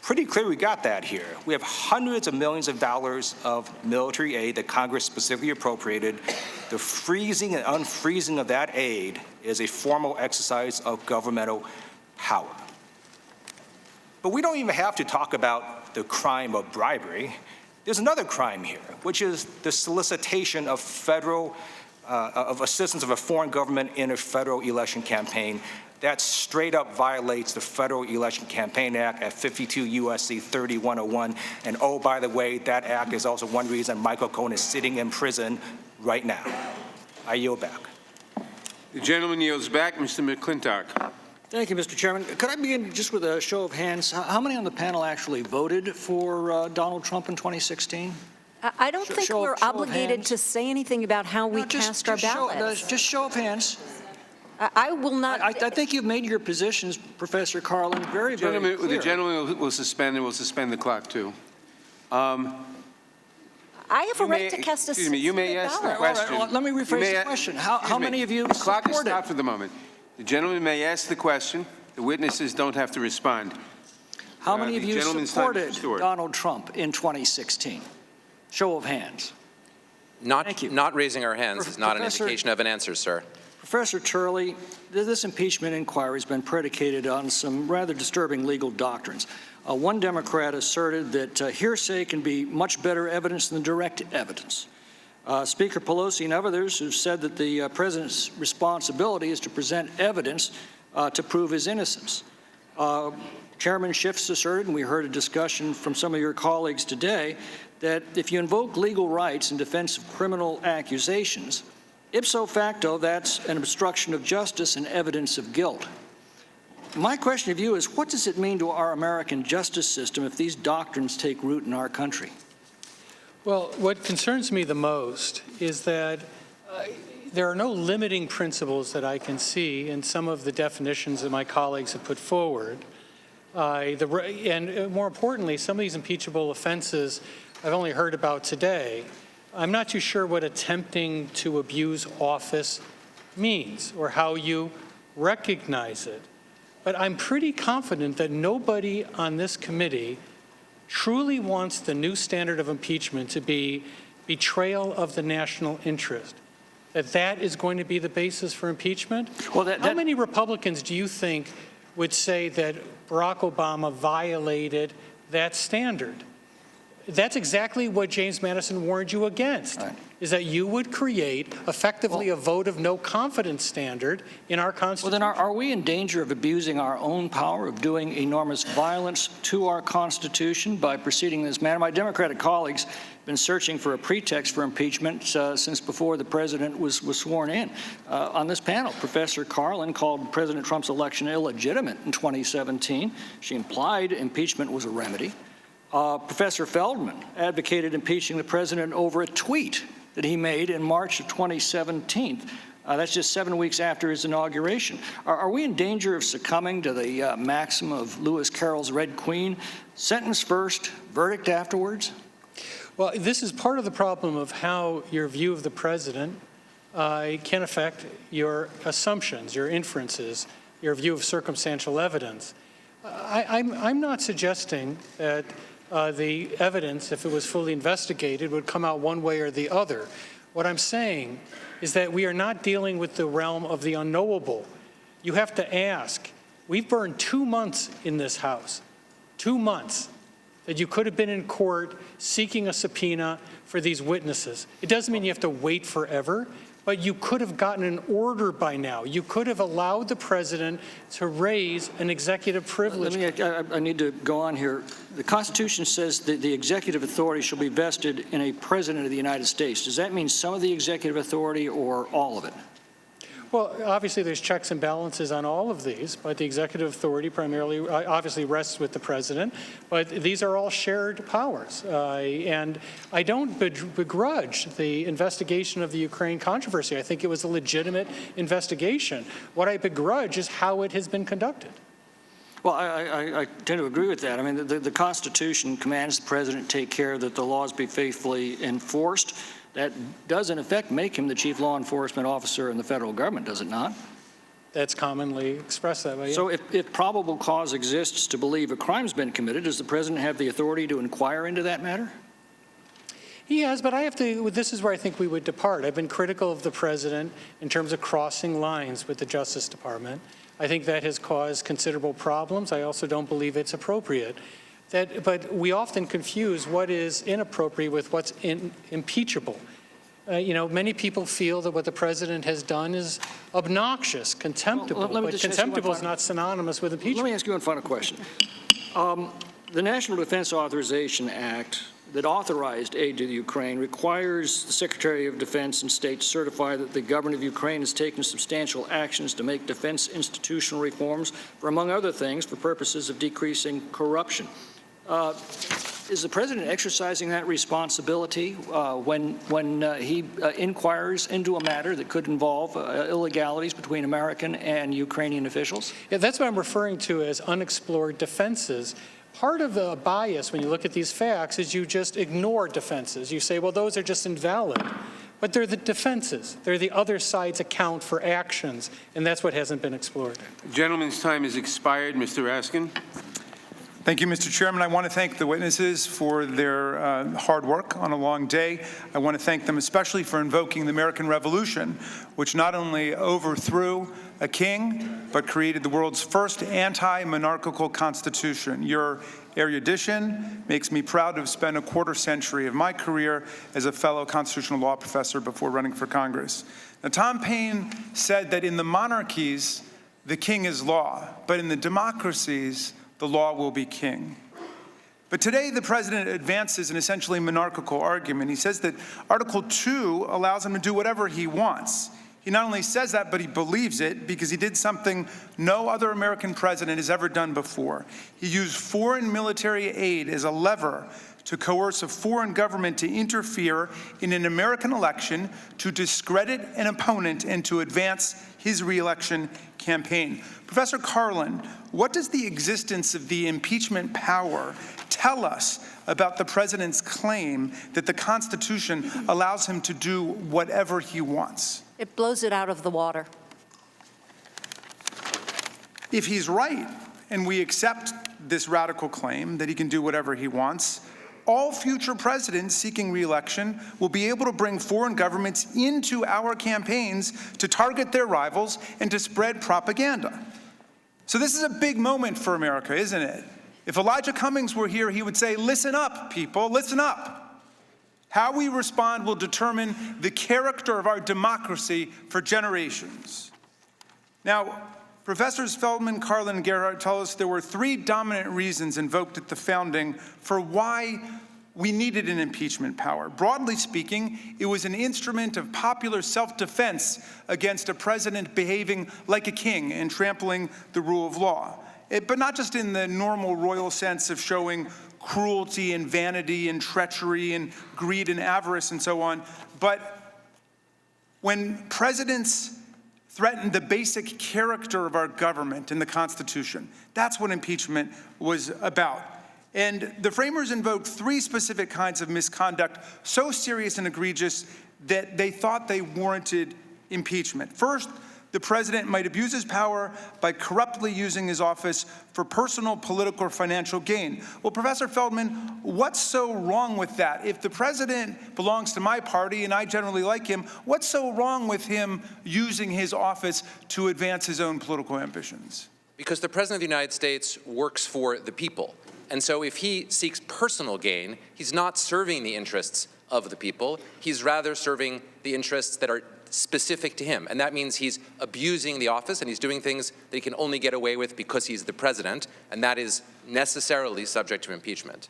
Pretty clear we got that here. We have hundreds of millions of dollars of military aid that Congress specifically appropriated. The freezing and unfreezing of that aid is a formal exercise of governmental power. But we don't even have to talk about the crime of bribery. There's another crime here, which is the solicitation of of assistance of a foreign government in a federal election campaign. That straight up violates the Federal Election Campaign Act at 52 U.S.C. 3101. And oh, by the way, that act is also one reason Michael Cohen is sitting in prison right now. I yield back. The gentleman yields back. Mr. McClintock. Thank you, Mr. Chairman. Could I begin just with a show of hands? How many on the panel actually voted for Donald Trump in 2016? I don't think we're obligated to say anything about how we cast our ballots. Just show of hands. I will not. I think you've made your positions, Professor Carlin, very clear. The gentleman will suspend, and we'll suspend the clock, too. I have a right to cast a excuse me, you may ask the question. All right, let me rephrase the question. How many of you The clock is supported? stopped for the moment. The gentleman may ask the question. The witnesses don't have to respond. How many of you supported restored. Donald Trump in 2016? Show of hands. Not raising our hands is not an Professor- indication of an answer, sir. Professor Turley, this impeachment inquiry has been predicated on some rather disturbing legal doctrines. One Democrat asserted that hearsay can be much better evidence than direct evidence. Speaker Pelosi and others have said that the president's responsibility is to present evidence to prove his innocence. Chairman Schiff's asserted, and we heard a discussion from some of your colleagues today, that if you invoke legal rights in defense of criminal accusations, ipso facto, that's an obstruction of justice and evidence of guilt. My question of you is, what does it mean to our American justice system if these doctrines take root in our country? Well, what concerns me the most is that there are no limiting principles that I can see in some of the definitions that my colleagues have put forward. And more importantly, some of these impeachable offenses I've only heard about today. I'm not too sure what attempting to abuse office means or how you recognize it. But I'm pretty confident that nobody on this committee truly wants the new standard of impeachment to be betrayal of the national interest, that is going to be the basis for impeachment. Well, how many Republicans do you think would say that Barack Obama violated that standard? That's exactly what James Madison warned you against, is that you would create effectively a vote of no confidence standard in our Constitution. Well, then are we in danger of abusing our own power, of doing enormous violence to our Constitution by proceeding in this manner? My Democratic colleagues have been searching for a pretext for impeachment since before the president was sworn in. On this panel, Professor Carlin called President Trump's election illegitimate in 2017. She implied impeachment was a remedy. Professor Feldman advocated impeaching the president over a tweet that he made in March of 2017. That's just 7 weeks after his inauguration. Are we in danger of succumbing to the maxim of Lewis Carroll's Red Queen, sentence first, verdict afterwards? Well, this is part of the problem of how your view of the president can affect your assumptions, your inferences, your view of circumstantial evidence. I'm not suggesting that the evidence, if it was fully investigated, would come out one way or the other. What I'm saying is that we are not dealing with the realm of the unknowable. You have to ask. We've burned 2 months in this House, 2 months, that you could have been in court seeking a subpoena for these witnesses. It doesn't mean you have to wait forever, but you could have gotten an order by now. You could have allowed the president to raise an executive privilege. I need to go on here. The Constitution says that the executive authority shall be vested in a president of the United States. Does that mean some of the executive authority or all of it? Well, obviously there's checks and balances on all of these, but the executive authority primarily obviously rests with the president, but these are all shared powers. And I don't begrudge the investigation of the Ukraine controversy. I think it was a legitimate investigation. What I begrudge is how it has been conducted. Well, I tend to agree with that. I mean, the Constitution commands the president to take care that the laws be faithfully enforced. That does, in effect, make him the chief law enforcement officer in the federal government, does it not? That's commonly expressed that way. So if probable cause exists to believe a crime's been committed, does the president have the authority to inquire into that matter? He has, but this is where I think we would depart. I've been critical of the president in terms of crossing lines with the Justice Department. I think that has caused considerable problems. I also don't believe it's appropriate. But we often confuse what is inappropriate with what's impeachable. Many people feel that what the president has done is obnoxious, contemptible, but contemptible is not synonymous with impeachment. Let me ask you one final question. The National Defense Authorization Act that authorized aid to the Ukraine requires the Secretary of Defense and states certify that the government of Ukraine has taken substantial actions to make defense institutional reforms for, among other things, for purposes of decreasing corruption. Is the president exercising that responsibility when he inquires into a matter that could involve illegalities between American and Ukrainian officials? Yeah, that's what I'm referring to as unexplored defenses. Part of the bias when you look at these facts is you just ignore defenses. You say, well, those are just invalid. But they're the defenses. They're the other side's account for actions, and that's what hasn't been explored. Gentleman's time has expired. Mr. Raskin. Thank you, Mr. Chairman. I want to thank the witnesses for their hard work on a long day. I want to thank them especially for invoking the American Revolution, which not only overthrew a king, but created the world's first anti-monarchical constitution. Your erudition makes me proud to have spent a quarter century of my career as a fellow constitutional law professor before running for Congress. Now, Tom Paine said that in the monarchies, the king is law, but in the democracies, the law will be king. But today, the president advances an essentially monarchical argument. He says that Article 2 allows him to do whatever he wants. He not only says that, but he believes it because he did something no other American president has ever done before. He used foreign military aid as a lever to coerce a foreign government to interfere in an American election to discredit an opponent and to advance his re-election campaign. Professor Carlin, what does the existence of the impeachment power tell us about the president's claim that the Constitution allows him to do whatever he wants? It blows it out of the water. If he's right, and we accept this radical claim that he can do whatever he wants, all future presidents seeking re-election will be able to bring foreign governments into our campaigns to target their rivals and to spread propaganda. So this is a big moment for America, isn't it? If Elijah Cummings were here, he would say, listen up, people, listen up. How we respond will determine the character of our democracy for generations. Now, Professors Feldman, Carlin, and Gerhardt tell us there were 3 dominant reasons invoked at the founding for why we needed an impeachment power. Broadly speaking, it was an instrument of popular self-defense against a president behaving like a king and trampling the rule of law. But not just in the normal royal sense of showing cruelty and vanity and treachery and greed and avarice and so on, but when presidents threatened the basic character of our government and the Constitution. That's what impeachment was about. And the framers invoked 3 specific kinds of misconduct so serious and egregious that they thought they warranted impeachment. First, the president might abuse his power by corruptly using his office for personal, political, or financial gain. Well, Professor Feldman, what's so wrong with that? If the president belongs to my party and I generally like him, what's so wrong with him using his office to advance his own political ambitions? Because the President of the United States works for the people. And so if he seeks personal gain, he's not serving the interests of the people. He's rather serving the interests that are specific to him. And that means he's abusing the office and he's doing things that he can only get away with because he's the president. And that is necessarily subject to impeachment.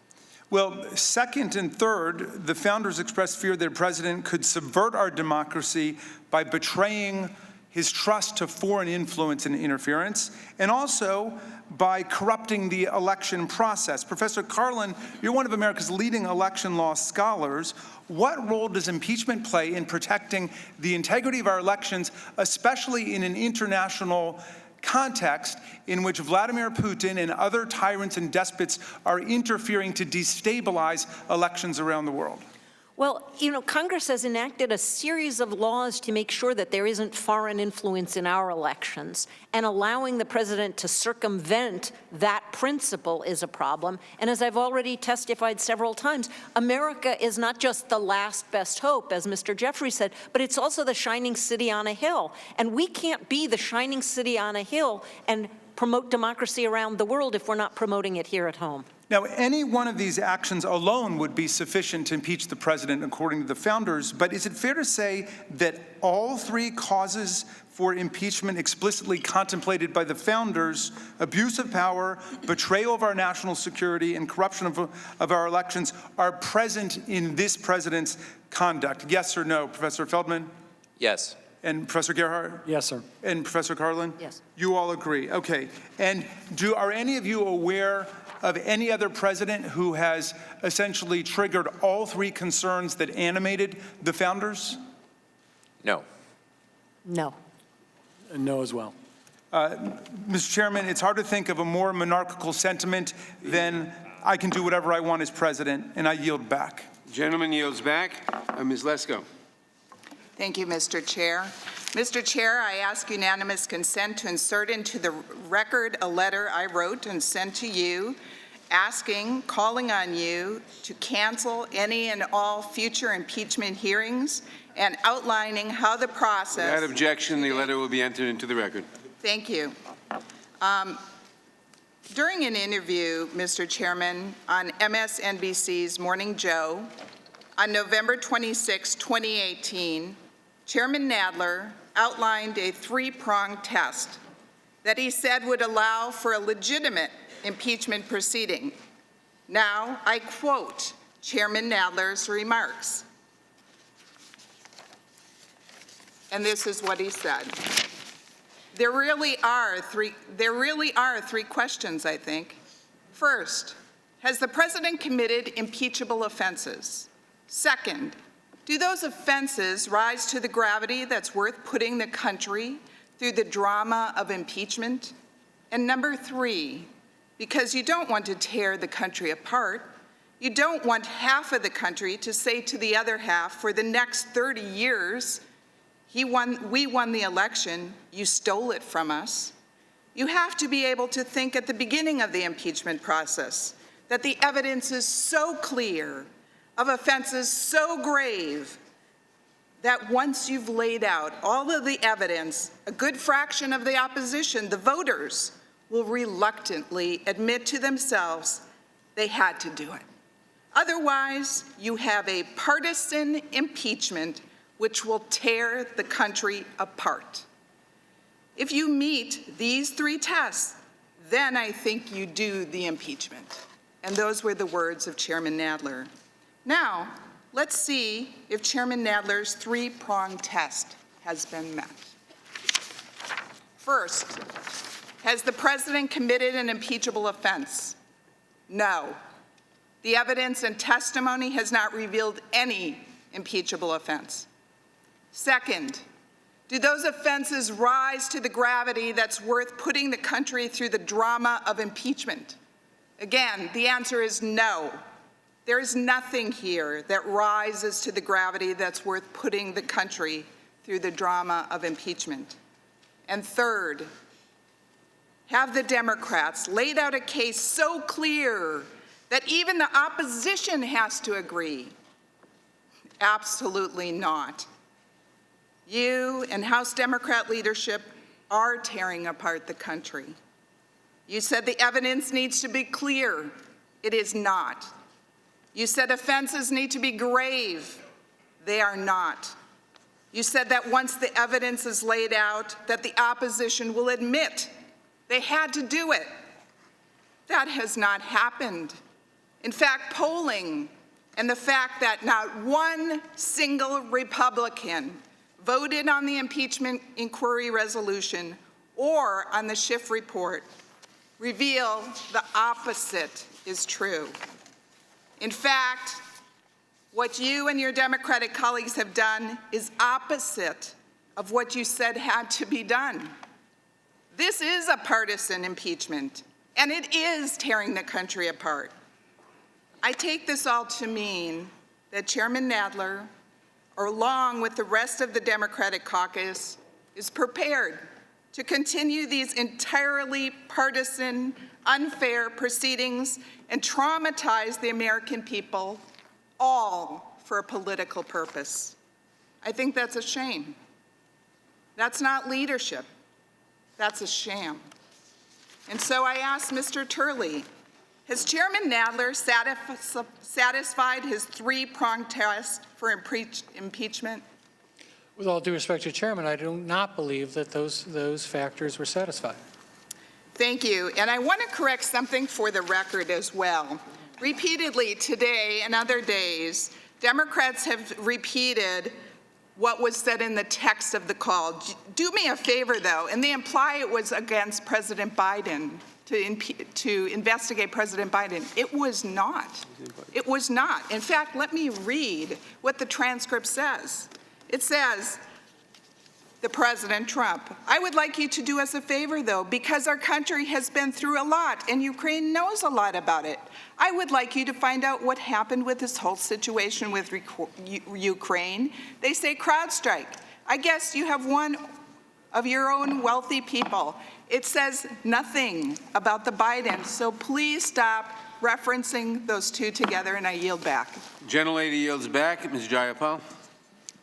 Well, second and third, the founders expressed fear that a president could subvert our democracy by betraying his trust to foreign influence and interference, and also by corrupting the election process. Professor Carlin, you're one of America's leading election law scholars. What role does impeachment play in protecting the integrity of our elections, especially in an international context in which Vladimir Putin and other tyrants and despots are interfering to destabilize elections around the world? Well, you know, Congress has enacted a series of laws to make sure that there isn't foreign influence in our elections, and allowing the president to circumvent that principle is a problem. And as I've already testified several times, America is not just the last best hope, as Mr. Jeffrey said, but it's also the shining city on a hill. And we can't be the shining city on a hill and promote democracy around the world if we're not promoting it here at home. Now, any one of these actions alone would be sufficient to impeach the president, according to the founders, but is it fair to say that all 3 causes for impeachment explicitly contemplated by the founders, abuse of power, betrayal of our national security, and corruption of our elections, are present in this president's conduct? Yes or no, Professor Feldman? Yes. And Professor Gerhardt? Yes, sir. And Professor Carlin? Yes. You all agree, okay. And are any of you aware of any other president who has essentially triggered all 3 concerns that animated the founders? No. No. And no as well. Mr. Chairman, it's hard to think of a more monarchical sentiment than I can do whatever I want as president, and I yield back. Gentleman yields back. Ms. Lesko. Thank you, Mr. Chair. Mr. Chair, I ask unanimous consent to insert into the record a letter I wrote and sent to you calling on you to cancel any and all future impeachment hearings and outlining how the process— Without objection, the letter will be entered into the record. Thank you. During an interview, Mr. Chairman, on MSNBC's Morning Joe, on November 26, 2018, Chairman Nadler outlined a 3-pronged test that he said would allow for a legitimate impeachment proceeding. Now, I quote Chairman Nadler's remarks. And this is what he said. There really are three questions, I think. First, Has the president committed impeachable offenses? Second, do those offenses rise to the gravity that's worth putting the country through the drama of impeachment? And number three, because you don't want to tear the country apart, you don't want half of the country to say to the other half for the next 30 years, we won the election, you stole it from us. You have to be able to think at the beginning of the impeachment process that the evidence is so clear, of offenses so grave, that once you've laid out all of the evidence, a good fraction of the opposition, the voters, will reluctantly admit to themselves they had to do it. Otherwise, you have a partisan impeachment which will tear the country apart. If you meet these three tests, then I think you do the impeachment. And those were the words of Chairman Nadler. Now, let's see if Chairman Nadler's three-pronged test has been met. First, has the president committed an impeachable offense? No. The evidence and testimony has not revealed any impeachable offense. Second, do those offenses rise to the gravity that's worth putting the country through the drama of impeachment? Again, the answer is no. There is nothing here that rises to the gravity that's worth putting the country through the drama of impeachment. And third, have the Democrats laid out a case so clear that even the opposition has to agree? Absolutely not. You and House Democrat leadership are tearing apart the country. You said the evidence needs to be clear. It is not. You said offenses need to be grave. They are not. You said that once the evidence is laid out, that the opposition will admit they had to do it. That has not happened. In fact, polling and the fact that not one single Republican voted on the impeachment inquiry resolution or on the Schiff report reveal the opposite is true. In fact, what you and your Democratic colleagues have done is opposite of what you said had to be done. This is a partisan impeachment, and it is tearing the country apart. I take this all to mean that Chairman Nadler, along with the rest of the Democratic caucus, is prepared to continue these entirely partisan, unfair proceedings and traumatize the American people, all for a political purpose. I think that's a shame. That's not leadership. That's a sham. And so I ask Mr. Turley, has Chairman Nadler satisfied his three-pronged test for impeachment? With all due respect to Chairman, I do not believe that those factors were satisfied. Thank you. And I want to correct something for the record as well. Repeatedly today and other days, Democrats have repeated what was said in the text of the call. Do me a favor, though, and they imply it was against President Biden, to investigate President Biden. It was not. It was not. In fact, let me read what the transcript says. It says, the President Trump, I would like you to do us a favor, though, because our country has been through a lot and Ukraine knows a lot about it. I would like you to find out what happened with this whole situation with Ukraine. They say CrowdStrike. I guess you have one of your own wealthy people. It says nothing about the Biden, so please stop referencing those two together, and I yield back. Gentlelady yields back. Ms. Jayapal.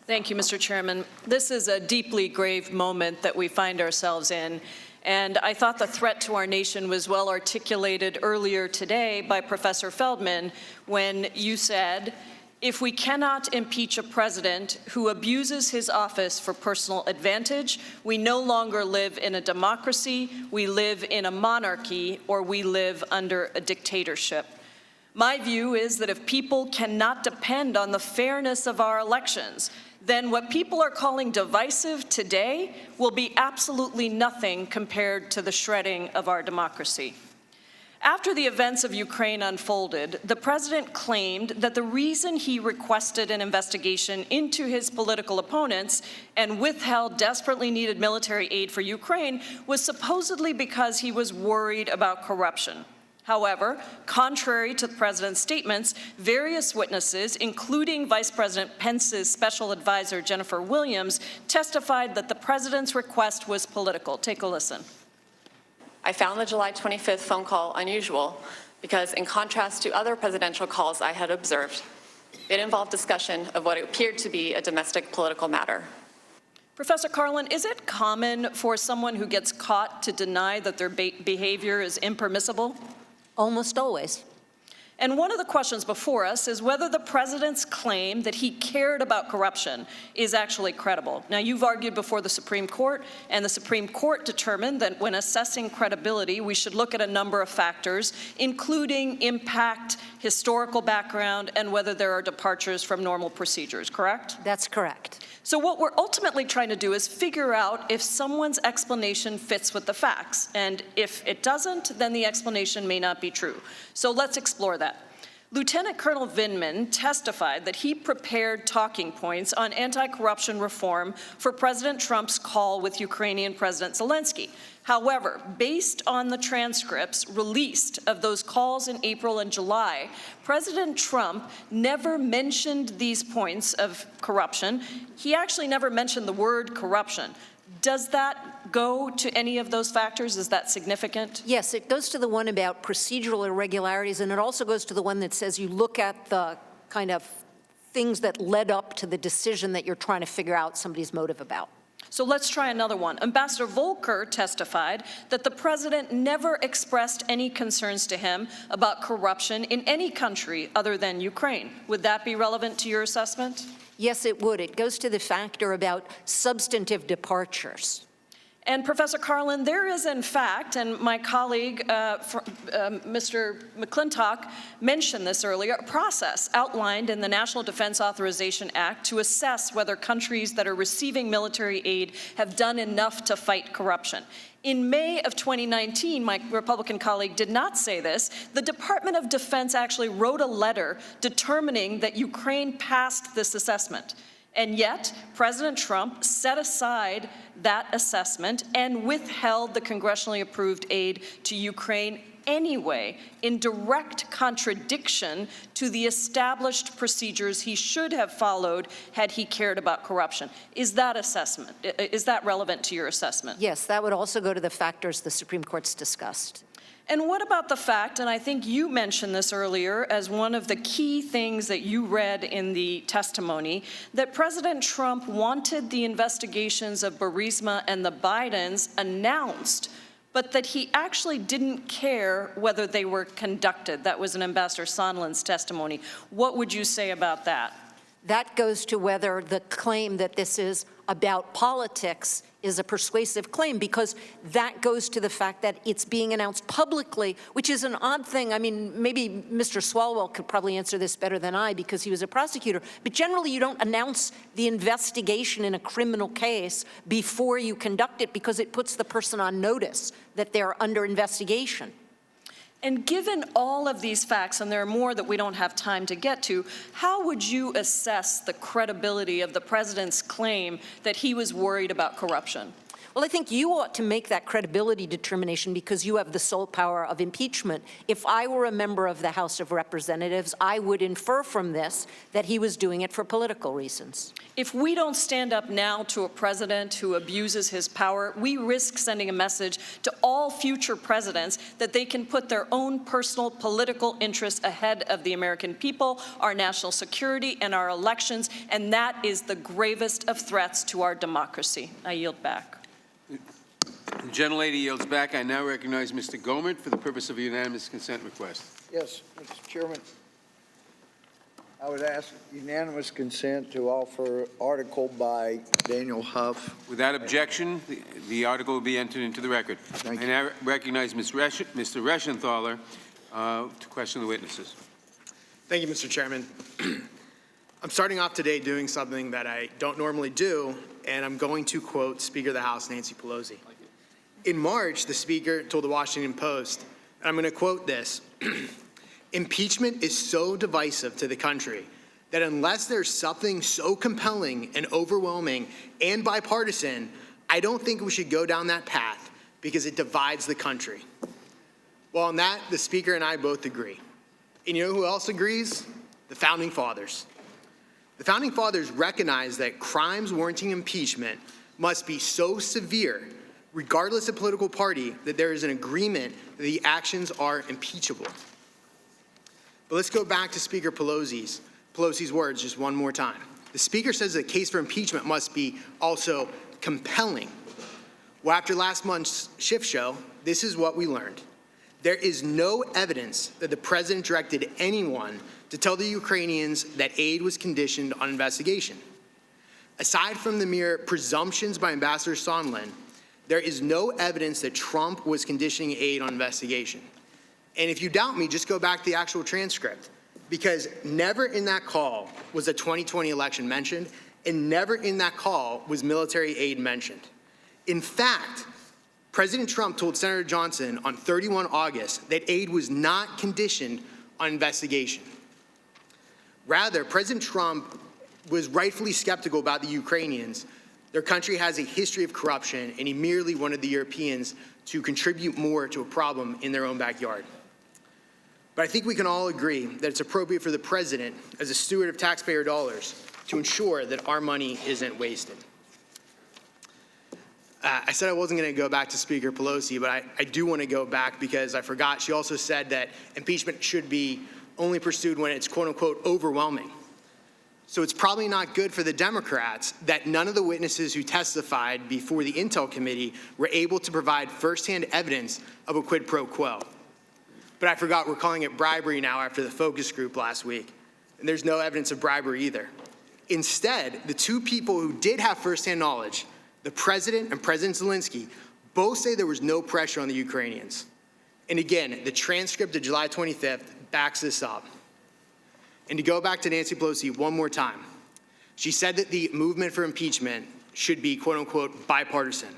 Thank you, Mr. Chairman. This is a deeply grave moment that we find ourselves in, and I thought the threat to our nation was well articulated earlier today by Professor Feldman when you said, if we cannot impeach a president who abuses his office for personal advantage, we no longer live in a democracy, we live in a monarchy, or we live under a dictatorship. My view is that if people cannot depend on the fairness of our elections, then what people are calling divisive today will be absolutely nothing compared to the shredding of our democracy. After the events of Ukraine unfolded, the president claimed that the reason he requested an investigation into his political opponents and withheld desperately needed military aid for Ukraine was supposedly because he was worried about corruption. However, contrary to the president's statements, various witnesses, including Vice President Pence's special advisor Jennifer Williams, testified that the president's request was political. Take a listen. I found the July 25th phone call unusual because, in contrast to other presidential calls I had observed, it involved discussion of what appeared to be a domestic political matter. Professor Carlin, is it common for someone who gets caught to deny that their behavior is impermissible? Almost always. And one of the questions before us is whether the president's claim that he cared about corruption is actually credible. Now, you've argued before the Supreme Court, and the Supreme Court determined that when assessing credibility, we should look at a number of factors, including impact, historical background, and whether there are departures from normal procedures, correct? That's correct. So what we're ultimately trying to do is figure out if someone's explanation fits with the facts. And if it doesn't, then the explanation may not be true. So let's explore that. Lieutenant Colonel Vindman testified that he prepared talking points on anti-corruption reform for President Trump's call with Ukrainian President Szalinski. However, based on the transcripts released of those calls in April and July, President Trump never mentioned these points of corruption. He actually never mentioned the word corruption. Does that go to any of those factors? Is that significant? Yes, it goes to the one about procedural irregularities, and it also goes to the one that says you look at the kind of things that led up to the decision that you're trying to figure out somebody's motive about. So let's try another one. Ambassador Volker testified that the president never expressed any concerns to him about corruption in any country other than Ukraine. Would that be relevant to your assessment? Yes, it would. It goes to the factor about substantive departures. And Professor Carlin, there is in fact, and my colleague, Mr. McClintock, mentioned this earlier, a process outlined in the National Defense Authorization Act to assess whether countries that are receiving military aid have done enough to fight corruption. In May of 2019, my Republican colleague did not say this, the Department of Defense actually wrote a letter determining that Ukraine passed this assessment. And yet, President Trump set aside that assessment and withheld the congressionally approved aid to Ukraine anyway, in direct contradiction to the established procedures he should have followed had he cared about corruption. Is that assessment, is that relevant to your assessment? Yes, that would also go to the factors the Supreme Court's discussed. And what about the fact, and I think you mentioned this earlier as one of the key things that you read in the testimony, that President Trump wanted the investigations of Burisma and the Bidens announced, but that he actually didn't care whether they were conducted. That was in Ambassador Sondland's testimony. What would you say about that? That goes to whether the claim that this is about politics is a persuasive claim, because that goes to the fact that it's being announced publicly, which is an odd thing. I mean, maybe Mr. Swalwell could probably answer this better than I because he was a prosecutor, but generally you don't announce the investigation in a criminal case before you conduct it because it puts the person on notice that they're under investigation. And given all of these facts, and there are more that we don't have time to get to, how would you assess the credibility of the president's claim that he was worried about corruption? Well, I think you ought to make that credibility determination because you have the sole power of impeachment. If I were a member of the House of Representatives, I would infer from this that he was doing it for political reasons. If we don't stand up now to a president who abuses his power, we risk sending a message to all future presidents that they can put their own personal political interests ahead of the American people, our national security, and our elections, and that is the gravest of threats to our democracy. I yield back. The gentlelady yields back. I now recognize Mr. Gohmert for the purpose of a unanimous consent request. Yes, Mr. Chairman. I would ask unanimous consent to offer article by Daniel Huff. Without objection, the article will be entered into the record. Thank you. I now recognize Mr. Reschenthaler to question the witnesses. Thank you, Mr. Chairman. I'm starting off today doing something that I don't normally do, and I'm going to quote Speaker of the House Nancy Pelosi. In March, the Speaker told the Washington Post And I'm going to quote this. Impeachment is so divisive to the country that unless there's something so compelling and overwhelming and bipartisan, I don't think we should go down that path because it divides the country. Well, on that, the Speaker and I both agree. And you know who else agrees? The Founding Fathers. The Founding Fathers recognized that crimes warranting impeachment must be so severe, regardless of political party, that there is an agreement that the actions are impeachable. But let's go back to Speaker Pelosi's words just one more time. The Speaker says the case for impeachment must be also compelling. Well, after last month's shift show, this is what we learned. There is no evidence that the President directed anyone to tell the Ukrainians that aid was conditioned on investigation. Aside from the mere presumptions by Ambassador Sondland, there is no evidence that Trump was conditioning aid on investigation. And if you doubt me, just go back to the actual transcript, because never in that call was the 2020 election mentioned, and never in that call was military aid mentioned. In fact, President Trump told Senator Johnson on 31 August that aid was not conditioned on investigation. Rather, President Trump was rightfully skeptical about the Ukrainians. Their country has a history of corruption, and he merely wanted the Europeans to contribute more to a problem in their own backyard. But I think we can all agree that it's appropriate for the President, as a steward of taxpayer dollars, to ensure that our money isn't wasted. I said I wasn't going to go back to Speaker Pelosi, but I do want to go back because I forgot. She also said that impeachment should be only pursued when it's quote-unquote overwhelming. So it's probably not good for the Democrats that none of the witnesses who testified before the Intel Committee were able to provide firsthand evidence of a quid pro quo. But I forgot we're calling it bribery now after the focus group last week. And there's no evidence of bribery either. Instead, the two people who did have firsthand knowledge, the President and President Szalinski, both say there was no pressure on the Ukrainians. And again, the transcript of July 25th backs this up. And to go back to Nancy Pelosi one more time, she said that the movement for impeachment should be quote-unquote bipartisan,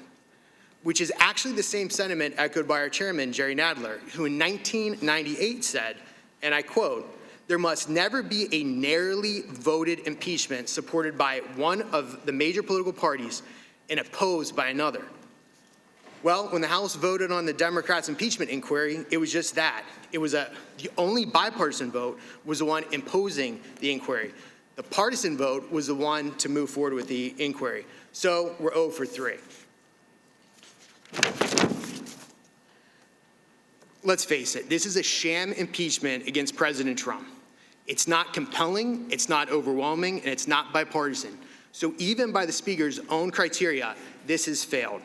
which is actually the same sentiment echoed by our chairman, Jerry Nadler, who in 1998 said, and I quote, "There must never be a narrowly voted impeachment supported by one of the major political parties and opposed by another." Well, when the House voted on the Democrats' impeachment inquiry, it was just that. It was the only bipartisan vote was the one imposing the inquiry. The partisan vote was the one to move forward with the inquiry. So we're 0 for 3. Let's face it, this is a sham impeachment against President Trump. It's not compelling, it's not overwhelming, and it's not bipartisan. So even by the Speaker's own criteria, this has failed.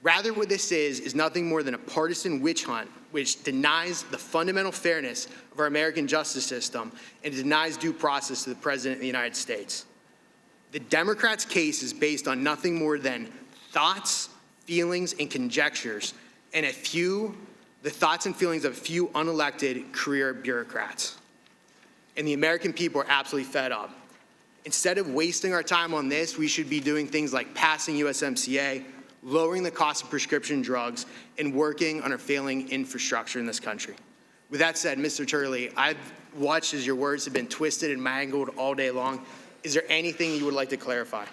Rather, what this is nothing more than a partisan witch hunt which denies the fundamental fairness of our American justice system and denies due process to the President of the United States. The Democrats' case is based on nothing more than thoughts, feelings, and conjectures, and the thoughts and feelings of a few unelected career bureaucrats. And the American people are absolutely fed up. Instead of wasting our time on this, we should be doing things like passing USMCA, lowering the cost of prescription drugs, and working on our failing infrastructure in this country. With that said, Mr. Turley, I've watched as your words have been twisted and mangled all day long. Is there anything you would like to clarify?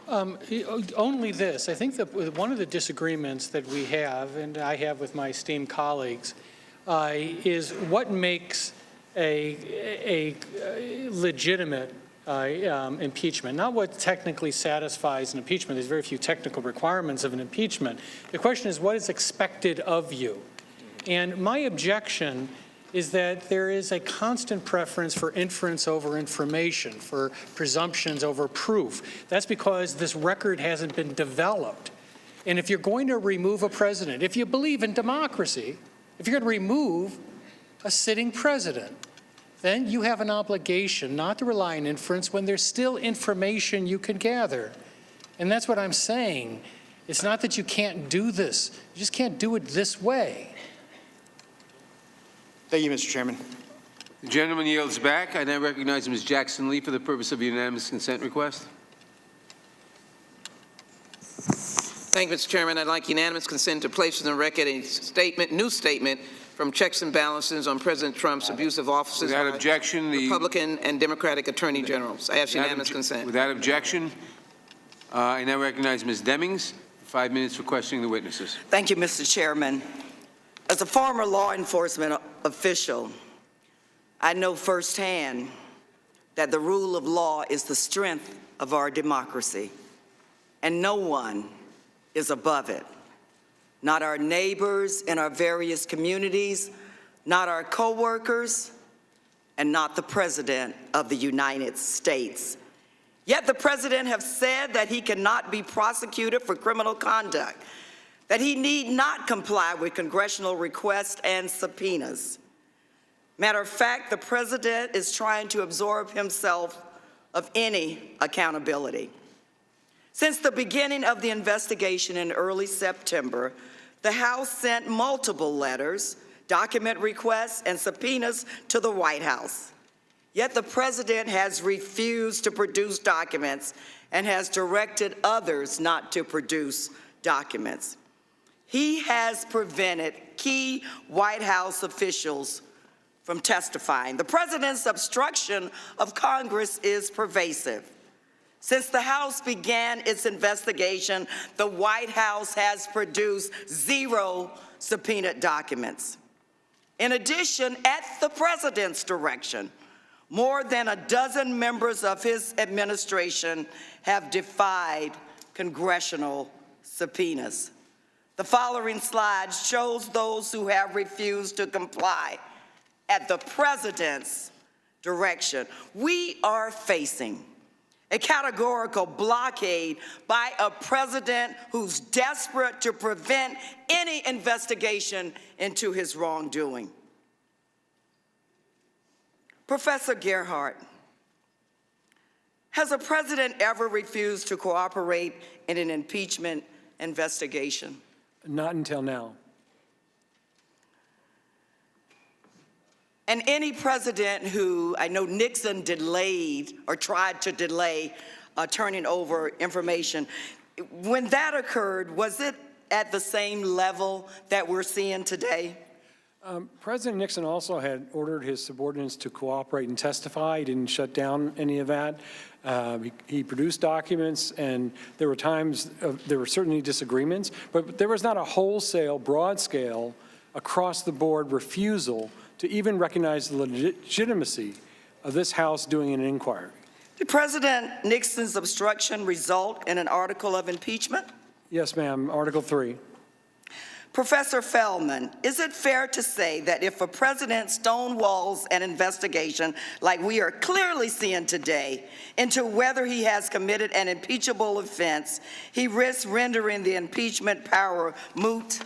Only this. I think that one of the disagreements that we have, and I have with my esteemed colleagues, is what makes a legitimate impeachment, not what technically satisfies an impeachment. There's very few technical requirements of an impeachment. The question is what is expected of you. And my objection is that there is a constant preference for inference over information, for presumptions over proof. That's because this record hasn't been developed. And if you're going to remove a president, if you believe in democracy, if you're going to remove a sitting president, then you have an obligation not to rely on inference when there's still information you can gather. And that's what I'm saying. It's not that you can't do this. You just can't do it this way. Thank you, Mr. Chairman. The gentleman yields back. I now recognize Ms. Jackson Lee for the purpose of a unanimous consent request. Thank you, Mr. Chairman. I'd like unanimous consent to place in the record a statement, new statement from checks and balances on President Trump's abuse of offices Without by objection, Republican and Democratic attorney generals. I ask unanimous consent. Without objection, I now recognize Ms. Demings, 5 minutes for questioning the witnesses. Thank you, Mr. Chairman. As a former law enforcement official, I know firsthand that the rule of law is the strength of our democracy, and no one is above it. Not our neighbors in our various communities, not our co-workers, and not the President of the United States. Yet the President has said that he cannot be prosecuted for criminal conduct, that he need not comply with congressional requests and subpoenas. Matter of fact, the President is trying to absorb himself of any accountability. Since the beginning of the investigation in early September, the House sent multiple letters, document requests, and subpoenas to the White House. Yet the President has refused to produce documents and has directed others not to produce documents. He has prevented key White House officials from testifying. The President's obstruction of Congress is pervasive. Since the House began its investigation, the White House has produced 0 subpoenaed documents. In addition, at the President's direction, more than a dozen members of his administration have defied congressional subpoenas. The following slide shows those who have refused to comply at the President's direction. We are facing a categorical blockade by a president who's desperate to prevent any investigation into his wrongdoing. Professor Gerhardt, has a president ever refused to cooperate in an impeachment investigation? Not until now. And any president who, I know Nixon delayed or tried to delay turning over information, when that occurred, was it at the same level that we're seeing today? President Nixon also had ordered his subordinates to cooperate and testify. He didn't shut down any of that. He produced documents, and there were times, there were certainly disagreements, but there was not a wholesale, broad-scale, across-the-board refusal to even recognize the legitimacy of this House doing an inquiry. Did President Nixon's obstruction result in an article of impeachment? Yes, ma'am. Article 3. Professor Feldman, is it fair to say that if a president stonewalls an investigation like we are clearly seeing today into whether he has committed an impeachable offense, he risks rendering the impeachment power moot?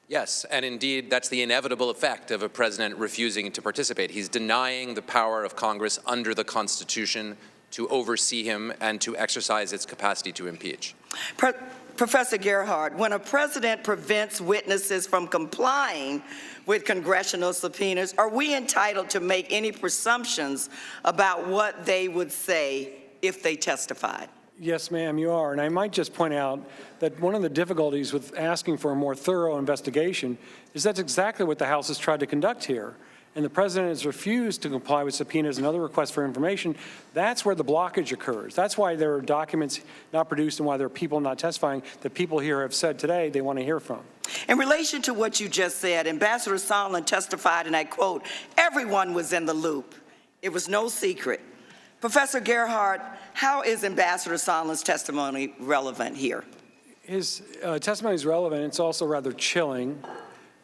Yes, and indeed, that's the inevitable effect of a president refusing to participate. He's denying the power of Congress under the Constitution to oversee him and to exercise its capacity to impeach. Professor Gerhardt, when a president prevents witnesses from complying with congressional subpoenas, are we entitled to make any presumptions about what they would say if they testified? Yes, ma'am, you are. And I might just point out that one of the difficulties with asking for a more thorough investigation is that's exactly what the House has tried to conduct here. And the president has refused to comply with subpoenas and other requests for information. That's where the blockage occurs. That's why there are documents not produced and why there are people not testifying that people here have said today they want to hear from. In relation to what you just said, Ambassador Sondland testified, and I quote, "Everyone was in the loop. It was no secret." Professor Gerhardt, how is Ambassador Sondland's testimony relevant here? His testimony is relevant. It's also rather chilling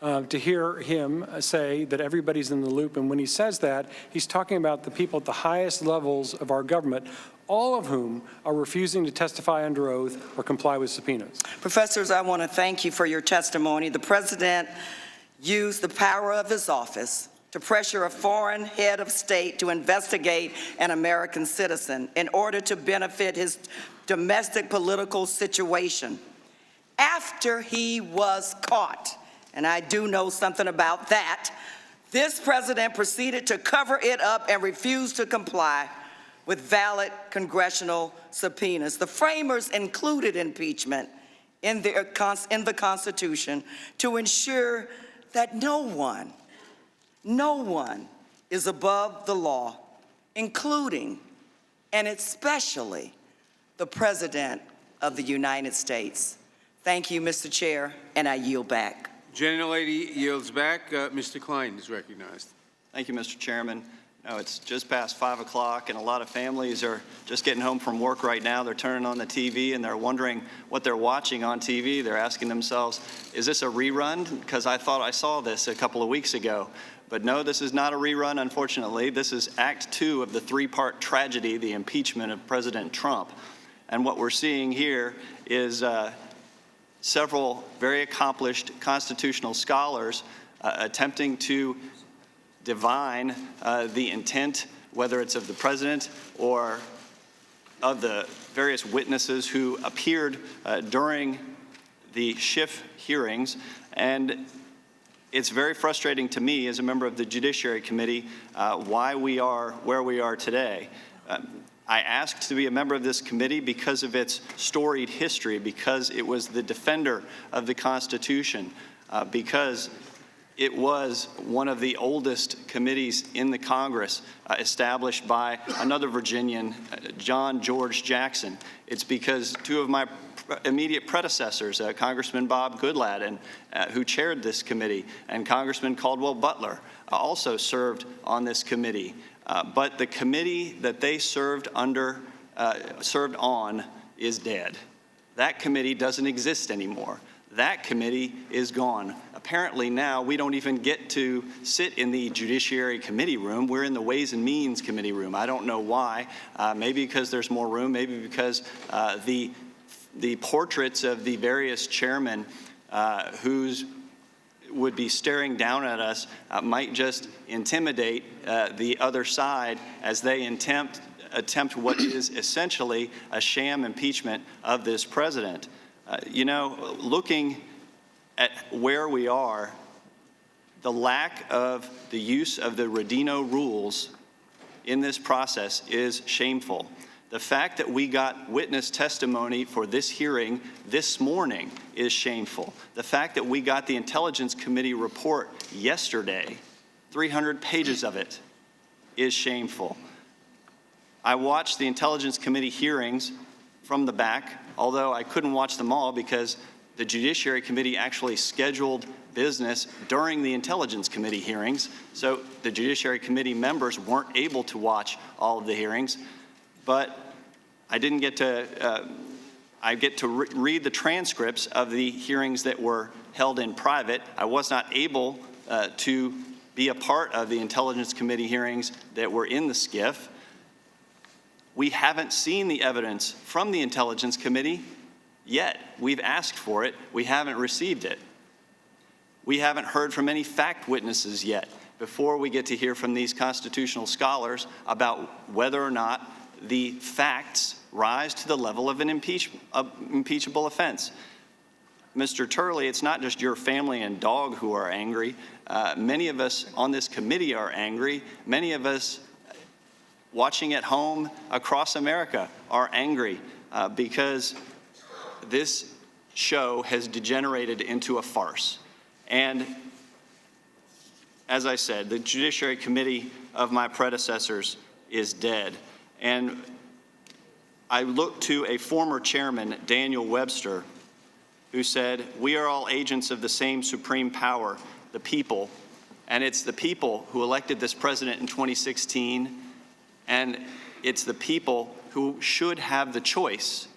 to hear him say that everybody's in the loop. And when he says that, he's talking about the people at the highest levels of our government, all of whom are refusing to testify under oath or comply with subpoenas. Professors, I want to thank you for your testimony. The president used the power of his office to pressure a foreign head of state to investigate an American citizen in order to benefit his domestic political situation. After he was caught, and I do know something about that, this president proceeded to cover it up and refused to comply with valid congressional subpoenas. The framers included impeachment in the Constitution to ensure that no one is above the law, including and especially the President of the United States. Thank you, Mr. Chair, and I yield back. Gentlelady yields back. Mr. Klein is recognized. Thank you, Mr. Chairman. No, it's just past 5 o'clock, and a lot of families are just getting home from work right now. They're turning on the TV, and they're wondering what they're watching on TV. They're asking themselves, is this a rerun? Because I thought I saw this a couple of weeks ago. But no, this is not a rerun, unfortunately. This is Act 2 of the three-part tragedy, the impeachment of President Trump. And what we're seeing here is several very accomplished constitutional scholars attempting to divine the intent, whether it's of the president or of the various witnesses who appeared during the Schiff hearings. And it's very frustrating to me as a member of the Judiciary Committee why we are where we are today. I asked to be a member of this committee because of its storied history, because it was the defender of the Constitution, because it was one of the oldest committees in the Congress, established by another Virginian, John George Jackson. It's because two of my immediate predecessors, Congressman Bob Goodlatte, who chaired this committee, and Congressman Caldwell Butler, also served on this committee. But the committee that they served on is dead. That committee doesn't exist anymore. That committee is gone. Apparently now we don't even get to sit in the Judiciary Committee room. We're in the Ways and Means Committee room. I don't know why. Maybe because there's more room. Maybe because the portraits of the various chairmen whose would be staring down at us might just intimidate the other side as they attempt what is essentially a sham impeachment of this president. You know, looking at where we are, the lack of the use of the Rodino rules in this process is shameful. The fact that we got witness testimony for this hearing this morning is shameful. The fact that we got the Intelligence Committee report yesterday, 300 pages of it, is shameful. I watched the Intelligence Committee hearings from the back, although I couldn't watch them all because the Judiciary Committee actually scheduled business during the Intelligence Committee hearings, so the Judiciary Committee members weren't able to watch all of the hearings. But I didn't get to, read the transcripts of the hearings that were held in private. I was not able to be a part of the Intelligence Committee hearings that were in the SCIF. We haven't seen the evidence from the Intelligence Committee yet. We've asked for it. We haven't received it. We haven't heard from any fact witnesses yet before we get to hear from these constitutional scholars about whether or not the facts rise to the level of an impeachable offense. Mr. Turley, it's not just your family and dog who are angry. Many of us on this committee are angry. Many of us watching at home across America are angry because this show has degenerated into a farce. And as I said, the Judiciary Committee of my predecessors is dead. And I look to a former chairman, Daniel Webster, who said, "We are all agents of the same supreme power, the people, and it's the people who elected this president in 2016, and it's the people who should have the choice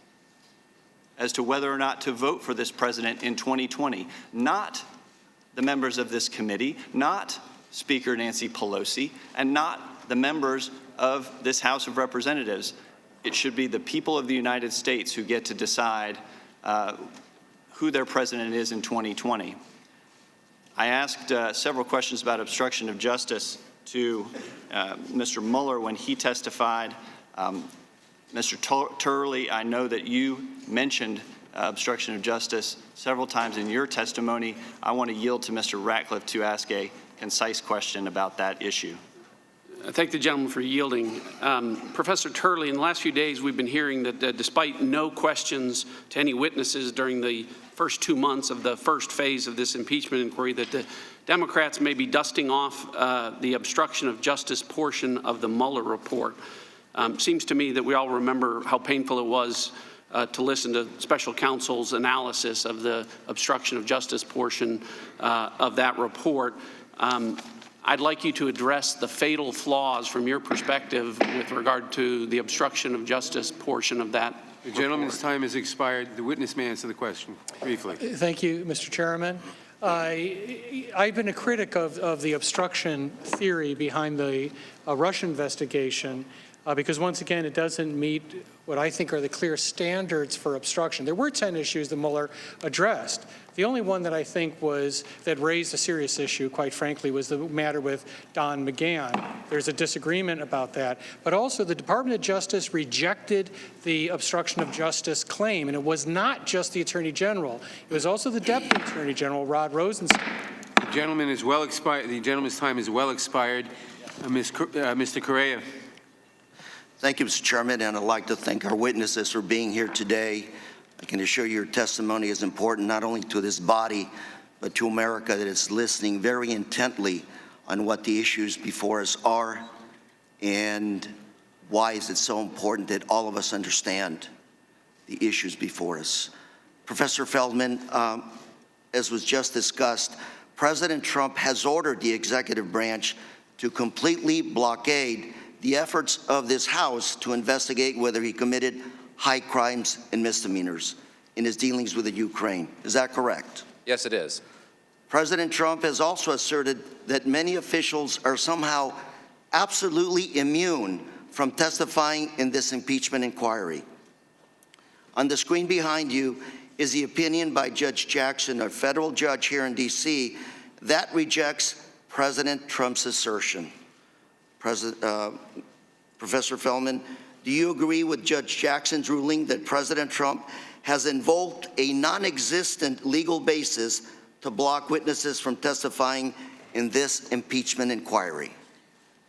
as to whether or not to vote for this president in 2020, not the members of this committee, not Speaker Nancy Pelosi, and not the members of this House of Representatives. It should be the people of the United States who get to decide who their president is in 2020. I asked several questions about obstruction of justice to Mr. Mueller when he testified. Mr. Turley, I know that you mentioned obstruction of justice several times in your testimony. I want to yield to Mr. Ratcliffe to ask a concise question about that issue. I thank the gentleman for yielding. Professor Turley, in the last few days, we've been hearing that despite no questions to any witnesses during the first 2 months of the first phase of this impeachment inquiry, that the Democrats may be dusting off the obstruction of justice portion of the Mueller report. Seems to me that we all remember how painful it was to listen to special counsel's analysis of the obstruction of justice portion of that report. I'd like you to address the fatal flaws from your perspective with regard to the obstruction of justice portion of that report. The gentleman's time has expired. The witness may answer the question briefly. Thank you, Mr. Chairman. I've been a critic of the obstruction theory behind the Russia investigation because, once again, it doesn't meet what I think are the clear standards for obstruction. There were 10 issues that Mueller addressed. The only one that I think that raised a serious issue, quite frankly, was the matter with Don McGahn. There's a disagreement about that. But also, the Department of Justice rejected the obstruction of justice claim, and it was not just the Attorney General. It was also the Deputy Attorney General, Rod Rosenstein. The gentleman is well expired. The gentleman's time is well expired. Mr. Correa. Thank you, Mr. Chairman, and I'd like to thank our witnesses for being here today. I can assure you your testimony is important not only to this body, but to America that is listening very intently on what the issues before us are and why is it so important that all of us understand the issues before us. Professor Feldman, as was just discussed, President Trump has ordered the executive branch to completely blockade the efforts of this House to investigate whether he committed high crimes and misdemeanors in his dealings with the Ukraine. Is that correct? Yes, it is. President Trump has also asserted that many officials are somehow absolutely immune from testifying in this impeachment inquiry. On the screen behind you is the opinion by Judge Jackson, a federal judge here in D.C., that rejects President Trump's assertion. Professor Feldman, do you agree with Judge Jackson's ruling that President Trump has invoked a non-existent legal basis to block witnesses from testifying in this impeachment inquiry?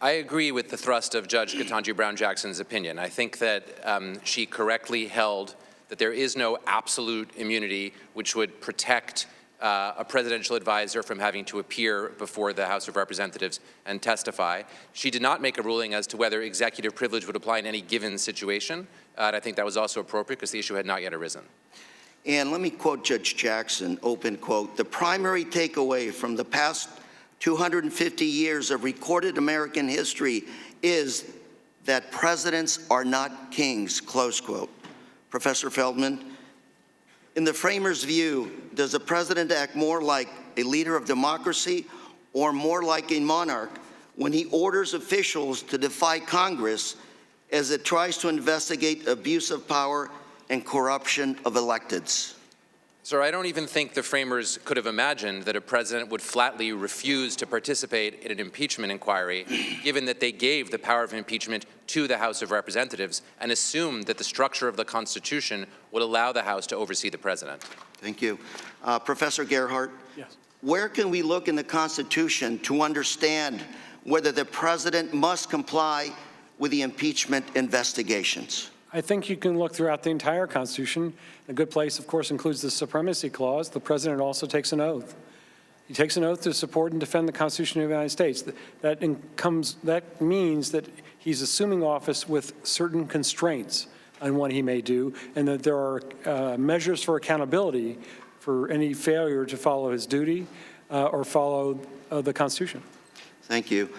I agree with the thrust of Judge Ketanji Brown Jackson's opinion. I think that she correctly held that there is no absolute immunity which would protect a presidential advisor from having to appear before the House of Representatives and testify. She did not make a ruling as to whether executive privilege would apply in any given situation, and I think that was also appropriate because the issue had not yet arisen. And let me quote Judge Jackson, open quote, "The primary takeaway from the past 250 years of recorded American history is that presidents are not kings," close quote. Professor Feldman, in the framers' view, does the president act more like a leader of democracy or more like a monarch when he orders officials to defy Congress as it tries to investigate abuse of power and corruption of electeds? Sir, I don't even think the framers could have imagined that a president would flatly refuse to participate in an impeachment inquiry, given that they gave the power of impeachment to the House of Representatives and assumed that the structure of the Constitution would allow the House to oversee the president. Thank you. Professor Gerhardt, Yes. where can we look in the Constitution to understand whether the president must comply with the impeachment investigations? I think you can look throughout the entire Constitution. A good place, of course, includes the Supremacy Clause. The president also takes an oath. He takes an oath to support and defend the Constitution of the United States. That means that he's assuming office with certain constraints on what he may do, and that there are measures for accountability for any failure to follow his duty or follow the Constitution. Thank you.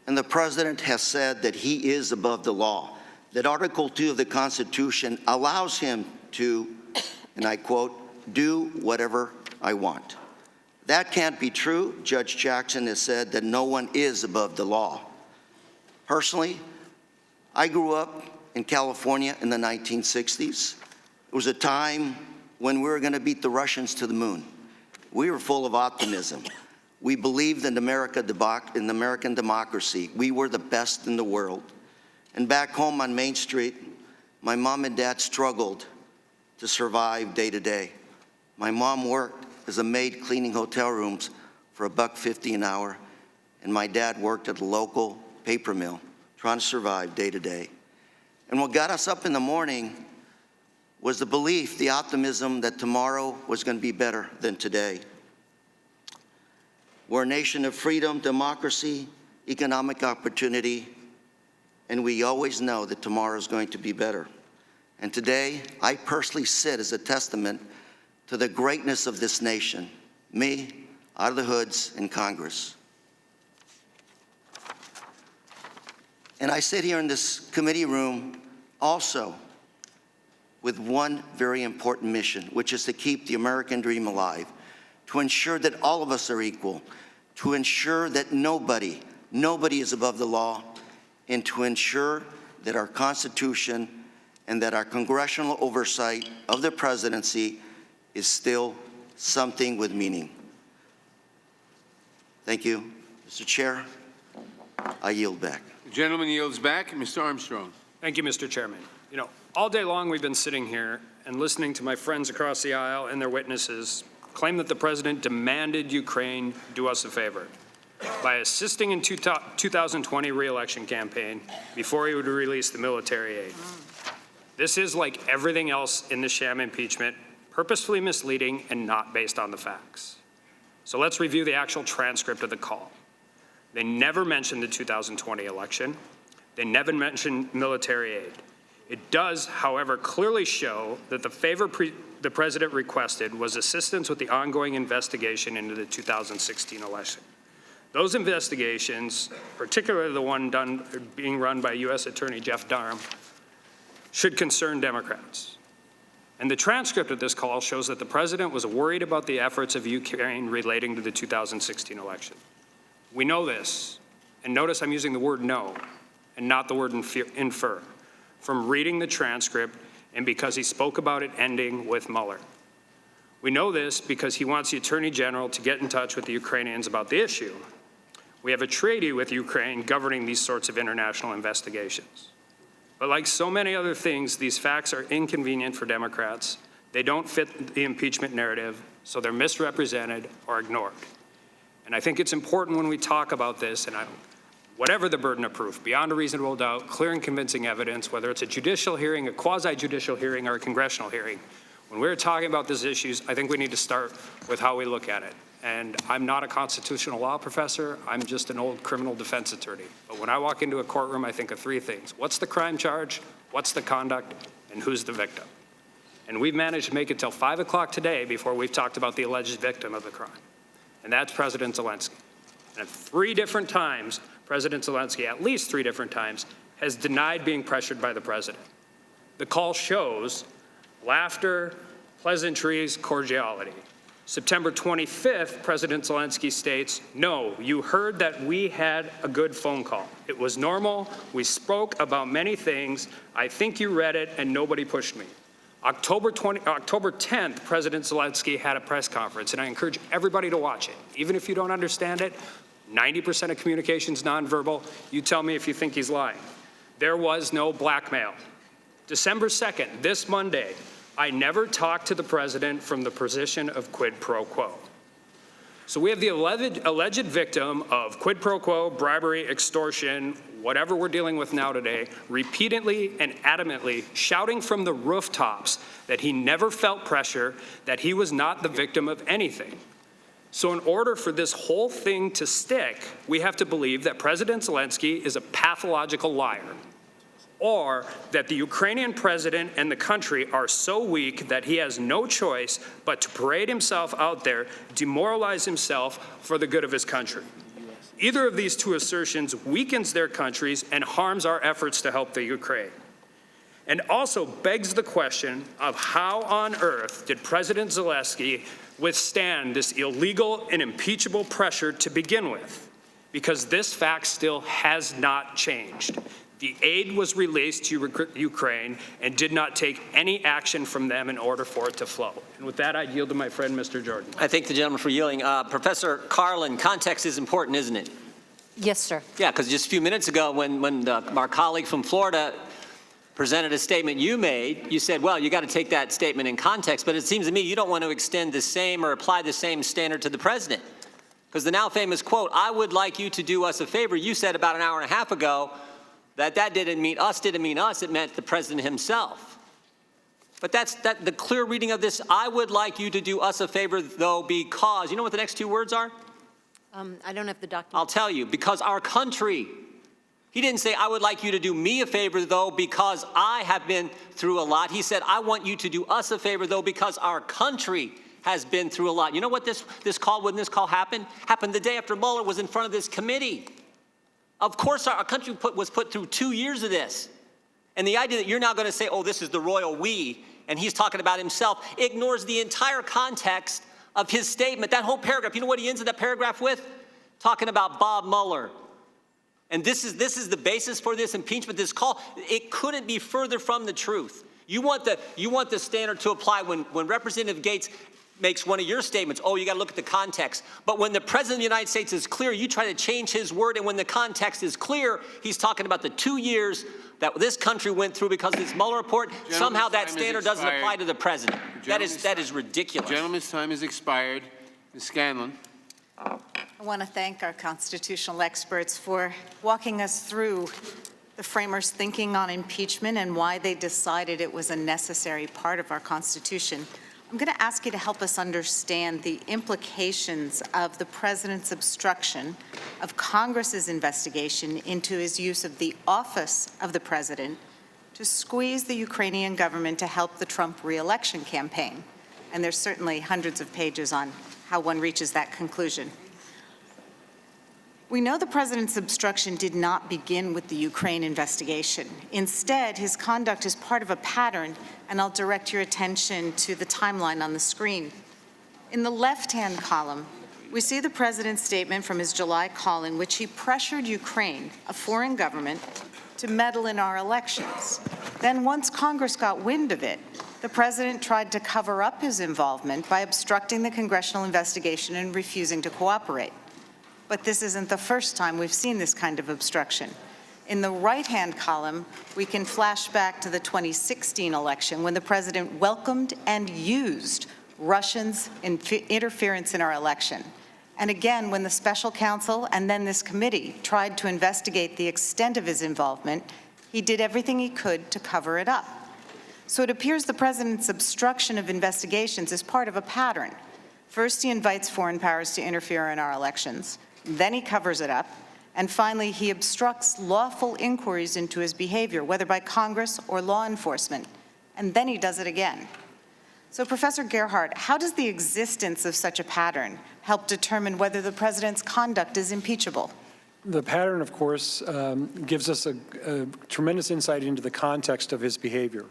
And the president has said that he is above the law, that Article 2 of the Constitution allows him to, and I quote, "do whatever I want." That can't be true. Judge Jackson has said that no one is above the law. Personally, I grew up in California in the 1960s. It was a time when we were going to beat the Russians to the moon. We were full of optimism. We believed in American democracy. We were the best in the world. And back home on Main Street, my mom and dad struggled to survive day to day. My mom worked as a maid cleaning hotel rooms for $1.50 an hour, and my dad worked at a local paper mill trying to survive day to day. And what got us up in the morning was the belief, the optimism that tomorrow was going to be better than today. We're a nation of freedom, democracy, economic opportunity, and we always know that tomorrow is going to be better. And today, I personally sit as a testament to the greatness of this nation, me, out of the hoods, in Congress. And I sit here in this committee room also with one very important mission, which is to keep the American dream alive, to ensure that all of us are equal, to ensure that nobody is above the law, and to ensure that our Constitution and that our congressional oversight of the presidency is still something with meaning. Thank you, Mr. Chair. I yield back. The gentleman yields back. Mr. Armstrong. Thank you, Mr. Chairman. You know, all day long we've been sitting here and listening to my friends across the aisle and their witnesses claim that the president demanded Ukraine do us a favor by assisting in 2020 re-election campaign before he would release the military aid. This is, like everything else in the sham impeachment, purposefully misleading and not based on the facts. So let's review the actual transcript of the call. They never mentioned the 2020 election. They never mentioned military aid. It does, however, clearly show that the favor the president requested was assistance with the ongoing investigation into the 2016 election. Those investigations, particularly the one being run by U.S. Attorney Jeff Durham, should concern Democrats. And the transcript of this call shows that the president was worried about the efforts of Ukraine relating to the 2016 election. We know this, and notice I'm using the word know and not the word infer, from reading the transcript and because he spoke about it ending with Mueller. We know this because he wants the Attorney General to get in touch with the Ukrainians about the issue. We have a treaty with Ukraine governing these sorts of international investigations. But like so many other things, these facts are inconvenient for Democrats. They don't fit the impeachment narrative, so they're misrepresented or ignored. And I think it's important when we talk about this, and whatever the burden of proof, beyond a reasonable doubt, clear and convincing evidence, whether it's a judicial hearing, a quasi-judicial hearing, or a congressional hearing, when we're talking about these issues, I think we need to start with how we look at it. And I'm not a constitutional law professor. I'm just an old criminal defense attorney. But when I walk into a courtroom, I think of three things. What's the crime charge? What's the conduct? And who's the victim? And we've managed to make it till 5 o'clock today before we've talked about the alleged victim of the crime. And that's President Szalinski. And at 3 different times, President Szalinski, at least 3 different times, has denied being pressured by the president. The call shows laughter, pleasantries, cordiality. September 25th, President Szalinski states, "No, you heard that we had a good phone call. It was normal. We spoke about many things. I think you read it, and nobody pushed me." October 10th, President Szalinski had a press conference, and I encourage everybody to watch it. Even if you don't understand it, 90% of communication's nonverbal. You tell me if you think he's lying. There was no blackmail. December 2nd, this Monday, I never talked to the president from the position of quid pro quo. So we have the alleged victim of quid pro quo, bribery, extortion, whatever we're dealing with now today, repeatedly and adamantly shouting from the rooftops that he never felt pressure, that he was not the victim of anything. So in order for this whole thing to stick, we have to believe that President Szalinski is a pathological liar, or that the Ukrainian president and the country are so weak that he has no choice but to parade himself out there, demoralize himself for the good of his country. Either of these 2 assertions weakens their countries and harms our efforts to help the Ukraine. And also begs the question of how on earth did President Szalinski withstand this illegal and impeachable pressure to begin with? Because this fact still has not changed. The aid was released to Ukraine and did not take any action from them in order for it to flow. And with that, I yield to my friend, Mr. Jordan. I thank the gentleman for yielding. Professor Carlin, context is important, isn't it? Yes, sir. Yeah, because just a few minutes ago when our colleague from Florida presented a statement you made, you said, well, you got to take that statement in context, but it seems to me you don't want to extend the same or apply the same standard to the president. Because the now famous quote, "I would like you to do us a favor," you said about an hour and a half ago, that didn't mean us, it meant the president himself. But that's the clear reading of this, "I would like you to do us a favor, though, because," you know what the next 2 words are? I don't have the document. I'll tell you, because our country. He didn't say, I would like you to do me a favor, though, because I have been through a lot. He said, I want you to do us a favor, though, because our country has been through a lot. You know what when this call happened? Happened the day after Mueller was in front of this committee. Of course, our country was put through 2 years of this. And the idea that you're now going to say, oh, this is the royal we, and he's talking about himself, ignores the entire context of his statement. That whole paragraph, you know what he ends that paragraph with? Talking about Bob Mueller. And this is the basis for this impeachment, this call. It couldn't be further from the truth. You want the standard to apply when Representative Gates makes one of your statements. Oh, you got to look at the context. But when the President of the United States is clear, you try to change his word. And when the context is clear, he's talking about the 2 years that this country went through because of this Mueller report. Somehow that standard doesn't apply to the President. That is ridiculous. The gentleman's time has expired. Ms. Scanlon. I want to thank our constitutional experts for walking us through the framers' thinking on impeachment and why they decided it was a necessary part of our Constitution. I'm going to ask you to help us understand the implications of the President's obstruction of Congress's investigation into his use of the office of the President to squeeze the Ukrainian government to help the Trump re-election campaign. And there's certainly hundreds of pages on how one reaches that conclusion. We know the President's obstruction did not begin with the Ukraine investigation. Instead, his conduct is part of a pattern, and I'll direct your attention to the timeline on the screen. In the left-hand column, we see the President's statement from his July call in which he pressured Ukraine, a foreign government, to meddle in our elections. Then once Congress got wind of it, the President tried to cover up his involvement by obstructing the congressional investigation and refusing to cooperate. But this isn't the first time we've seen this kind of obstruction. In the right-hand column, we can flash back to the 2016 election when the President welcomed and used Russians' interference in our election. And again, when the special counsel and then this committee tried to investigate the extent of his involvement, he did everything he could to cover it up. So it appears the President's obstruction of investigations is part of a pattern. First, he invites foreign powers to interfere in our elections. Then he covers it up. And finally, he obstructs lawful inquiries into his behavior, whether by Congress or law enforcement. And then he does it again. So, Professor Gerhardt, how does the existence of such a pattern help determine whether the President's conduct is impeachable? The pattern, of course, gives us a tremendous insight into the context of his behavior.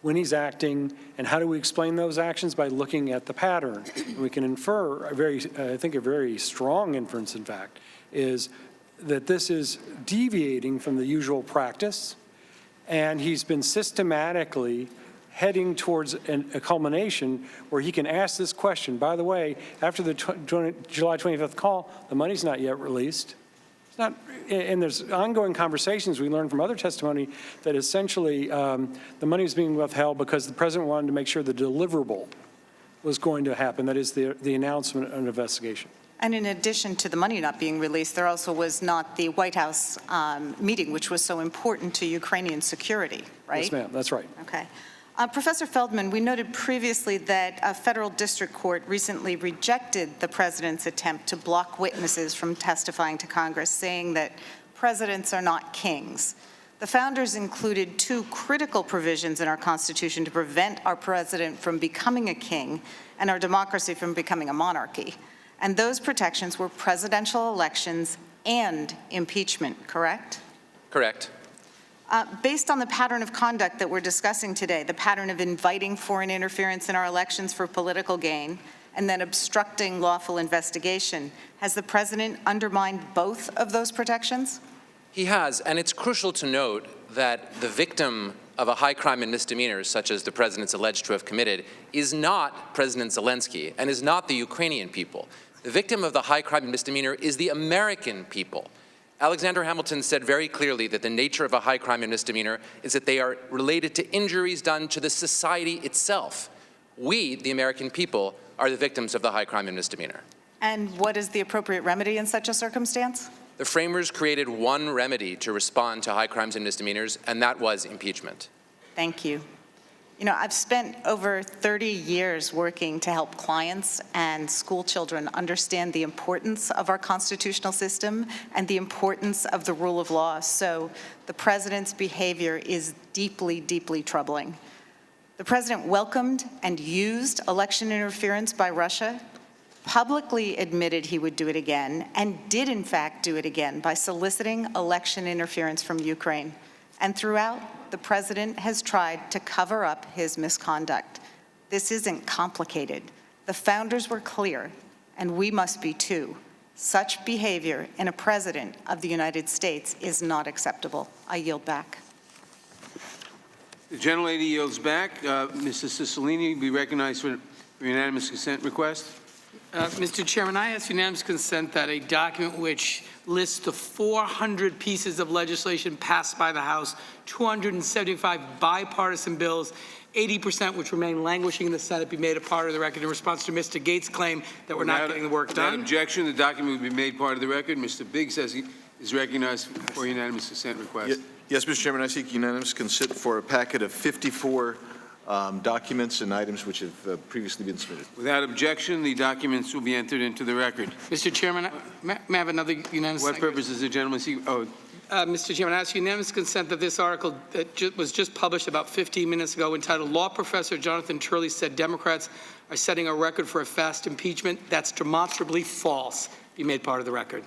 When he's acting, and how do we explain those actions? By looking at the pattern. And we can infer I think a very strong inference, in fact, is that this is deviating from the usual practice, and he's been systematically heading towards a culmination where he can ask this question. By the way, after the July 25th call, the money's not yet released. It's not, and there's ongoing conversations we learned from other testimony that essentially the money was being withheld because the President wanted to make sure the deliverable was going to happen, that is the announcement of an investigation. And in addition to the money not being released, there also was not the White House meeting, which was so important to Ukrainian security, right? Yes, ma'am, that's right. Okay. Professor Feldman, we noted previously that a federal district court recently rejected the President's attempt to block witnesses from testifying to Congress, saying that presidents are not kings. The founders included two critical provisions in our Constitution to prevent our president from becoming a king and our democracy from becoming a monarchy. And those protections were presidential elections and impeachment, correct? Correct. Based on the pattern of conduct that we're discussing today, the pattern of inviting foreign interference in our elections for political gain and then obstructing lawful investigation, has the President undermined both of those protections? He has, and it's crucial to note that the victim of a high crime and misdemeanors, such as the President's alleged to have committed, is not President Szalinski and is not the Ukrainian people. The victim of the high crime and misdemeanor is the American people. Alexander Hamilton said very clearly that the nature of a high crime and misdemeanor is that they are related to injuries done to the society itself. We, the American people, are the victims of the high crime and misdemeanor. And what is the appropriate remedy in such a circumstance? The framers created one remedy to respond to high crimes and misdemeanors, and that was impeachment. Thank you. You know, I've spent over 30 years working to help clients and school children understand the importance of our constitutional system and the importance of the rule of law. So the president's behavior is deeply, deeply troubling. The president welcomed and used election interference by Russia, publicly admitted he would do it again, and did in fact do it again by soliciting election interference from Ukraine. And throughout, the president has tried to cover up his misconduct. This isn't complicated. The founders were clear, and we must be too. Such behavior in a president of the United States is not acceptable. I yield back. The gentlelady yields back. Mrs. Szalinski, be recognized for unanimous consent request. Mr. Chairman, I ask unanimous consent that a document which lists the 400 pieces of legislation passed by the House, 275 bipartisan bills, 80% which remain languishing in the Senate, be made a part of the record in response to Mr. Gates' claim that we're not getting the work done. Without objection, the document will be made part of the record. Mr. Biggs is recognized for unanimous consent request. Yes, Mr. Chairman, I seek unanimous consent for a packet of 54 documents and items which have previously been submitted. Without objection, the documents will be entered into the record. Mr. Chairman, may I have another unanimous? What purpose does the gentleman seek? Mr. Chairman, I ask unanimous consent that this article that was just published about 15 minutes ago entitled "Law Professor Jonathan Turley Said Democrats Are Setting a Record for a Fast Impeachment," that's demonstrably false, be made part of the record.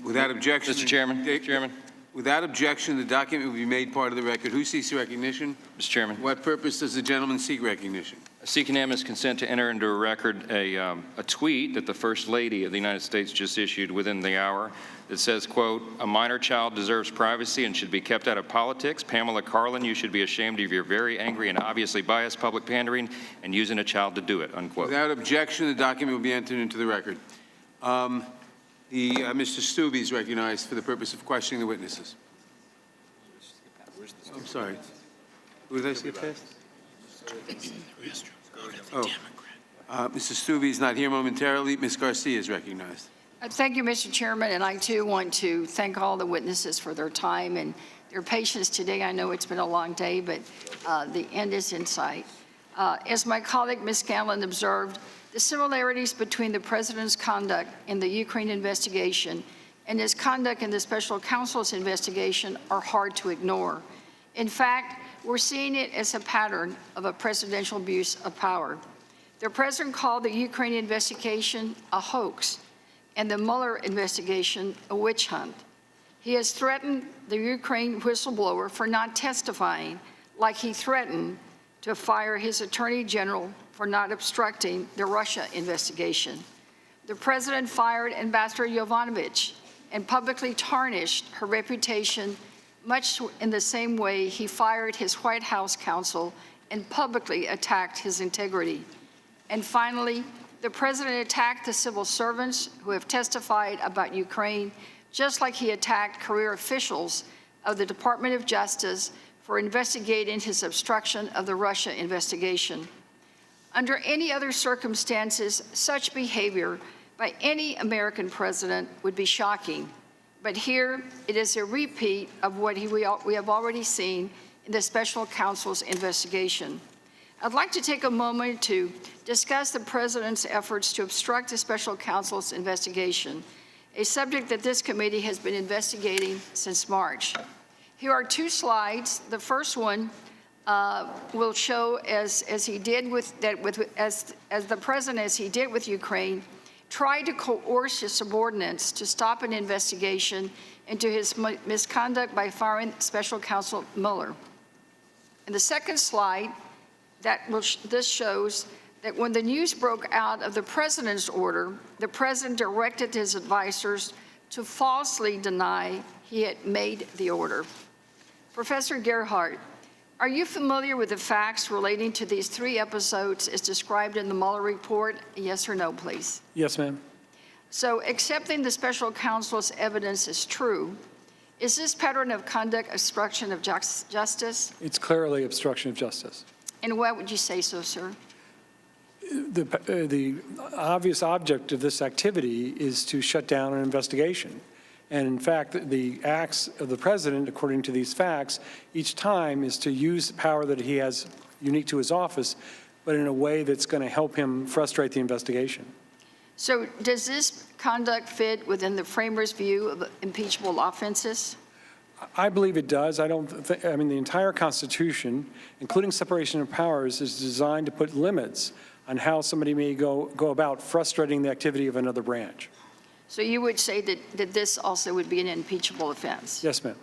Without objection. Mr. Chairman. Without objection, the document will be made part of the record. Who seeks recognition? Mr. Chairman. What purpose does the gentleman seek recognition? I seek unanimous consent to enter into a record a tweet that the First Lady of the United States just issued within the hour that says, quote, "A minor child deserves privacy and should be kept out of politics. Pamela Karlan, you should be ashamed of your very angry and obviously biased public pandering and using a child to do it," unquote. Without objection, the document will be entered into the record. Mr. Stubbe is recognized for the purpose of questioning the witnesses. I'm sorry. Who did I skip past? Mr. Stubbe is not here momentarily. Ms. Garcia is recognized. Thank you, Mr. Chairman, and I too want to thank all the witnesses for their time and their patience today. I know it's been a long day, but the end is in sight. As my colleague Ms. Scanlon observed, the similarities between the president's conduct in the Ukraine investigation and his conduct in the special counsel's investigation are hard to ignore. In fact, we're seeing it as a pattern of a presidential abuse of power. The president called the Ukraine investigation a hoax and the Mueller investigation a witch hunt. He has threatened the Ukraine whistleblower for not testifying, like he threatened to fire his attorney general for not obstructing the Russia investigation. The president fired Ambassador Yovanovitch and publicly tarnished her reputation, much in the same way he fired his White House counsel and publicly attacked his integrity. And finally, the president attacked the civil servants who have testified about Ukraine, just like he attacked career officials of the Department of Justice for investigating his obstruction of the Russia investigation. Under any other circumstances, such behavior by any American president would be shocking. But here, it is a repeat of what we have already seen in the special counsel's investigation. I'd like to take a moment to discuss the president's efforts to obstruct the special counsel's investigation, a subject that this committee has been investigating since March. Here are two slides. The first one will show as the president, as he did with Ukraine, tried to coerce his subordinates to stop an investigation into his misconduct by firing special counsel Mueller. And the second slide, this shows that when the news broke out of the president's order, the president directed his advisors to falsely deny he had made the order. Professor Gerhardt, are you familiar with the facts relating to these three episodes as described in the Mueller report? Yes or no, please? Yes, ma'am. So, accepting the special counsel's evidence is true, is this pattern of conduct obstruction of justice? It's clearly obstruction of justice. And why would you say so, sir? The obvious object of this activity is to shut down an investigation. And in fact, the acts of the president, according to these facts, each time is to use the power that he has unique to his office, but in a way that's going to help him frustrate the investigation. So does this conduct fit within the framers' view of impeachable offenses? I believe it does. I mean, the entire Constitution, including separation of powers, is designed to put limits on how somebody may go about frustrating the activity of another branch. So you would say that this also would be an impeachable offense? Yes, ma'am.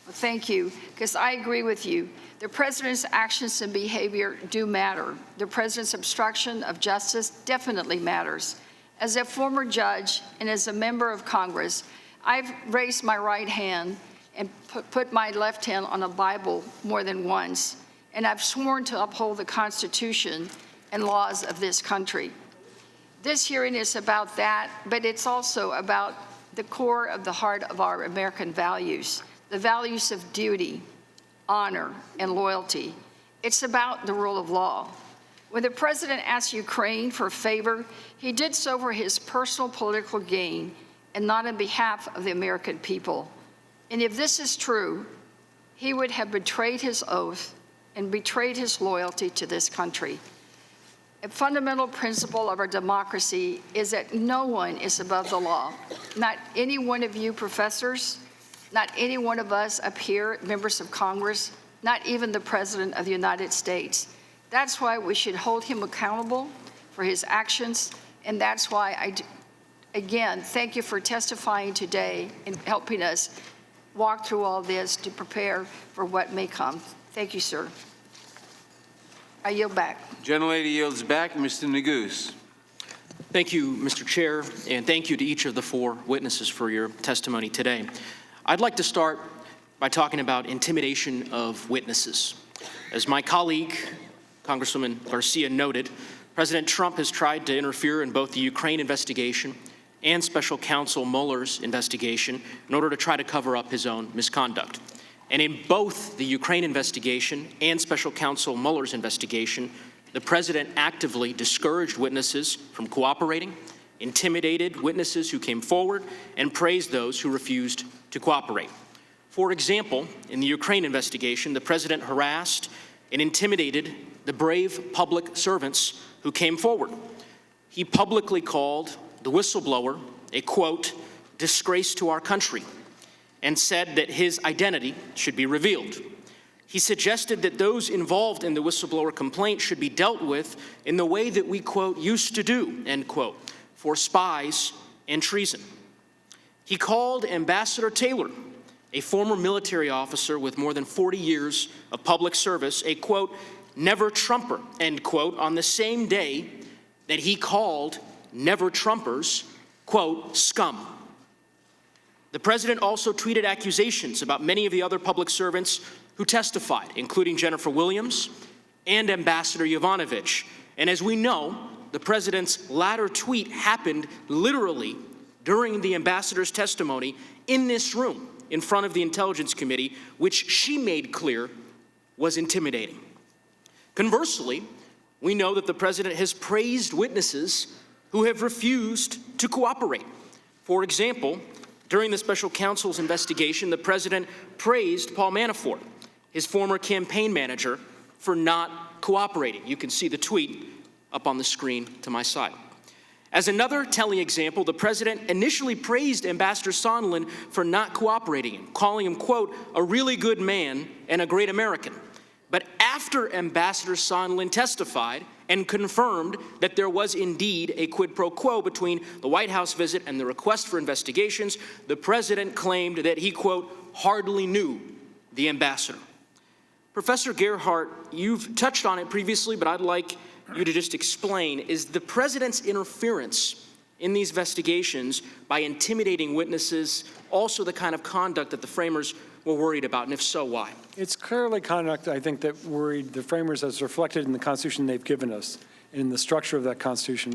Well, thank you, because I agree with you. The president's actions and behavior do matter. The president's obstruction of justice definitely matters. As a former judge and as a member of Congress, I've raised my right hand and put my left hand on a Bible more than once, and I've sworn to uphold the Constitution and laws of this country. This hearing is about that, but it's also about the core of the heart of our American values, the values of duty, honor, and loyalty. It's about the rule of law. When the president asked Ukraine for a favor, he did so for his personal political gain and not on behalf of the American people. And if this is true, he would have betrayed his oath and betrayed his loyalty to this country. A fundamental principle of our democracy is that no one is above the law. Not any one of you professors, not any one of us up here, members of Congress, not even the President of the United States. That's why we should hold him accountable for his actions, and that's why again, thank you for testifying today and helping us walk through all this to prepare for what may come. Thank you, sir. I yield back. Gentlelady yields back. Mr. Neguse. Thank you, Mr. Chair, and thank you to each of the four witnesses for your testimony today. I'd like to start by talking about intimidation of witnesses. As my colleague, Congresswoman Garcia, noted, President Trump has tried to interfere in both the Ukraine investigation and Special Counsel Mueller's investigation in order to try to cover up his own misconduct. And in both the Ukraine investigation and Special Counsel Mueller's investigation, the president actively discouraged witnesses from cooperating, intimidated witnesses who came forward, and praised those who refused to cooperate. For example, in the Ukraine investigation, the president harassed and intimidated the brave public servants who came forward. He publicly called the whistleblower a, quote, disgrace to our country, and said that his identity should be revealed. He suggested that those involved in the whistleblower complaint should be dealt with in the way that we, quote, used to do, end quote, for spies and treason. He called Ambassador Taylor, a former military officer with more than 40 years of public service, a, quote, never Trumper, end quote, on the same day that he called never Trumpers, quote, scum. The president also tweeted accusations about many of the other public servants who testified, including Jennifer Williams and Ambassador Yovanovitch. And as we know, the president's latter tweet happened literally during the ambassador's testimony in this room in front of the Intelligence Committee, which she made clear was intimidating. Conversely, we know that the president has praised witnesses who have refused to cooperate. For example, during the special counsel's investigation, the president praised Paul Manafort, his former campaign manager, for not cooperating. You can see the tweet up on the screen to my side. As another telling example, the president initially praised Ambassador Sondland for not cooperating, calling him, quote, a really good man and a great American. But after Ambassador Sondland testified and confirmed that there was indeed a quid pro quo between the White House visit and the request for investigations, the president claimed that he, quote, hardly knew the ambassador. Professor Gerhardt, you've touched on it previously, but I'd like you to just explain, is the president's interference in these investigations by intimidating witnesses also the kind of conduct that the framers were worried about, and if so, why? It's clearly conduct, I think, that worried the framers as reflected in the Constitution they've given us, in the structure of that Constitution.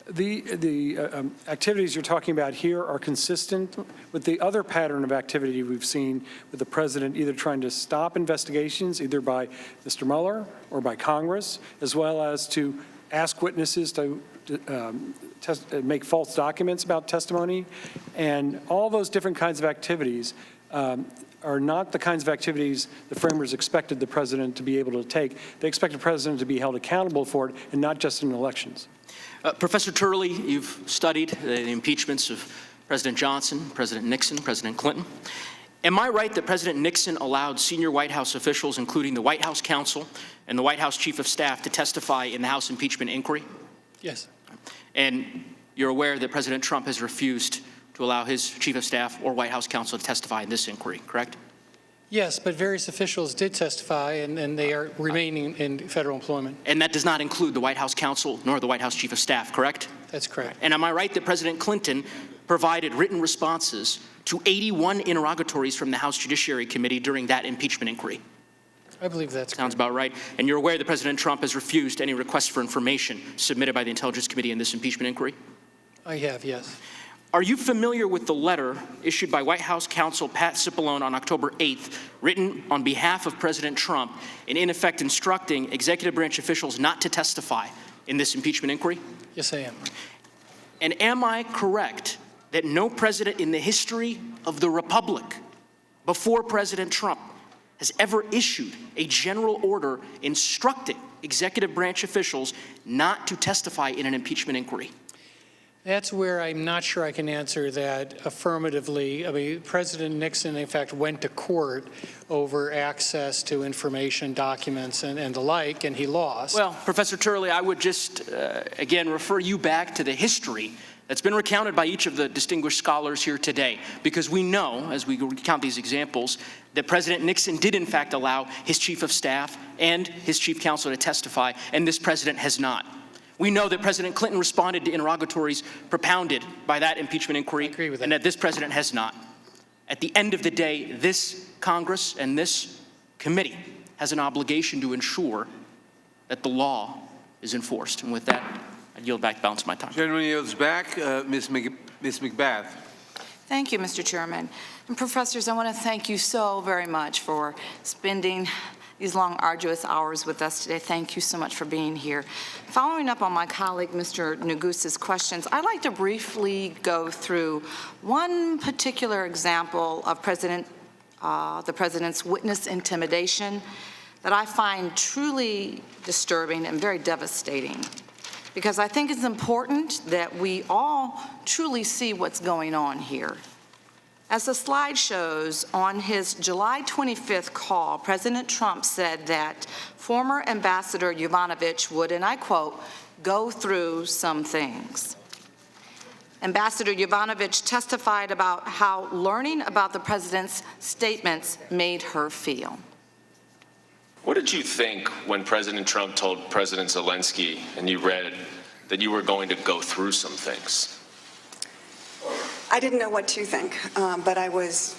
The activities you're talking about here are consistent with the other pattern of activity we've seen with the president either trying to stop investigations, either by Mr. Mueller or by Congress, as well as to ask witnesses to make false documents about testimony, and all those different kinds of activities are not the kinds of activities the framers expected the president to be able to take. They expect the president to be held accountable for it, and not just in elections. Professor Turley, you've studied the impeachments of President Johnson, President Nixon, President Clinton. Am I right that President Nixon allowed senior White House officials, including the White House counsel and the White House chief of staff, to testify in the House impeachment inquiry? Yes. And you're aware that President Trump has refused to allow his chief of staff or White House counsel to testify in this inquiry, correct? Yes, but various officials did testify, and they are remaining in federal employment. And that does not include the White House counsel nor the White House chief of staff, correct? That's correct. And am I right that President Clinton provided written responses to 81 interrogatories from the House Judiciary Committee during that impeachment inquiry? I believe that's Sounds about right. And you're aware that President Trump has refused any requests for information submitted by the Intelligence Committee in this impeachment inquiry? I have, yes. Are you familiar with the letter issued by White House counsel Pat Cipollone on October 8th, written on behalf of President Trump, and in effect instructing executive branch officials not to testify in this impeachment inquiry? Yes, I am. And am I correct that no president in the history of the Republic before President Trump has ever issued a general order instructing executive branch officials not to testify in an impeachment inquiry? That's where I'm not sure I can answer that affirmatively. I mean, President Nixon, in fact, went to court over access to information, documents, and the like, and he lost. Well, Professor Turley, I would just, again, refer you back to the history that's been recounted by each of the distinguished scholars here today, because we know, as we recount these examples, that President Nixon did, in fact, allow his chief of staff and his chief counsel to testify, and this president has not. We know that President Clinton responded to interrogatories propounded by that impeachment inquiry, and that this president has not. At the end of the day, this Congress and this committee has an obligation to ensure that the law is enforced. And with that, I yield back the balance of my time. Gentleman yields back. Ms. McBath. Thank you, Mr. Chairman. And professors, I want to thank you so very much for spending these long, arduous hours with us today. Thank you so much for being here. Following up on my colleague, Mr. Negus's questions, I'd like to briefly go through one particular example of the president's witness intimidation that I find truly disturbing and very devastating, because I think it's important that we all truly see what's going on here. As the slide shows, on his July 25th call, President Trump said that former Ambassador Yovanovitch would, and I quote, go through some things. Ambassador Yovanovitch testified about how learning about the president's statements made her feel. What did you think when President Trump told President Szalinski, and you read, that you were going to go through some things? I didn't know what to think, but I was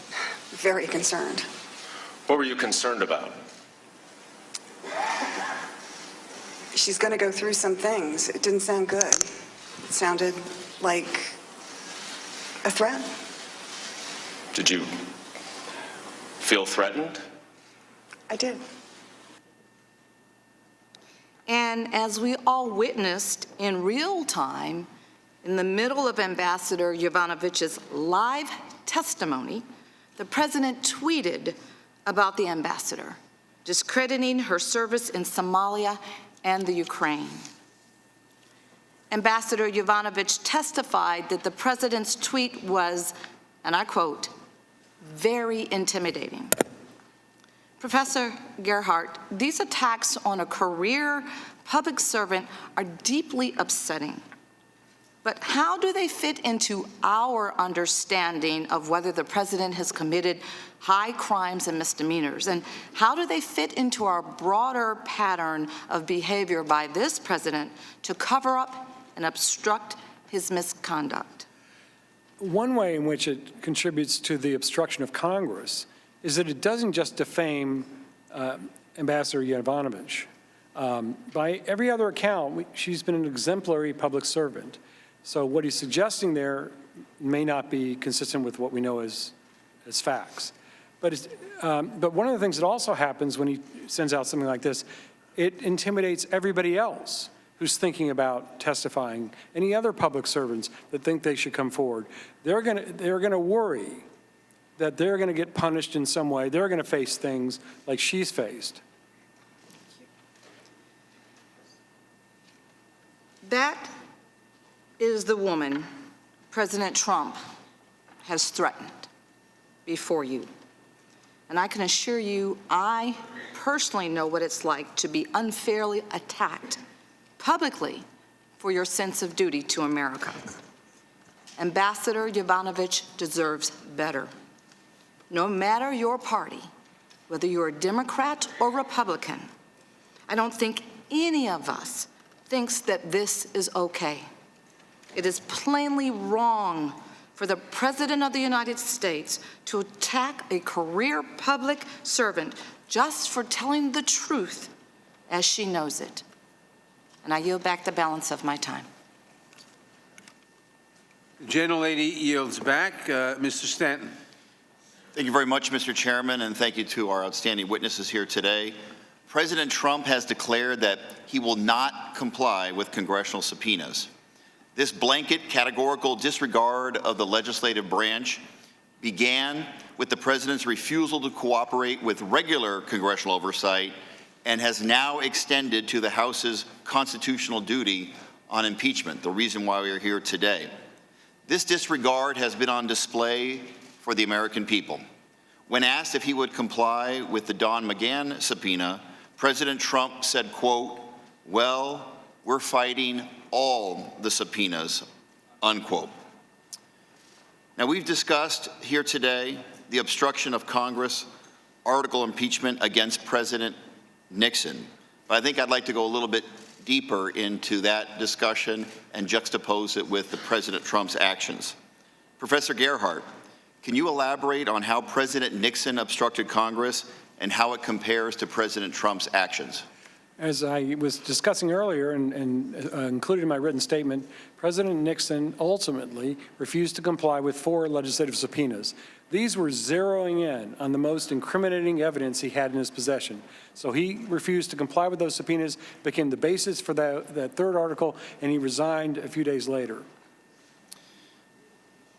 very concerned. What were you concerned about? She's going to go through some things. It didn't sound good. It sounded like a threat. Did you feel threatened? I did. And as we all witnessed in real time, in the middle of Ambassador Yovanovitch's live testimony, the president tweeted about the ambassador, discrediting her service in Somalia and the Ukraine. Ambassador Yovanovitch testified that the president's tweet was, and I quote, very intimidating. Professor Gerhardt, these attacks on a career public servant are deeply upsetting. But how do they fit into our understanding of whether the president has committed high crimes and misdemeanors? And how do they fit into our broader pattern of behavior by this president to cover up and obstruct his misconduct? One way in which it contributes to the obstruction of Congress is that it doesn't just defame Ambassador Yovanovitch. By every other account, she's been an exemplary public servant. So what he's suggesting there may not be consistent with what we know as facts. But one of the things that also happens when he sends out something like this, it intimidates everybody else who's thinking about testifying, any other public servants that think they should come forward, they're going to worry that they're going to get punished in some way. They're going to face things like she's faced. That is the woman President Trump has threatened before you. And I can assure you, I personally know what it's like to be unfairly attacked publicly for your sense of duty to America. Ambassador Yovanovitch deserves better. No matter your party, whether you're a Democrat or Republican, I don't think any of us thinks that this is okay. It is plainly wrong for the President of the United States to attack a career public servant just for telling the truth as she knows it. And I yield back the balance of my time. The gentlelady yields back. Mr. Stanton. Thank you very much, Mr. Chairman, and thank you to our outstanding witnesses here today. President Trump has declared that he will not comply with congressional subpoenas. This blanket categorical disregard of the legislative branch began with the president's refusal to cooperate with regular congressional oversight and has now extended to the House's constitutional duty on impeachment, the reason why we are here today. This disregard has been on display for the American people. When asked if he would comply with the Don McGahn subpoena, President Trump said, quote, "Well, we're fighting all the subpoenas," unquote. Now, we've discussed here today the obstruction of Congress article impeachment against President Nixon, but I think I'd like to go a little bit deeper into that discussion and juxtapose it with the President Trump's actions. Professor Gerhardt, can you elaborate on how President Nixon obstructed Congress and how it compares to President Trump's actions? As I was discussing earlier and included in my written statement, President Nixon ultimately refused to comply with 4 legislative subpoenas. These were zeroing in on the most incriminating evidence he had in his possession. So he refused to comply with those subpoenas, became the basis for that third article, and he resigned a few days later.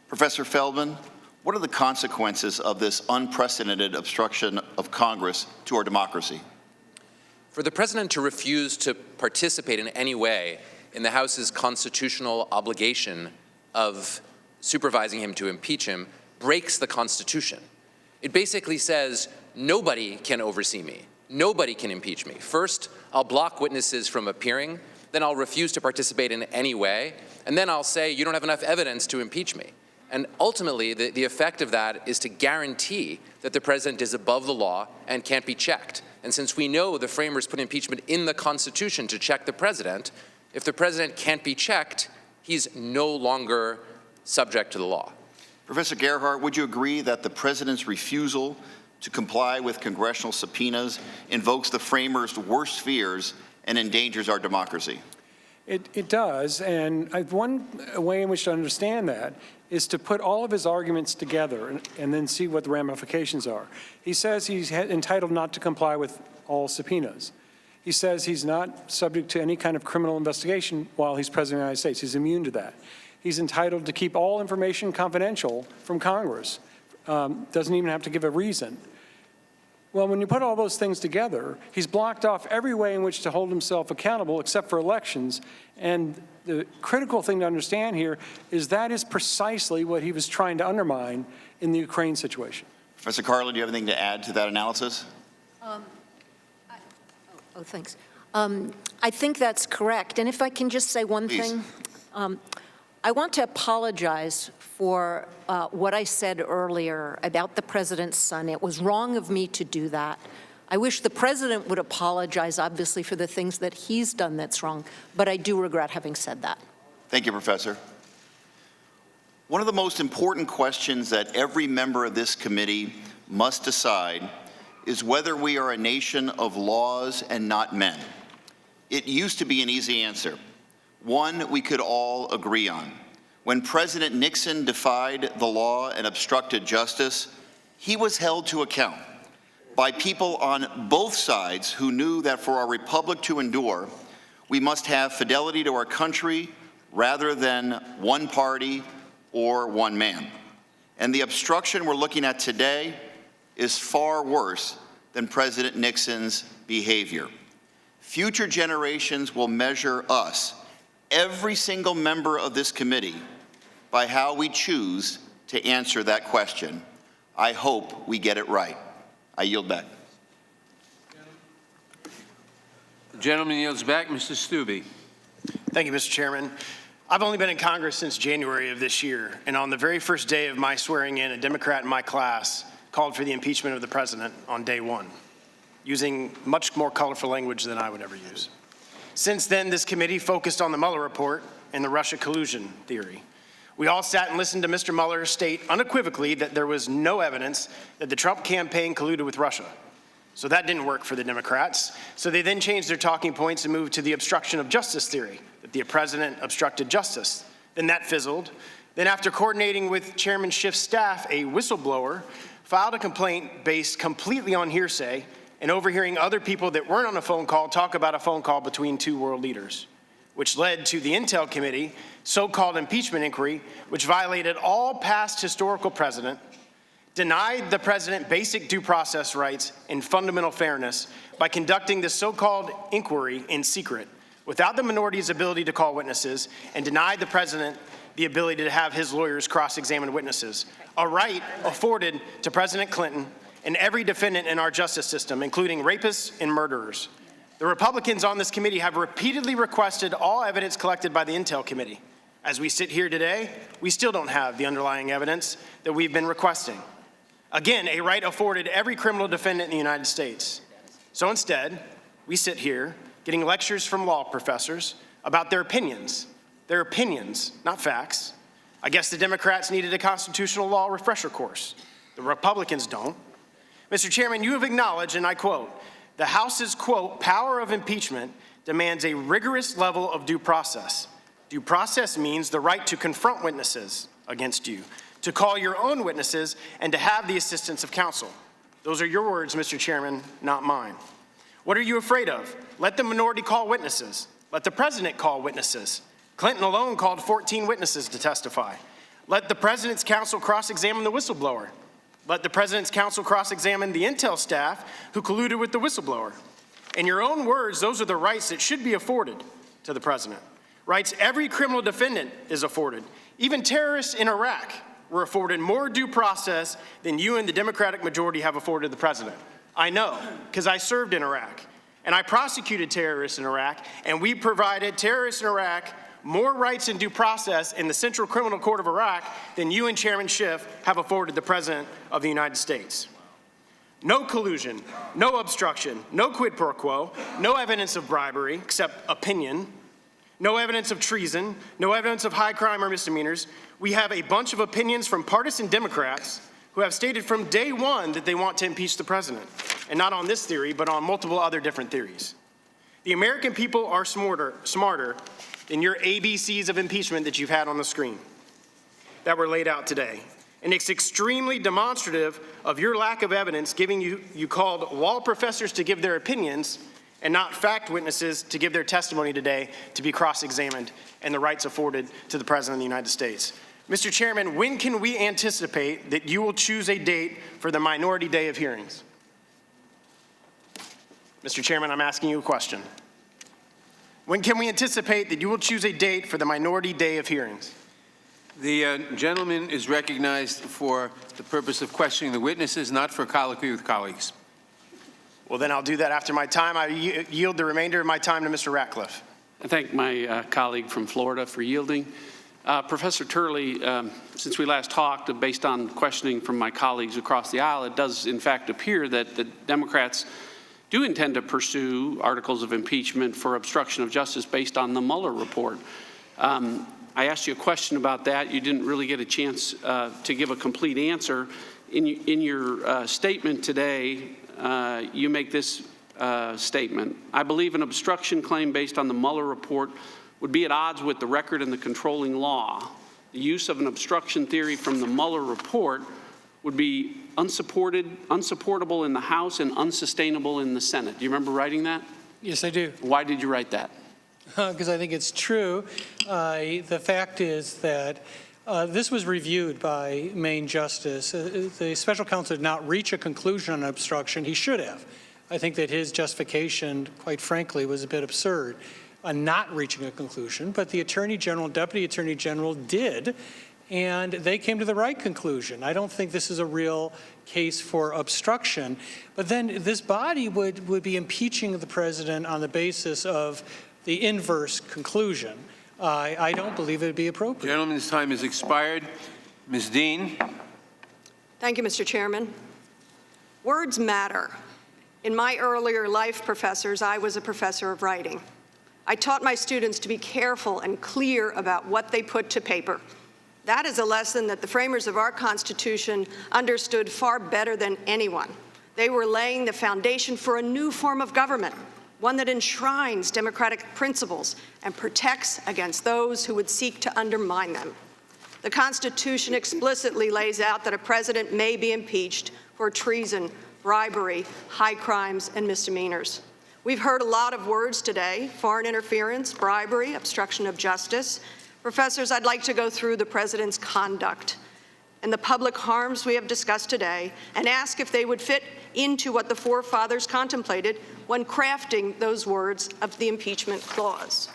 Professor Feldman, what are the consequences of this unprecedented obstruction of Congress to our democracy? For the president to refuse to participate in any way in the House's constitutional obligation of supervising him to impeach him breaks the Constitution. It basically says, nobody can oversee me. Nobody can impeach me. First, I'll block witnesses from appearing. Then I'll refuse to participate in any way. And then I'll say, you don't have enough evidence to impeach me. And ultimately, the effect of that is to guarantee that the president is above the law and can't be checked. And since we know the framers put impeachment in the Constitution to check the president, if the president can't be checked, he's no longer subject to the law. Professor Gerhardt, would you agree that the president's refusal to comply with congressional subpoenas invokes the framers' worst fears and endangers our democracy? It does, and one way in which to understand that is to put all of his arguments together and then see what the ramifications are. He says he's entitled not to comply with all subpoenas. He says he's not subject to any kind of criminal investigation while he's president of the United States. He's immune to that. He's entitled to keep all information confidential from Congress. Doesn't even have to give a reason. Well, when you put all those things together, he's blocked off every way in which to hold himself accountable except for elections. And the critical thing to understand here is that is precisely what he was trying to undermine in the Ukraine situation. Professor Carlin, do you have anything to add to that analysis? Thanks. I think that's correct. And if I can just say one thing. I want to apologize for what I said earlier about the president's son. It was wrong of me to do that. I wish the president would apologize, obviously, for the things that he's done that's wrong, but I do regret having said that. Thank you, Professor. One of the most important questions that every member of this committee must decide is whether we are a nation of laws and not men. It used to be an easy answer, one we could all agree on. When President Nixon defied the law and obstructed justice, he was held to account by people on both sides who knew that for our republic to endure, We must have fidelity to our country rather than one party or one man. And the obstruction we're looking at today is far worse than President Nixon's behavior. Future generations will measure us, every single member of this committee, by how we choose to answer that question. I hope we get it right. I yield back. The gentleman yields back. Mr. Stubbe. Thank you, Mr. Chairman. I've only been in Congress since January of this year, and on the very first day of my swearing in, a Democrat in my class called for the impeachment of the president on day one, using much more colorful language than I would ever use. Since then, this committee focused on the Mueller report and the Russia collusion theory. We all sat and listened to Mr. Mueller state unequivocally that there was no evidence that the Trump campaign colluded with Russia. So that didn't work for the Democrats. So they then changed their talking points and moved to the obstruction of justice theory, that the president obstructed justice. Then that fizzled. Then after coordinating with Chairman Schiff's staff, a whistleblower filed a complaint based completely on hearsay and overhearing other people that weren't on a phone call talk about a phone call between two world leaders, which led to the Intel Committee, so-called impeachment inquiry, which violated all past historical precedent, denied the president basic due process rights and fundamental fairness by conducting the so-called inquiry in secret, without the minority's ability to call witnesses, and denied the president the ability to have his lawyers cross-examine witnesses, a right afforded to President Clinton and every defendant in our justice system, including rapists and murderers. The Republicans on this committee have repeatedly requested all evidence collected by the Intel Committee. As we sit here today, we still don't have the underlying evidence that we've been requesting. Again, a right afforded every criminal defendant in the United States. So instead, we sit here getting lectures from law professors about their opinions, not facts. I guess the Democrats needed a constitutional law refresher course. The Republicans don't. Mr. Chairman, you have acknowledged, and I quote, the House's, quote, power of impeachment demands a rigorous level of due process. Due process means the right to confront witnesses against you, to call your own witnesses, and to have the assistance of counsel. Those are your words, Mr. Chairman, not mine. What are you afraid of? Let the minority call witnesses. Let the president call witnesses. Clinton alone called 14 witnesses to testify. Let the president's counsel cross-examine the whistleblower. Let the president's counsel cross-examine the Intel staff who colluded with the whistleblower. In your own words, those are the rights that should be afforded to the president. Rights every criminal defendant is afforded. Even terrorists in Iraq were afforded more due process than you and the Democratic majority have afforded the president. I know, because I served in Iraq, and I prosecuted terrorists in Iraq, and we provided terrorists in Iraq more rights and due process in the Central Criminal Court of Iraq than you and Chairman Schiff have afforded the President of the United States. No collusion, no obstruction, no quid pro quo, no evidence of bribery except opinion, no evidence of treason, no evidence of high crime or misdemeanors. We have a bunch of opinions from partisan Democrats who have stated from day one that they want to impeach the president, and not on this theory, but on multiple other different theories. The American people are smarter than your ABCs of impeachment that you've had on the screen that were laid out today. And it's extremely demonstrative of your lack of evidence, giving you called law professors to give their opinions and not fact witnesses to give their testimony today to be cross-examined and the rights afforded to the President of the United States. Mr. Chairman, when can we anticipate that you will choose a date for the minority day of hearings? Mr. Chairman, I'm asking you a question. When can we anticipate that you will choose a date for the minority day of hearings? The gentleman is recognized for the purpose of questioning the witnesses, not for colloquy with colleagues. Well, then I'll do that after my time. I yield the remainder of my time to Mr. Ratcliffe. I thank my colleague from Florida for yielding. Professor Turley, since we last talked, based on questioning from my colleagues across the aisle, it does in fact appear that the Democrats do intend to pursue articles of impeachment for obstruction of justice based on the Mueller report. I asked you a question about that. You didn't really get a chance to give a complete answer. In your statement today, you make this statement. I believe an obstruction claim based on the Mueller report would be at odds with the record and the controlling law. The use of an obstruction theory from the Mueller report would be unsupportable in the House and unsustainable in the Senate. Do you remember writing that? Yes, I do. Why did you write that? because I think it's true. The fact is that this was reviewed by Maine Justice. The special counsel did not reach a conclusion on obstruction. He should have. I think that his justification, quite frankly, was a bit absurd on not reaching a conclusion, but the Attorney General and Deputy Attorney General did, and they came to the right conclusion. I don't think this is a real case for obstruction, but then this body would be impeaching the president on the basis of the inverse conclusion. I don't believe it would be appropriate. Gentleman's time has expired. Ms. Dean. Thank you, Mr. Chairman. Words matter. In my earlier life, professors, I was a professor of writing. I taught my students to be careful and clear about what they put to paper. That is a lesson that the framers of our Constitution understood far better than anyone. They were laying the foundation for a new form of government, one that enshrines democratic principles and protects against those who would seek to undermine them. The Constitution explicitly lays out that a president may be impeached for treason, bribery, high crimes, and misdemeanors. We've heard a lot of words today: foreign interference, bribery, obstruction of justice. Professors, I'd like to go through the president's conduct and the public harms we have discussed today and ask if they would fit into what the forefathers contemplated when crafting those words of the impeachment clause.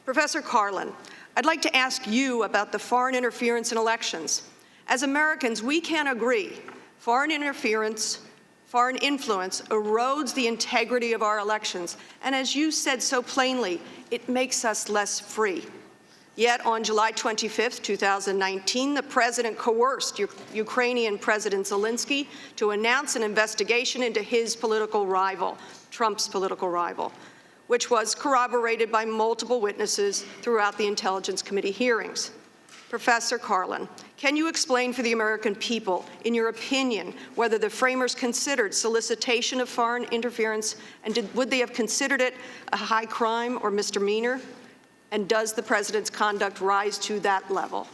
Professor Carlin, I'd like to ask you about the foreign interference in elections. As Americans, we can agree foreign interference, foreign influence erodes the integrity of our elections, and as you said so plainly, it makes us less free. Yet on July 25th, 2019, the president coerced Ukrainian President Szalinski to announce an investigation into his political rival, Trump's political rival, which was corroborated by multiple witnesses throughout the Intelligence Committee hearings. Professor Carlin, can you explain for the American people, in your opinion, whether the framers considered solicitation of foreign interference, and would they have considered it a high crime or misdemeanor? And does the president's conduct rise to that level?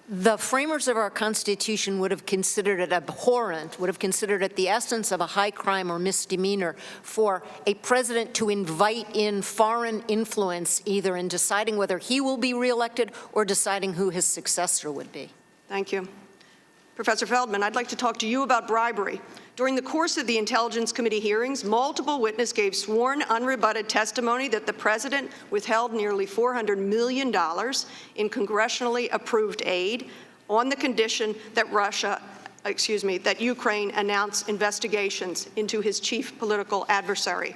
The framers of our Constitution would have considered it abhorrent, would have considered it the essence of a high crime or misdemeanor for a president to invite in foreign influence, either in deciding whether he will be reelected or deciding who his successor would be. Thank you. Professor Feldman, I'd like to talk to you about bribery. During the course of the Intelligence Committee hearings, multiple witnesses gave sworn, unrebutted testimony that the president withheld nearly $400 million in congressionally approved aid on the condition that that Ukraine announce investigations into his chief political adversary.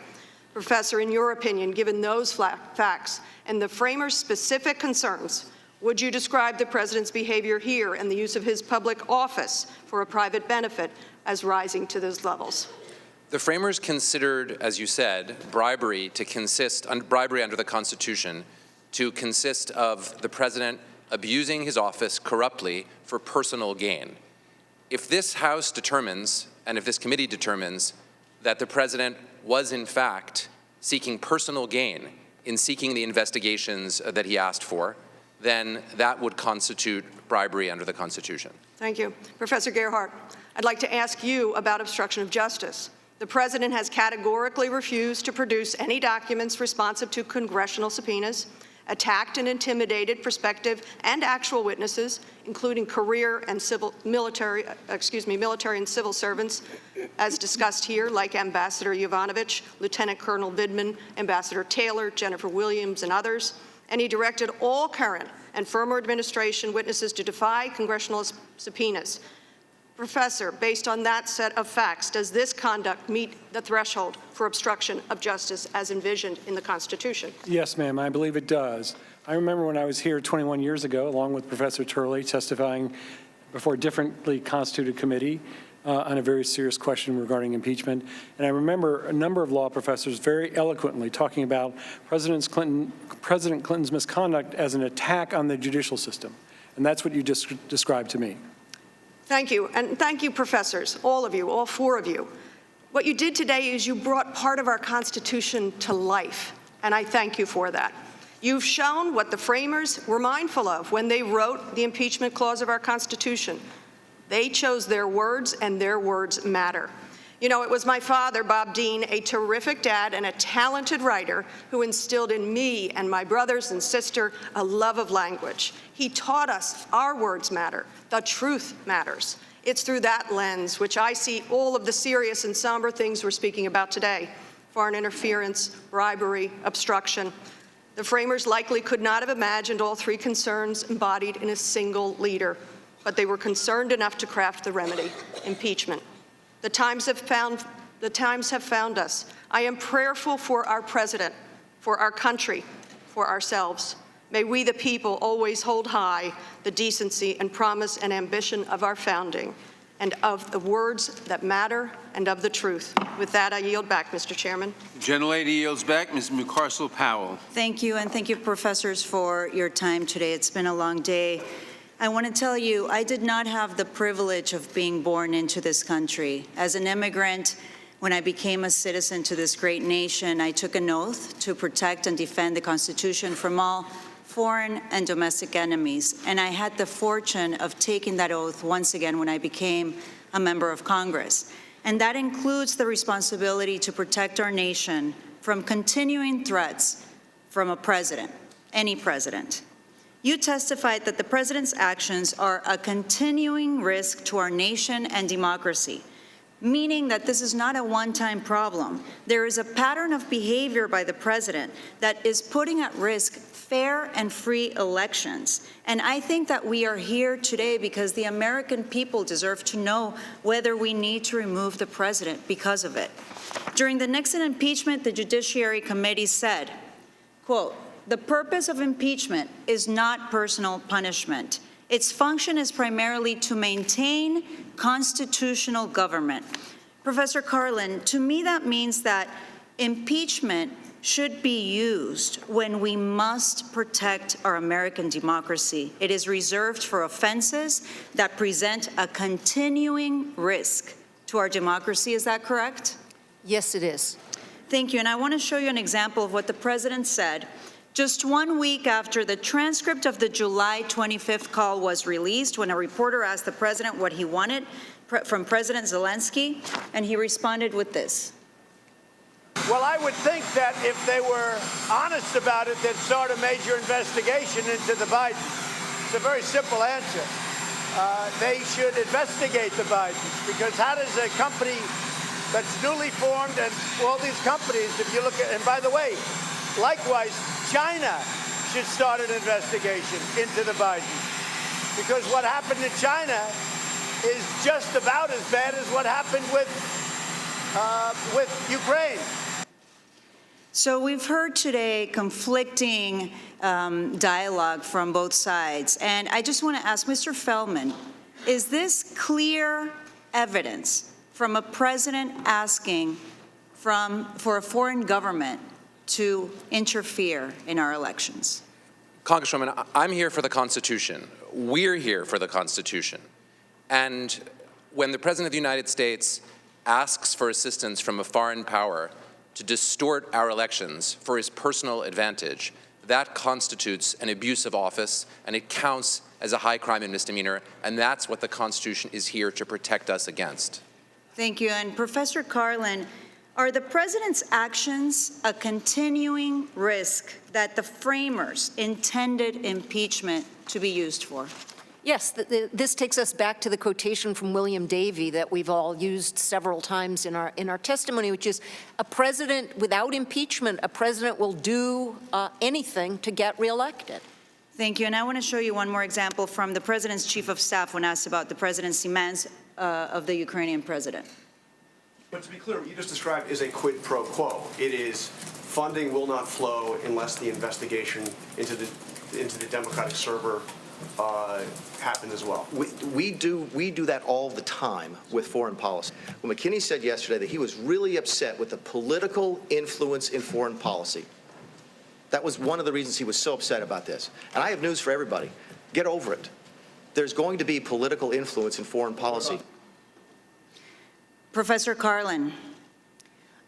Professor, in your opinion, given those facts and the framers' specific concerns, would you describe the president's behavior here and the use of his public office for a private benefit as rising to those levels? The framers considered, as you said, bribery under the Constitution to consist of the president abusing his office corruptly for personal gain. If this House determines, and if this committee determines, that the president was in fact seeking personal gain in seeking the investigations that he asked for, then that would constitute bribery under the Constitution. Thank you. Professor Gerhardt, I'd like to ask you about obstruction of justice. The president has categorically refused to produce any documents responsive to congressional subpoenas, attacked and intimidated prospective and actual witnesses, including career and military and civil servants, as discussed here, like Ambassador Yovanovitch, Lieutenant Colonel Vidman, Ambassador Taylor, Jennifer Williams, and others. And he directed all current and former administration witnesses to defy congressional subpoenas. Professor, based on that set of facts, does this conduct meet the threshold for obstruction of justice as envisioned in the Constitution? Yes, ma'am, I believe it does. I remember when I was here 21 years ago, along with Professor Turley, testifying before a differently constituted committee on a very serious question regarding impeachment. And I remember a number of law professors very eloquently talking about President Clinton's misconduct as an attack on the judicial system. And that's what you just described to me. Thank you. And thank you, professors, all of you, all four of you. What you did today is you brought part of our Constitution to life, and I thank you for that. You've shown what the framers were mindful of when they wrote the impeachment clause of our Constitution. They chose their words, and their words matter. You know, it was my father, Bob Dean, a terrific dad and a talented writer, who instilled in me and my brothers and sister a love of language. He taught us our words matter, the truth matters. It's through that lens which I see all of the serious and somber things we're speaking about today: foreign interference, bribery, obstruction. The framers likely could not have imagined all three concerns embodied in a single leader, but they were concerned enough to craft the remedy: impeachment. The times have found us. I am prayerful for our president, for our country, for ourselves. May we, the people, always hold high the decency and promise and ambition of our founding, and of the words that matter, and of the truth. With that, I yield back, Mr. Chairman. The gentlelady yields back. Ms. McCarcel-Powell. Thank you, and thank you, professors, for your time today. It's been a long day. I want to tell you, I did not have the privilege of being born into this country. As an immigrant, when I became a citizen to this great nation, I took an oath to protect and defend the Constitution from all foreign and domestic enemies. And I had the fortune of taking that oath once again when I became a member of Congress. And that includes the responsibility to protect our nation from continuing threats from a president, any president. You testified that the president's actions are a continuing risk to our nation and democracy, meaning that this is not a one-time problem. There is a pattern of behavior by the president that is putting at risk fair and free elections. And I think that we are here today because the American people deserve to know whether we need to remove the president because of it. During the Nixon impeachment, the Judiciary Committee said, quote, "The purpose of impeachment is not personal punishment. Its function is primarily to maintain constitutional government." Professor Carlin, to me that means that impeachment should be used when we must protect our American democracy. It is reserved for offenses that present a continuing risk to our democracy. Is that correct? Yes, it is. Thank you. And I want to show you an example of what the president said just 1 week after the transcript of the July 25th call was released, when a reporter asked the president what he wanted from President Szalinski, and he responded with this. Well, I would think that if they were honest about it, they'd start a major investigation into the Bidens. It's a very simple answer. They should investigate the Bidens, because how does a company that's newly formed, and all these companies, if you look at, and by the way, likewise, China should start an investigation into the Bidens, because what happened in China is just about as bad as what happened with Ukraine. So we've heard today conflicting dialogue from both sides, and I just want to ask Mr. Feldman, is this clear evidence from a president asking for a foreign government to interfere in our elections? Congresswoman, I'm here for the Constitution. We're here for the Constitution. And when the President of the United States asks for assistance from a foreign power to distort our elections for his personal advantage, that constitutes an abuse of office, and it counts as a high crime and misdemeanor, and that's what the Constitution is here to protect us against. Thank you. And Professor Carlin, are the president's actions a continuing risk that the framers intended impeachment to be used for? Yes, this takes us back to the quotation from William Davey that we've all used several times in our testimony, which is a president without impeachment, a president will do anything to get reelected. Thank you. And I want to show you one more example from the president's chief of staff when asked about the president's demands of the Ukrainian president. But to be clear, what you just described is a quid pro quo. It is funding will not flow unless the investigation into the Democratic server happens as well. We do that all the time with foreign policy. Well, McKinney said yesterday that he was really upset with the political influence in foreign policy. That was one of the reasons he was so upset about this. And I have news for everybody. Get over it. There's going to be political influence in foreign policy. Professor Carlin.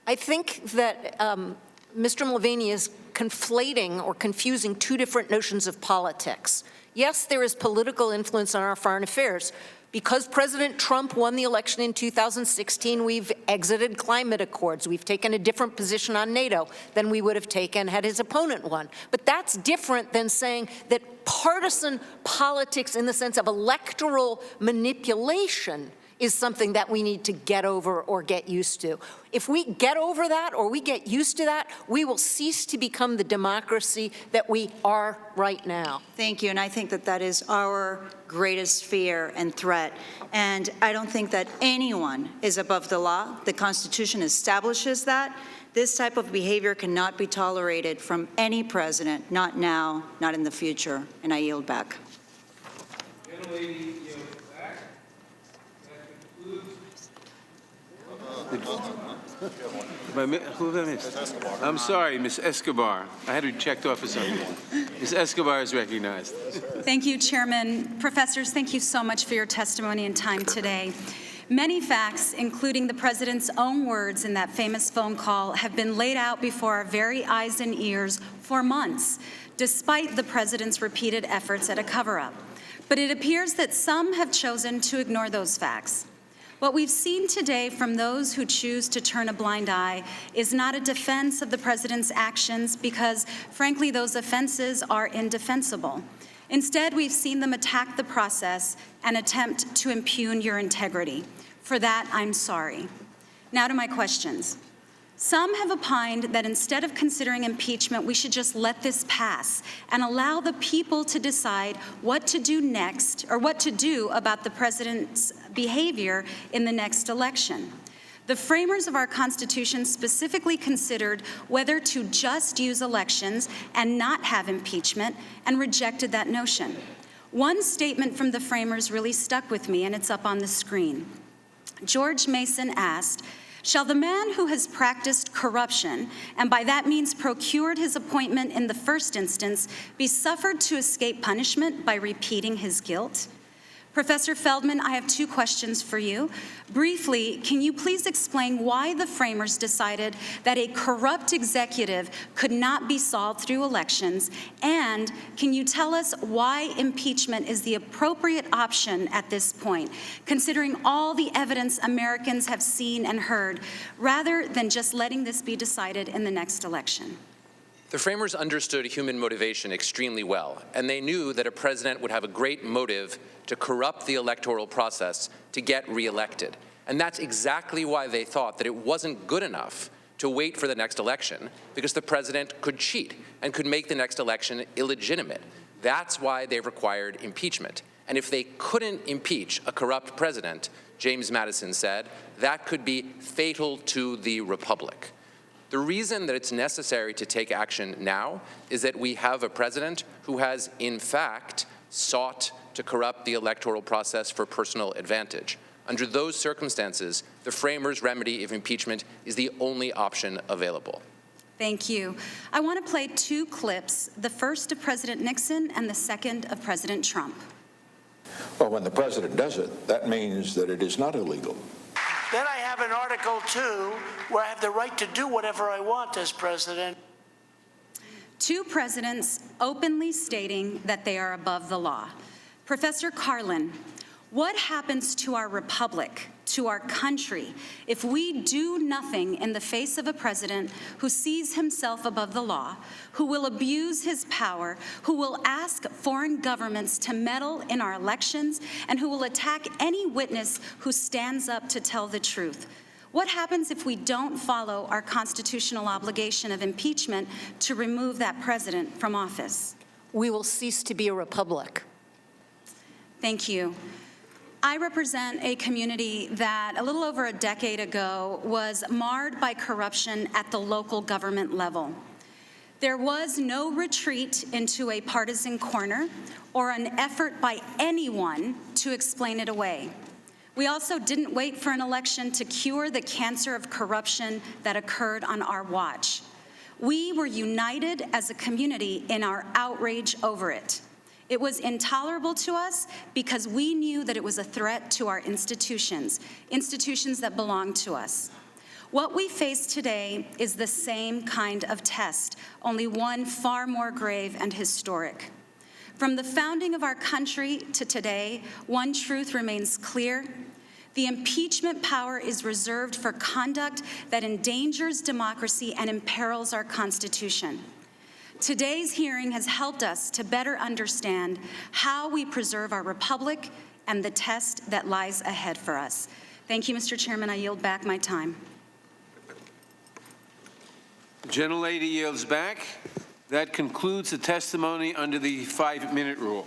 I think that Mr. Mulvaney is conflating or confusing two different notions of politics. Yes, there is political influence on our foreign affairs, Because President Trump won the election in 2016, we've exited climate accords. We've taken a different position on NATO than we would have taken had his opponent won. But that's different than saying that partisan politics in the sense of electoral manipulation is something that we need to get over or get used to. If we get over that or we get used to that, we will cease to become the democracy that we are right now. Thank you, and I think that that is our greatest fear and threat. And I don't think that anyone is above the law. The Constitution establishes that. This type of behavior cannot be tolerated from any president, not now, not in the future. And I yield back. Who did I miss? I'm sorry, Ms. Escobar. I had her checked off for something. Ms. Escobar is recognized. Thank you, Chairman. Professors, thank you so much for your testimony and time today. Many facts, including the President's own words in that famous phone call, have been laid out before our very eyes and ears for months, despite the President's repeated efforts at a cover-up. But it appears that some have chosen to ignore those facts. What we've seen today from those who choose to turn a blind eye is not a defense of the President's actions because, frankly, those offenses are indefensible. Instead, we've seen them attack the process and attempt to impugn your integrity. For that, I'm sorry. Now to my questions. Some have opined that instead of considering impeachment, we should just let this pass and allow the people to decide what to do next or what to do about the President's behavior in the next election. The framers of our Constitution specifically considered whether to just use elections and not have impeachment and rejected that notion. One statement from the framers really stuck with me, and it's up on the screen. George Mason asked, "Shall the man who has practiced corruption, and by that means procured his appointment in the first instance, be suffered to escape punishment by repeating his guilt?" Professor Feldman, I have two questions for you. Briefly, can you please explain why the framers decided that a corrupt executive could not be solved through elections? And can you tell us why impeachment is the appropriate option at this point, considering all the evidence Americans have seen and heard, rather than just letting this be decided in the next election? The framers understood human motivation extremely well, and they knew that a president would have a great motive to corrupt the electoral process to get reelected. And that's exactly why they thought that it wasn't good enough to wait for the next election, because the president could cheat and could make the next election illegitimate. That's why they required impeachment. And if they couldn't impeach a corrupt president, James Madison said, that could be fatal to the republic. The reason that it's necessary to take action now is that we have a president who has, in fact, sought to corrupt the electoral process for personal advantage. Under those circumstances, the framers' remedy of impeachment is the only option available. Thank you. I want to play two clips, the first of President Nixon and the second of President Trump. Well, when the president does it, that means that it is not illegal. Then I have an Article 2 where I have the right to do whatever I want as president. Two presidents openly stating that they are above the law. Professor Carlin, what happens to our republic, to our country, if we do nothing in the face of a president who sees himself above the law, who will abuse his power, who will ask foreign governments to meddle in our elections, and who will attack any witness who stands up to tell the truth? What happens if we don't follow our constitutional obligation of impeachment to remove that president from office? We will cease to be a republic. Thank you. I represent a community that a little over a decade ago was marred by corruption at the local government level. There was no retreat into a partisan corner or an effort by anyone to explain it away. We also didn't wait for an election to cure the cancer of corruption that occurred on our watch. We were united as a community in our outrage over it. It was intolerable to us because we knew that it was a threat to our institutions that belong to us. What we face today is the same kind of test, only one far more grave and historic. From the founding of our country to today, one truth remains clear. The impeachment power is reserved for conduct that endangers democracy and imperils our Constitution. Today's hearing has helped us to better understand how we preserve our republic and the test that lies ahead for us. Thank you, Mr. Chairman. I yield back my time. The gentlelady yields back. That concludes the testimony under the 5-minute rule.